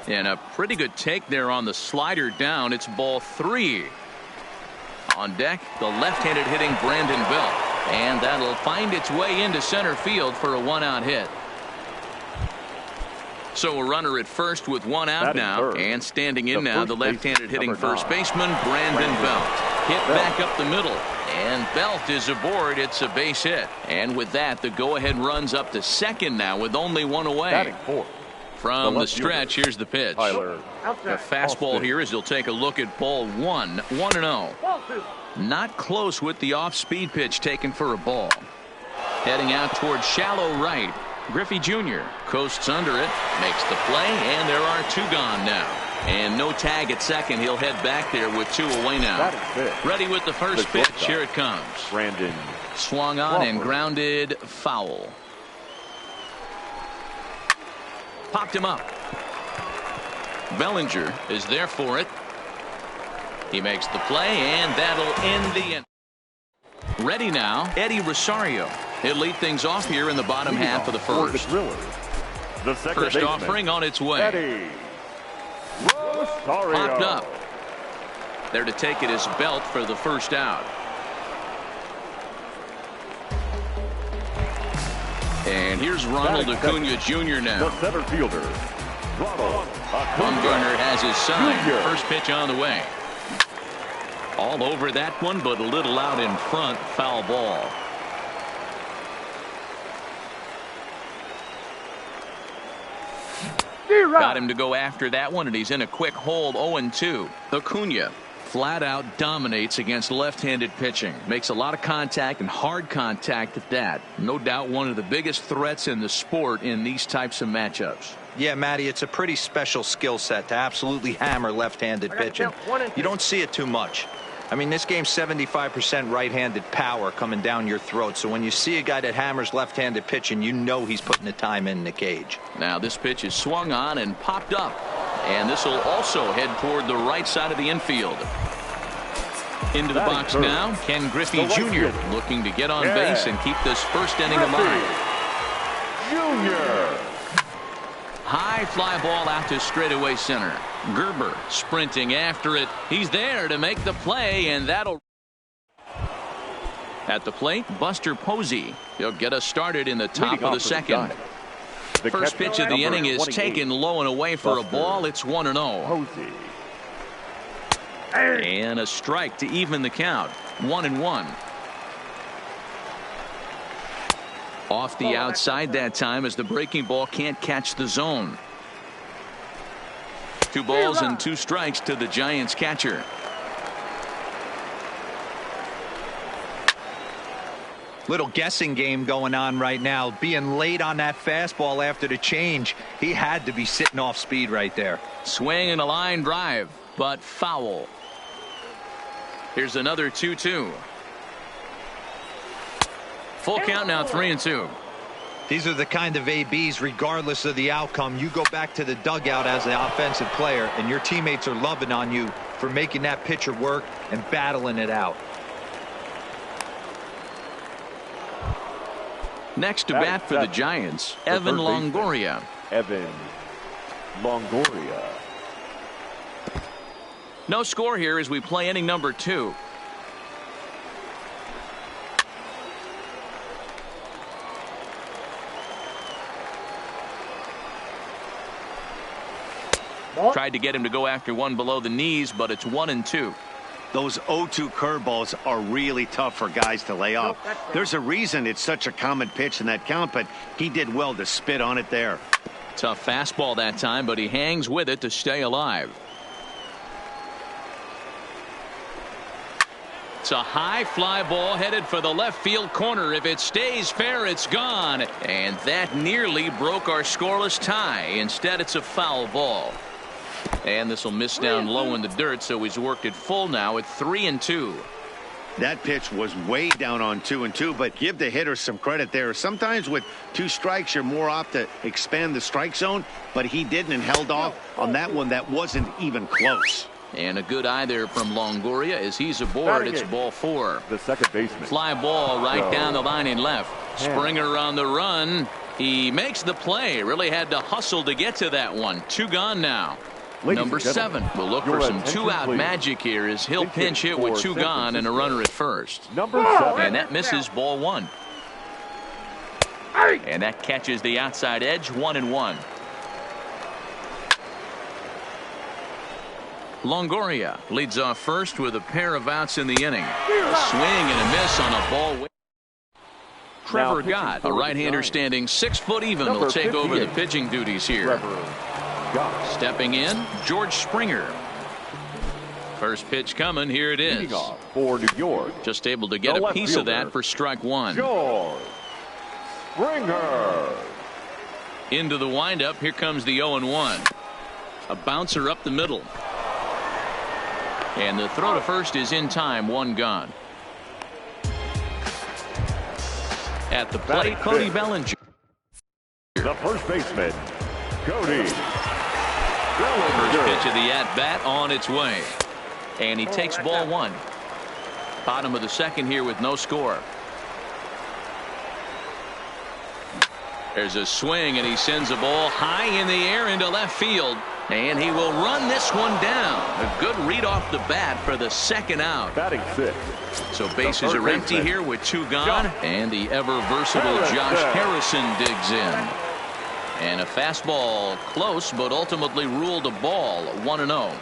And a pretty good take there on the slider down. It's ball three. On deck, the left-handed hitting Brandon Belt. And that'll find its way into center field for a one-out hit. So a runner at first with one out now. And standing in now, the left-handed hitting first baseman, Brandon Belt. Hit back up the middle. And Belt is aboard. It's a base hit. And with that, the go-ahead runs up to second now with only one away. From the stretch, here's the pitch. The fastball here as he'll take a look at ball one. 1-0. Not close with the off-speed pitch taken for a ball. Heading out towards shallow right. Griffey Jr. coasts under it, makes the play, and there are two gone now. And no tag at second. He'll head back there with two away now. Ready with the first pitch. Here it comes. Brandon swung on and grounded foul. Popped him up. Bellinger is there for it. He makes the play, and that'll end the end. Ready now, Eddie Rosario. He'll lead things off here in the bottom half of the first. The second first offering on its way. Eddie Rosario. Popped up. There to take it is Belt for the first out. And here's Ronald Acuna Jr. now. The center fielder, Ronald Bumgarner has his sign. First pitch on the way. All over that one, but a little out in front. Foul ball. Got him to go after that one, and he's in a quick hole. 0-2. Acuna flat out dominates against left-handed pitching. Makes a lot of contact, and hard contact at that. No doubt one of the biggest threats in the sport in these types of matchups. Yeah, Matty, it's a pretty special skill set to absolutely hammer left-handed pitching. You don't see it too much. I mean, this game's 75% right-handed power coming down your throat. So when you see a guy that hammers left-handed pitching, you know he's putting the time in the cage. Now this pitch is swung on and popped up. And this will also head toward the right side of the infield. Into the box now, Ken Griffey Jr. looking to get on base and keep this first inning alive. Jr. High fly ball out to straightaway center. Gerber sprinting after it. He's there to make the play, and that'll. At the plate, Buster Posey. He'll get us started in the top of the second. First pitch of the inning is taken low and away for a ball. It's 1-0. And a strike to even the count. 1-1. Off the outside that time as the breaking ball can't catch the zone. 2 balls and 2 strikes to the Giants catcher. Little guessing game going on right now. Being late on that fastball after the change. He had to be sitting off speed right there. Swing and a line drive, but foul. Here's another 2-2. Full count now, 3-2. These are the kind of ABs, regardless of the outcome. You go back to the dugout as an offensive player, and your teammates are loving on you for making that pitcher work and battling it out. Next to bat for the Giants, Evan Longoria. Evan Longoria. No score here as we play inning number 2. Tried to get him to go after one below the knees, but it's 1-2. Those 0-2 curveballs are really tough for guys to lay off. There's a reason it's such a common pitch in that count, but he did well to spit on it there. Tough fastball that time, but he hangs with it to stay alive. It's a high fly ball headed for the left field corner. If it stays fair, it's gone. And that nearly broke our scoreless tie. Instead, it's a foul ball. And this will miss down low in the dirt, so he's worked it full now at 3-2. That pitch was way down on 2-2, but give the hitter some credit there. Sometimes with 2 strikes, you're more apt to expand the strike zone, but he didn't and held off on that one that wasn't even close. And a good eye there from Longoria as he's aboard. It's ball 4. The second baseman. Fly ball right down the line in left. Springer on the run. He makes the play. Really had to hustle to get to that one. 2 gone now. Number 7 will look for some 2-out magic here as he'll pinch hit with 2 gone and a runner at first. Number 7. And that misses ball 1. And that catches the outside edge. 1-1. Longoria leads off first with a pair of outs in the inning. A swing and a miss on a ball. Trevor Gott, a right-hander standing 6 foot even, will take over the pitching duties here. Stepping in, George Springer. First pitch coming. Here it is. For New York. Just able to get a piece of that for strike 1. George Springer. Into the windup. Here comes the 0-1. A bouncer up the middle. And the throw to first is in time. 1 gone. At the plate, Cody Bellinger. The first baseman, Cody. First pitch of the at-bat on its way. And he takes ball 1. Bottom of the second here with no score. There's a swing and he sends a ball high in the air into left field. And he will run this one down. A good read off the bat for the second out. Batting 6. So bases are empty here with 2 gone. And the ever-versatile Josh Harrison digs in. And a fastball close, but ultimately ruled a ball. 1-0.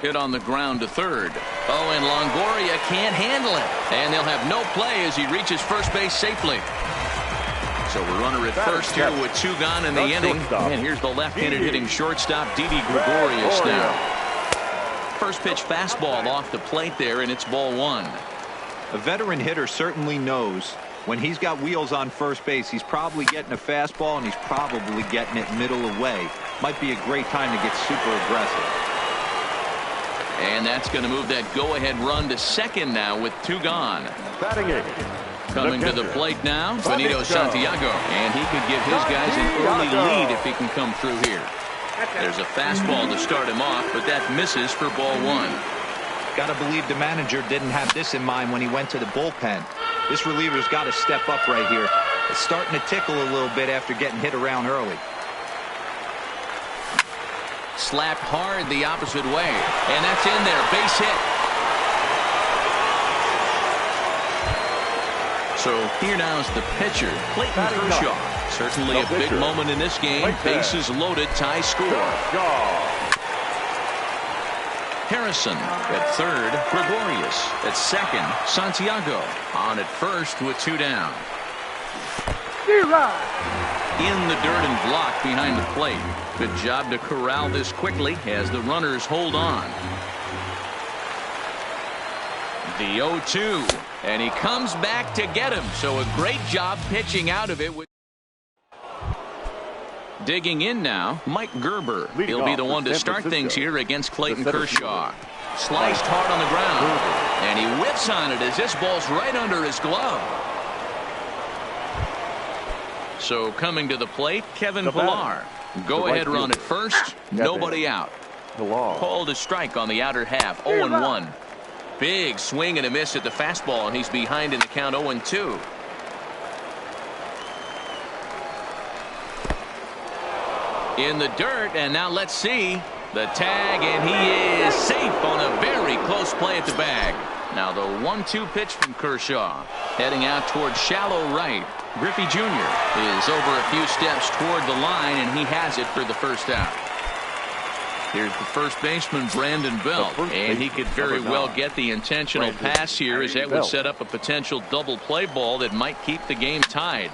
Hit on the ground to third. Oh, and Longoria can't handle it. And they'll have no play as he reaches first base safely. So a runner at first here with 2 gone in the inning. And here's the left-handed hitting shortstop, Didi Gregorius now. First pitch fastball off the plate there, and it's ball 1. A veteran hitter certainly knows when he's got wheels on first base, he's probably getting a fastball and he's probably getting it middle away. Might be a great time to get super aggressive. And that's going to move that go-ahead run to second now with 2 gone. Batting 8. Coming to the plate now, Benito Santiago. And he could give his guys an early lead if he can come through here. There's a fastball to start him off, but that misses for ball 1. Got to believe the manager didn't have this in mind when he went to the bullpen. This reliever's got to step up right here. It's starting to tickle a little bit after getting hit around early. Slapped hard the opposite way. And that's in there. Base hit. So here now is the pitcher, Clayton Kershaw. Certainly a big moment in this game. Bases loaded, tie score. Harrison at third, Gregorius at second, Santiago on at first with 2 down. In the dirt and blocked behind the plate. Good job to corral this quickly as the runners hold on. The 0-2, and he comes back to get him. So a great job pitching out of it. Digging in now, Mike Gerber. He'll be the one to start things here against Clayton Kershaw. Sliced hard on the ground, and he whips on it as this ball's right under his glove. So coming to the plate, Kevin Pillar. Go-ahead run at first, nobody out. Called a strike on the outer half, 0-1. Big swing and a miss at the fastball, and he's behind in the count 0-2. In the dirt, and now let's see the tag, and he is safe on a very close play at the bag. Now the 1-2 pitch from Kershaw, heading out towards shallow right. Griffey Jr. is over a few steps toward the line, and he has it for the first out. Here's the first baseman, Brandon Belt, and he could very well get the intentional pass here, as that would set up a potential double play ball that might keep the game tied.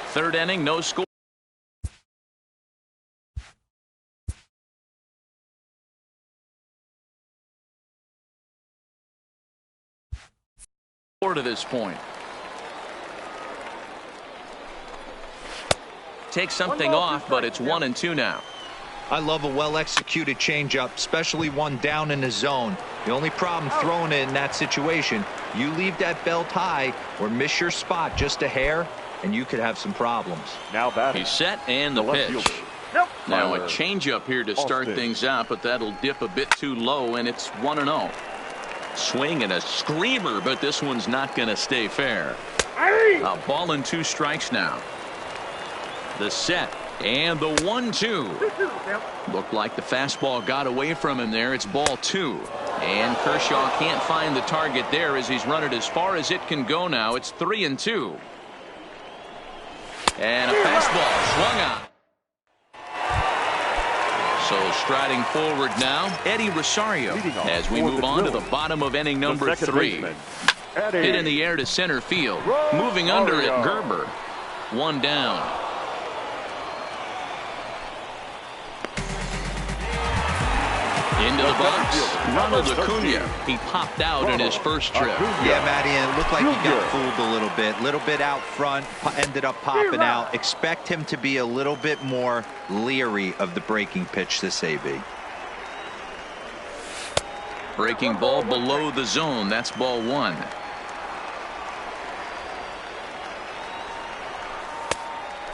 Third inning, no score. To this point. Take something off, but it's 1-2 now. I love a well-executed changeup, especially one down in the zone. The only problem throwing it in that situation, you leave that belt high or miss your spot just a hair, and you could have some problems. Now batting. He's set and the pitch. Now a changeup here to start things out, but that'll dip a bit too low, and it's 1-0. Swing and a screamer, but this one's not going to stay fair. A ball and 2 strikes now. The set and the 1-2. Looked like the fastball got away from him there. It's ball 2. And Kershaw can't find the target there as he's run it as far as it can go now. It's 3-2. And a fastball swung on. So striding forward now, Eddie Rosario as we move on to the bottom of inning number 3. Hit in the air to center field. Moving under it, Gerber. 1 down. Into the box, Ronald Acuna. He popped out in his first trip. Yeah, Matty, and it looked like he got fooled a little bit out front, ended up popping out. Expect him to be a little bit more leery of the breaking pitch this AB. Breaking ball below the zone. That's ball 1.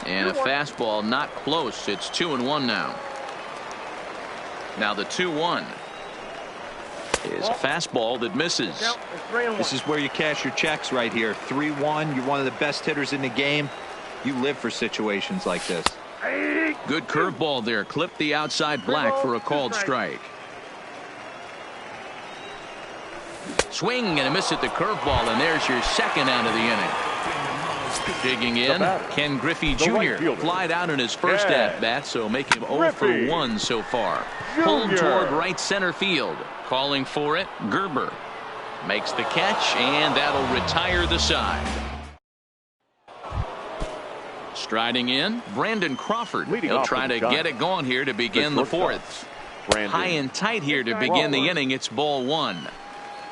And a fastball not close. It's 2-1 now. Now the 2-1 is a fastball that misses. This is where you cash your checks right here. 3-1. You're one of the best hitters in the game. You live for situations like this. Good curveball there. Clipped the outside black for a called strike. Swing and a miss at the curveball, and there's your second out of the inning. Digging in, Ken Griffey Jr. flied out in his first at-bat, so make him 0 for 1 so far. Pulled toward right center field. Calling for it, Gerber. Makes the catch, and that'll retire the side. Striding in, Brandon Crawford. He'll try to get it going here to begin the 4th. High and tight here to begin the inning. It's ball 1.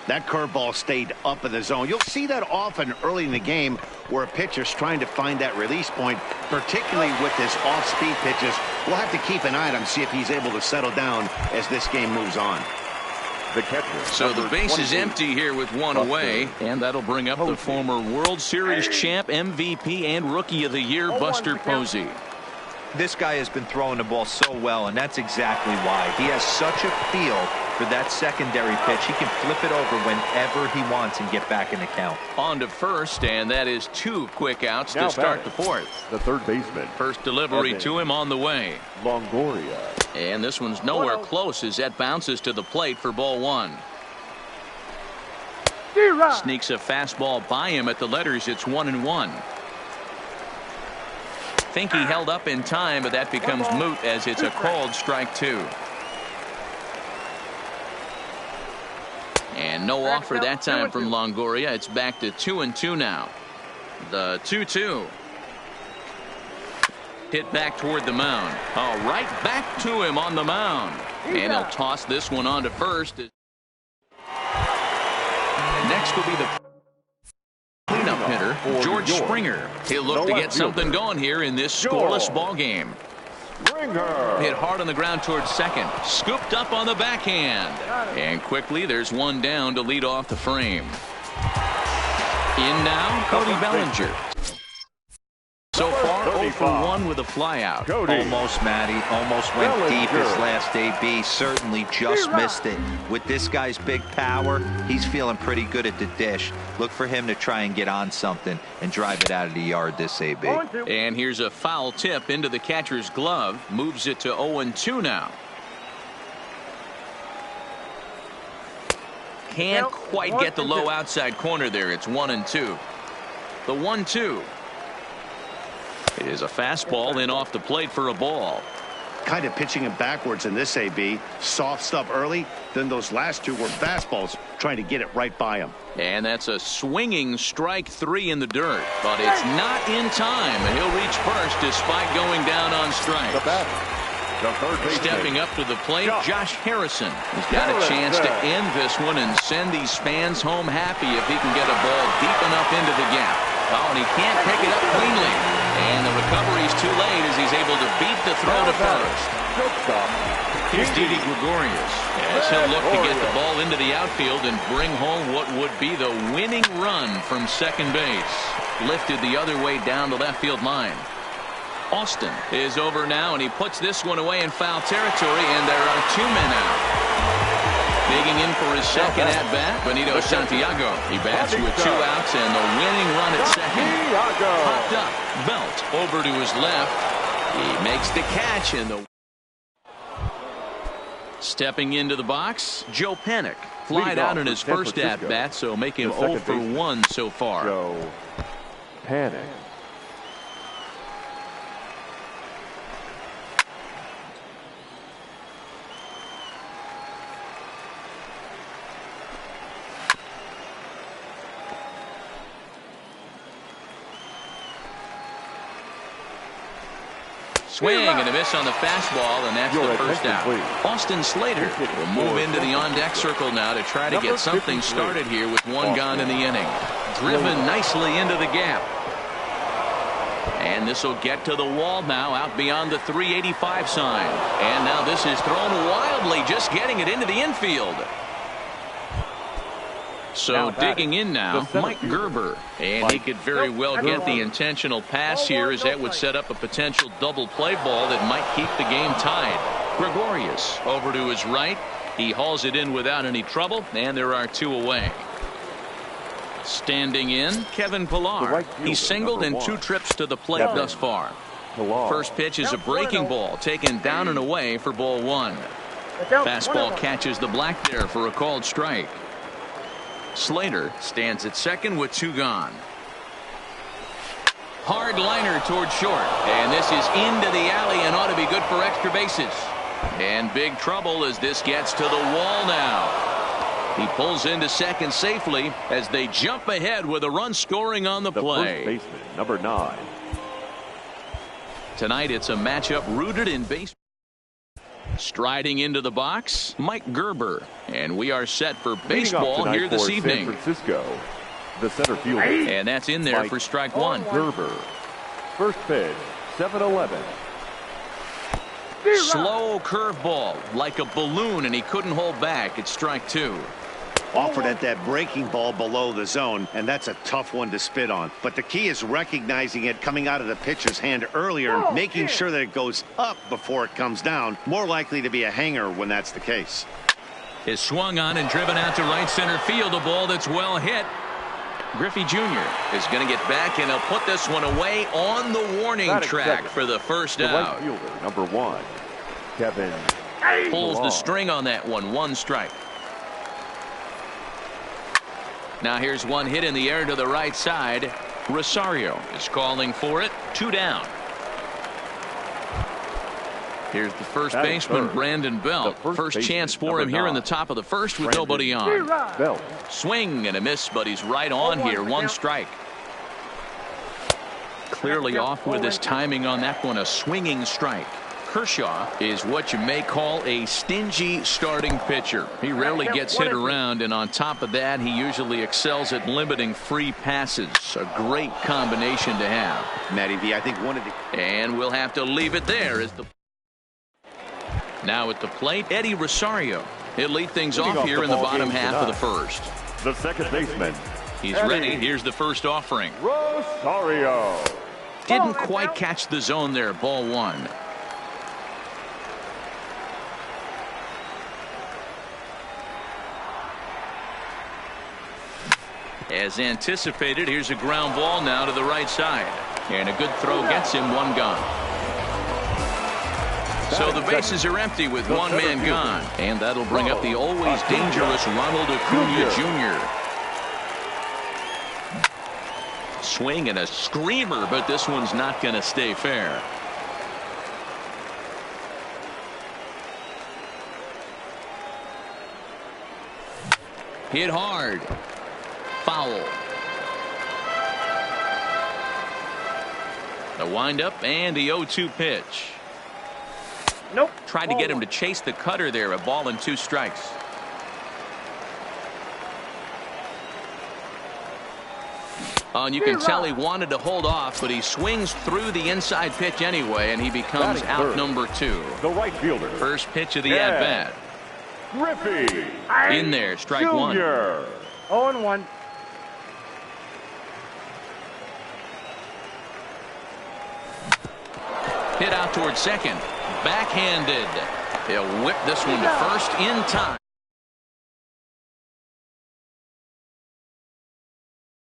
That curveball stayed up in the zone. You'll see that often early in the game where a pitcher's trying to find that release point, particularly with this off-speed pitches. We'll have to keep an eye on him, see if he's able to settle down as this game moves on. The catcher. So the base is empty here with 1 away, and that'll bring up the former World Series champ, MVP, and Rookie of the Year, Buster Posey. This guy has been throwing the ball so well, and that's exactly why. He has such a feel for that secondary pitch. He can flip it over whenever he wants and get back in the count. On to first, and that is 2 quick outs to start the 4th. The third baseman. First delivery to him on the way. Longoria. And this one's nowhere close as that bounces to the plate for ball 1. Sneaks a fastball by him at the letters. It's 1-1. Think he held up in time, but that becomes moot as it's a called strike 2. And no offer that time from Longoria. It's back to 2-2 now. The 2-2. Hit back toward the mound. Oh, right back to him on the mound. And he'll toss this one on to first. Next will be the cleanup hitter, George Springer. He'll look to get something going here in this scoreless ball game. Hit hard on the ground towards second. Scooped up on the backhand. And quickly there's one down to lead off the frame. In now, Cody Bellinger. So far, 0 for 1 with a flyout. Almost, Matty. Almost went deep his last AB. Certainly just missed it. With this guy's big power, he's feeling pretty good at the dish. Look for him to try and get on something and drive it out of the yard this AB. And here's a foul tip into the catcher's glove. Moves it to 0-2 now. Can't quite get the low outside corner there. It's 1-2. The 1-2. Is a fastball in off the plate for a ball. Kind of pitching him backwards in this AB. Soft stuff early, then those last 2 were fastballs trying to get it right by him. And that's a swinging strike 3 in the dirt, but it's not in time. He'll reach first despite going down on strikes. Stepping up to the plate, Josh Harrison. He's got a chance to end this one and send these fans home happy if he can get a ball deep enough into the gap. Oh, and he can't pick it up cleanly. And the recovery's too late as he's able to beat the throw to first. Here's Didi Gregorius as he'll look to get the ball into the outfield and bring home what would be the winning run from second base. Lifted the other way down the left field line. Austin is over now, and he puts this one away in foul territory, and there are 2 men out. Digging in for his second at-bat, Benito Santiago. He bats with 2 outs and the winning run at second. Popped up, Belt over to his left. He makes the catch, and the stepping into the box, Joe Panik. Flied out in his first at-bat, so make him 0 for 1 so far. Joe Panik. Swing and a miss on the fastball, and that's the first out. Austin Slater will move into the on-deck circle now to try to get something started here with 1 gone in the inning. Driven nicely into the gap. And this will get to the wall now out beyond the 385 sign. And now this is thrown wildly, just getting it into the infield. So digging in now, Mike Gerber. And he could very well get the intentional pass here, as that would set up a potential double play ball that might keep the game tied. Gregorius over to his right. He hauls it in without any trouble, and there are 2 away. Standing in, Kevin Pillar. He's singled in 2 trips to the plate thus far. First pitch is a breaking ball taken down and away for ball 1. Fastball catches the black there for a called strike. Slater stands at second with 2 gone. Hard liner toward short, and this is into the alley and ought to be good for extra bases. And big trouble as this gets to the wall now. He pulls into second safely as they jump ahead with a run scoring on the play. First baseman, number 9. Tonight it's a matchup rooted in baseball. Striding into the box, Mike Gerber, and we are set for baseball here this evening. San Francisco, the center fielder. And that's in there for strike 1. Gerber. First pitch, 7-11. Slow curveball like a balloon, and he couldn't hold back. It's strike 2. Offered at that breaking ball below the zone, and that's a tough one to spit on. But the key is recognizing it coming out of the pitcher's hand earlier and making sure that it goes up before it comes down. More likely to be a hanger when that's the case. Is swung on and driven out to right center field. A ball that's well hit. Griffey Jr. is going to get back, and he'll put this one away on the warning track for the first out. Right fielder, number 1, Kevin. Pulls the string on that one. 1 strike. Now here's one hit in the air to the right side. Rosario is calling for it. 2 down. Here's the first baseman, Brandon Belt. First chance for him here in the top of the first with nobody on. Belt. Swing and a miss, but he's right on here. 1 strike. Clearly off with his timing on that one. A swinging strike. Kershaw is what you may call a stingy starting pitcher. He rarely gets hit around, and on top of that, he usually excels at limiting free passes. A great combination to have. Matty V, I think one of the... And we'll have to leave it there. Now at the plate, Eddie Rosario. He'll lead things off here in the bottom half of the first. The second baseman. He's ready. Here's the first offering. Rosario. Didn't quite catch the zone there. Ball 1. As anticipated, here's a ground ball now to the right side. And a good throw gets him. 1 gone. So the bases are empty with 1 man gone. And that'll bring up the always dangerous Ronald Acuna Jr. Swing and a screamer, but this one's not going to stay fair. Hit hard. Foul. The windup and the 0-2 pitch. Nope. Tried to get him to chase the cutter there. A ball and 2 strikes. Oh, and you can tell he wanted to hold off, but he swings through the inside pitch anyway, and he becomes out number 2. The right fielder. First pitch of the at-bat. Griffey. In there, strike Jr. 1. 0-1. Hit out towards second. Backhanded. He'll whip this one to first in time.